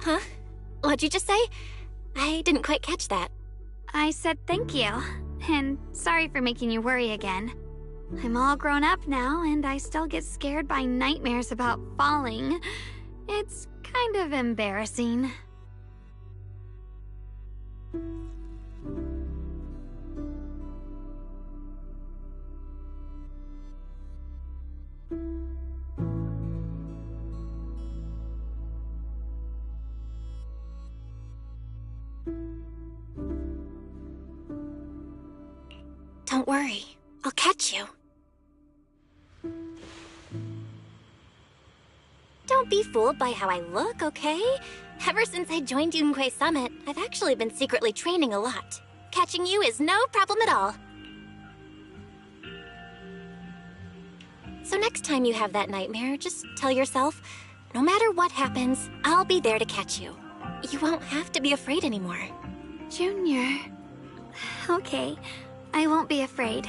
Speaker 1: Huh? What'd you just say? I didn't quite catch that.
Speaker 2: I said thank you, and sorry for making you worry again. I'm all grown up now, and I still get scared by nightmares about falling. It's kind of embarrassing.
Speaker 1: Don't worry, I'll catch you. Don't be fooled by how I look, okay? Ever since I joined Yunquei Summit, I've actually been secretly training a lot. Catching you is no problem at all. So next time you have that nightmare, just tell yourself, no matter what happens, I'll be there to catch you. You won't have to be afraid anymore.
Speaker 2: Junior. Okay, I won't be afraid.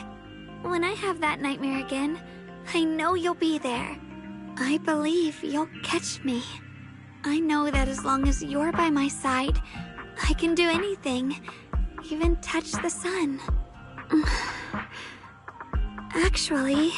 Speaker 2: When I have that nightmare again, I know you'll be there. I believe you'll catch me. I know that as long as you're by my side, I can do anything, even touch the sun. Actually,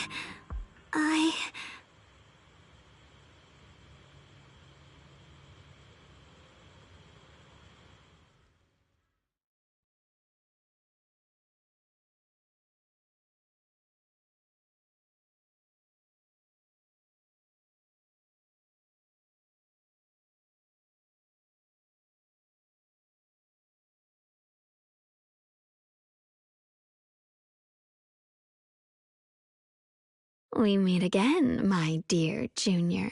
Speaker 2: we meet again, my dear Junior.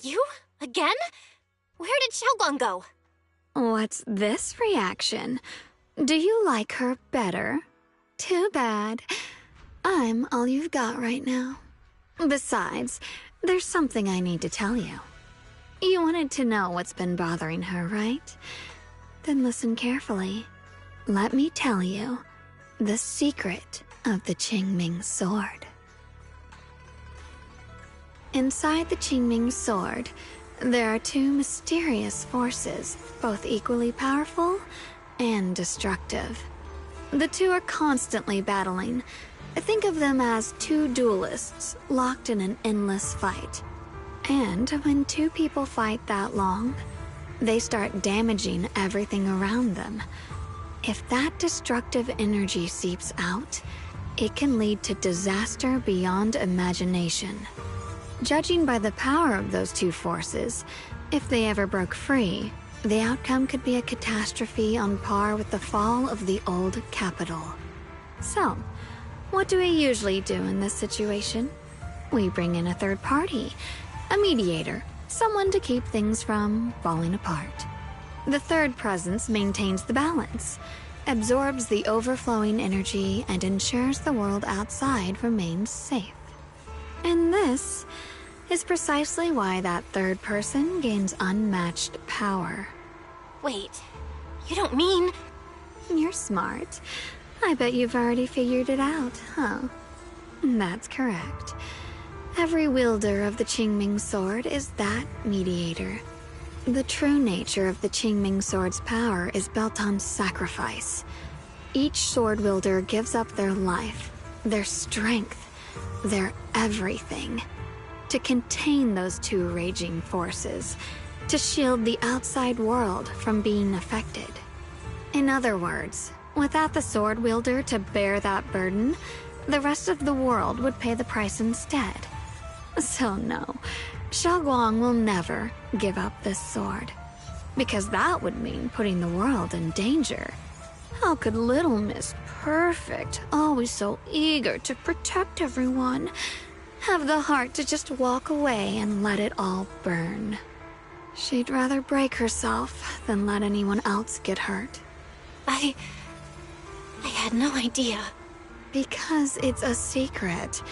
Speaker 1: You? Again? Where did Xiaoguang go?
Speaker 2: What's this reaction? Do you like her better? Too bad. I'm all you've got right now. Besides, there's something I need to tell you. You wanted to know what's been bothering her, right? Then listen carefully. Let me tell you the secret of the Qingming sword. Inside the Qingming sword, there are two mysterious forces, both equally powerful and destructive. The two are constantly battling. Think of them as two duelists locked in an endless fight. And when two people fight that long, they start damaging everything around them. If that destructive energy seeps out, it can lead to disaster beyond imagination. Judging by the power of those two forces, if they ever broke free, the outcome could be a catastrophe on par with the fall of the old capital. So, what do we usually do in this situation? We bring in a third party, a mediator, someone to keep things from falling apart. The third presence maintains the balance, absorbs the overflowing energy, and ensures the world outside remains safe. And this is precisely why that third person gains unmatched power.
Speaker 1: Wait, you don't mean...
Speaker 2: You're smart. I bet you've already figured it out, huh? That's correct. Every wielder of the Qingming sword is that mediator. The true nature of the Qingming sword's power is built on sacrifice. Each sword wielder gives up their life, their strength, their everything, to contain those two raging forces, to shield the outside world from being affected. In other words, without the sword wielder to bear that burden, the rest of the world would pay the price instead. So no, Xiaoguang will never give up this sword, because that would mean putting the world in danger. How could Little Miss Perfect, always so eager to protect everyone, have the heart to just walk away and let it all burn? She'd rather break herself than let anyone else get hurt.
Speaker 1: I had no idea.
Speaker 2: Because it's a secret.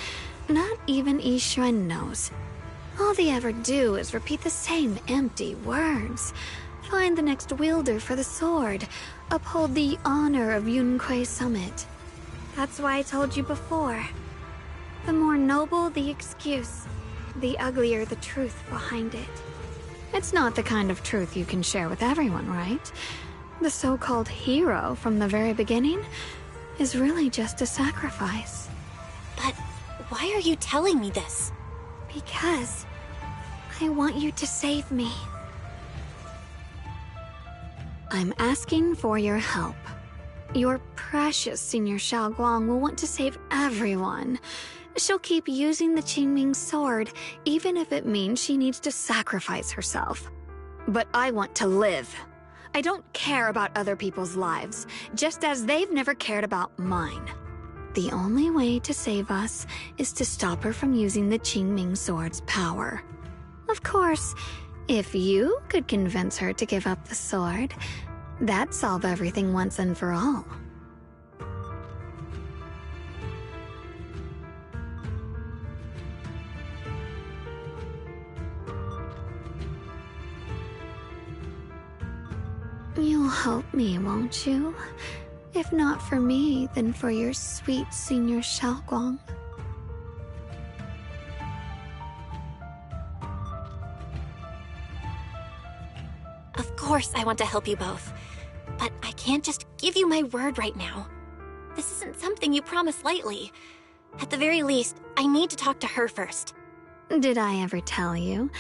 Speaker 2: Not even Yixuan knows. All they ever do is repeat the same empty words. Find the next wielder for the sword. Uphold the honor of Yunquei Summit. That's why I told you before. The more noble the excuse, the uglier the truth behind it. It's not the kind of truth you can share with everyone, right? The so-called hero from the very beginning is really just a sacrifice.
Speaker 1: But why are you telling me this?
Speaker 2: Because I want you to save me. I'm asking for your help. Your precious Senior Xiaoguang will want to save everyone. She'll keep using the Qingming sword, even if it means she needs to sacrifice herself. But I want to live. I don't care about other people's lives, just as they've never cared about mine. The only way to save us is to stop her from using the Qingming sword's power. Of course, if you could convince her to give up the sword, that'd solve everything once and for all. You'll help me, won't you? If not for me, then for your sweet Senior Xiaoguang.
Speaker 1: Of course I want to help you both, but I can't just give you my word right now. This isn't something you promise lightly. At the very least, I need to talk to her first.
Speaker 2: Did I ever tell you?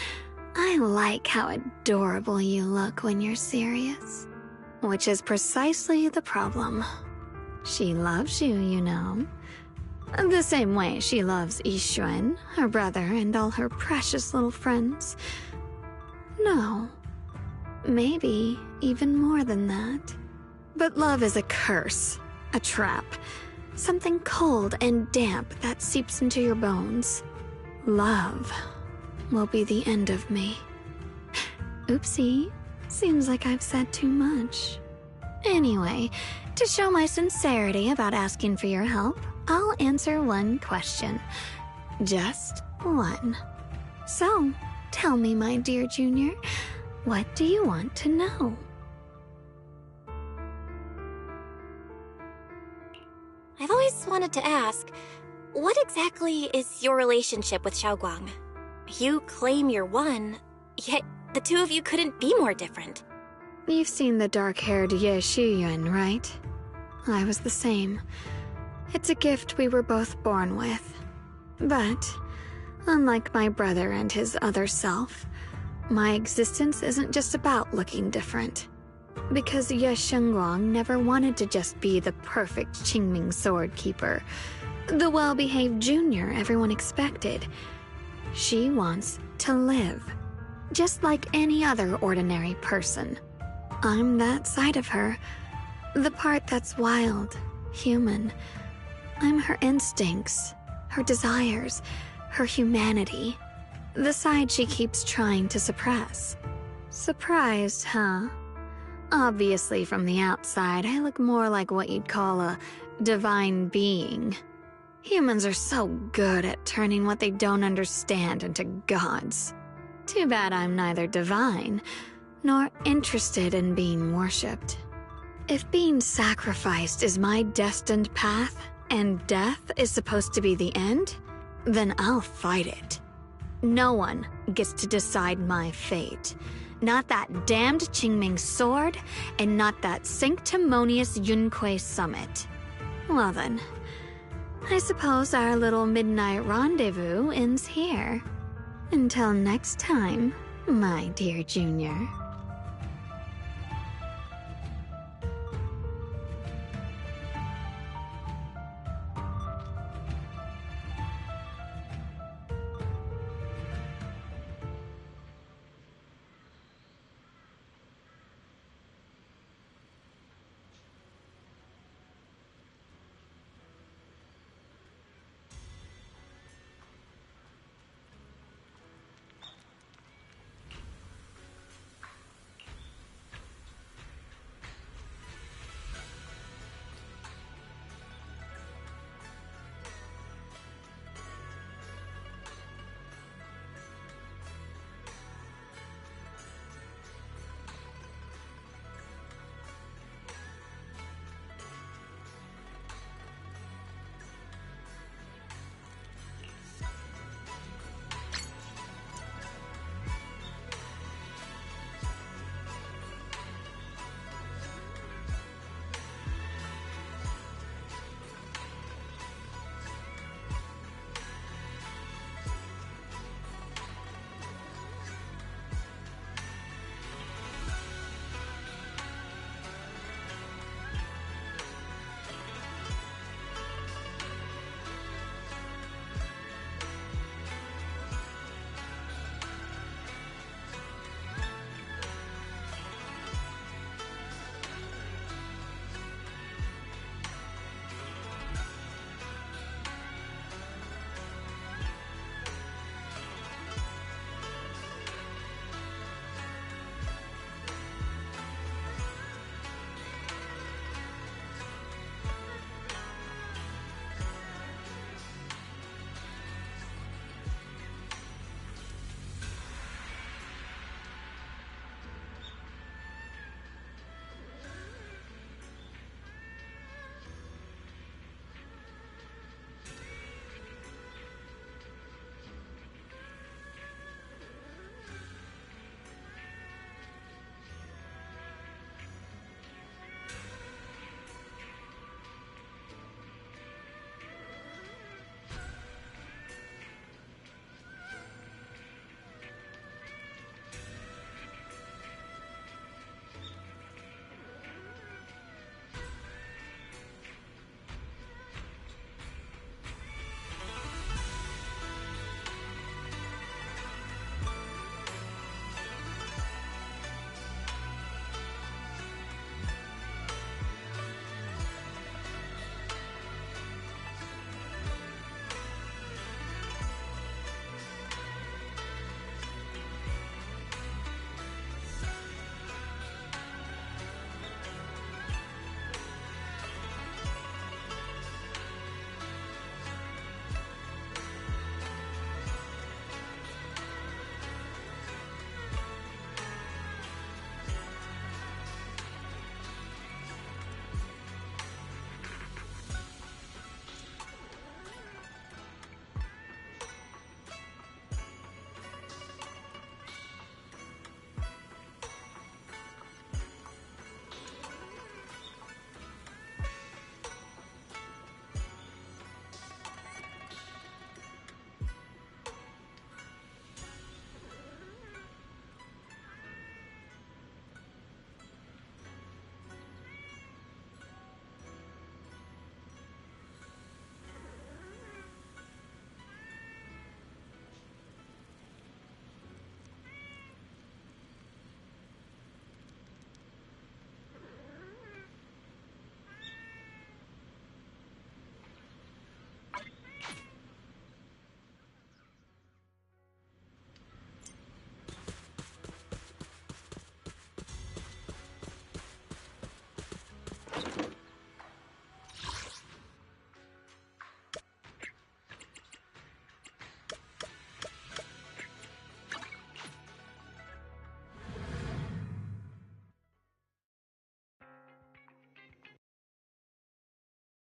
Speaker 2: I like how adorable you look when you're serious. Which is precisely the problem. She loves you, you know. The same way she loves Yixuan, her brother, and all her precious little friends. No. Maybe even more than that. But love is a curse, a trap. Something cold and damp that seeps into your bones. Love will be the end of me. Oopsie. Seems like I've said too much. Anyway, to show my sincerity about asking for your help, I'll answer one question. Just one. So, tell me, my dear Junior, what do you want to know?
Speaker 1: I've always wanted to ask, what exactly is your relationship with Xiaoguang? You claim you're one, yet the two of you couldn't be more different.
Speaker 2: You've seen the dark-haired Ye Shiyuan, right? I was the same. It's a gift we were both born with. But, unlike my brother and his other self, my existence isn't just about looking different. Because Ye Shengguang never wanted to just be the perfect Qingming sword keeper, the well-behaved junior everyone expected. She wants to live. Just like any other ordinary person. I'm that side of her. The part that's wild, human. I'm her instincts, her desires, her humanity. The side she keeps trying to suppress. Surprised, huh? Obviously, from the outside, I look more like what you'd call a divine being. Humans are so good at turning what they don't understand into gods. Too bad I'm neither divine, nor interested in being worshipped. If being sacrificed is my destined path, and death is supposed to be the end, then I'll fight it. No one gets to decide my fate. Not that damned Qingming sword, and not that sanctimonious Yunque summit. Well then, I suppose our little midnight rendezvous ends here. Until next time, my dear Junior.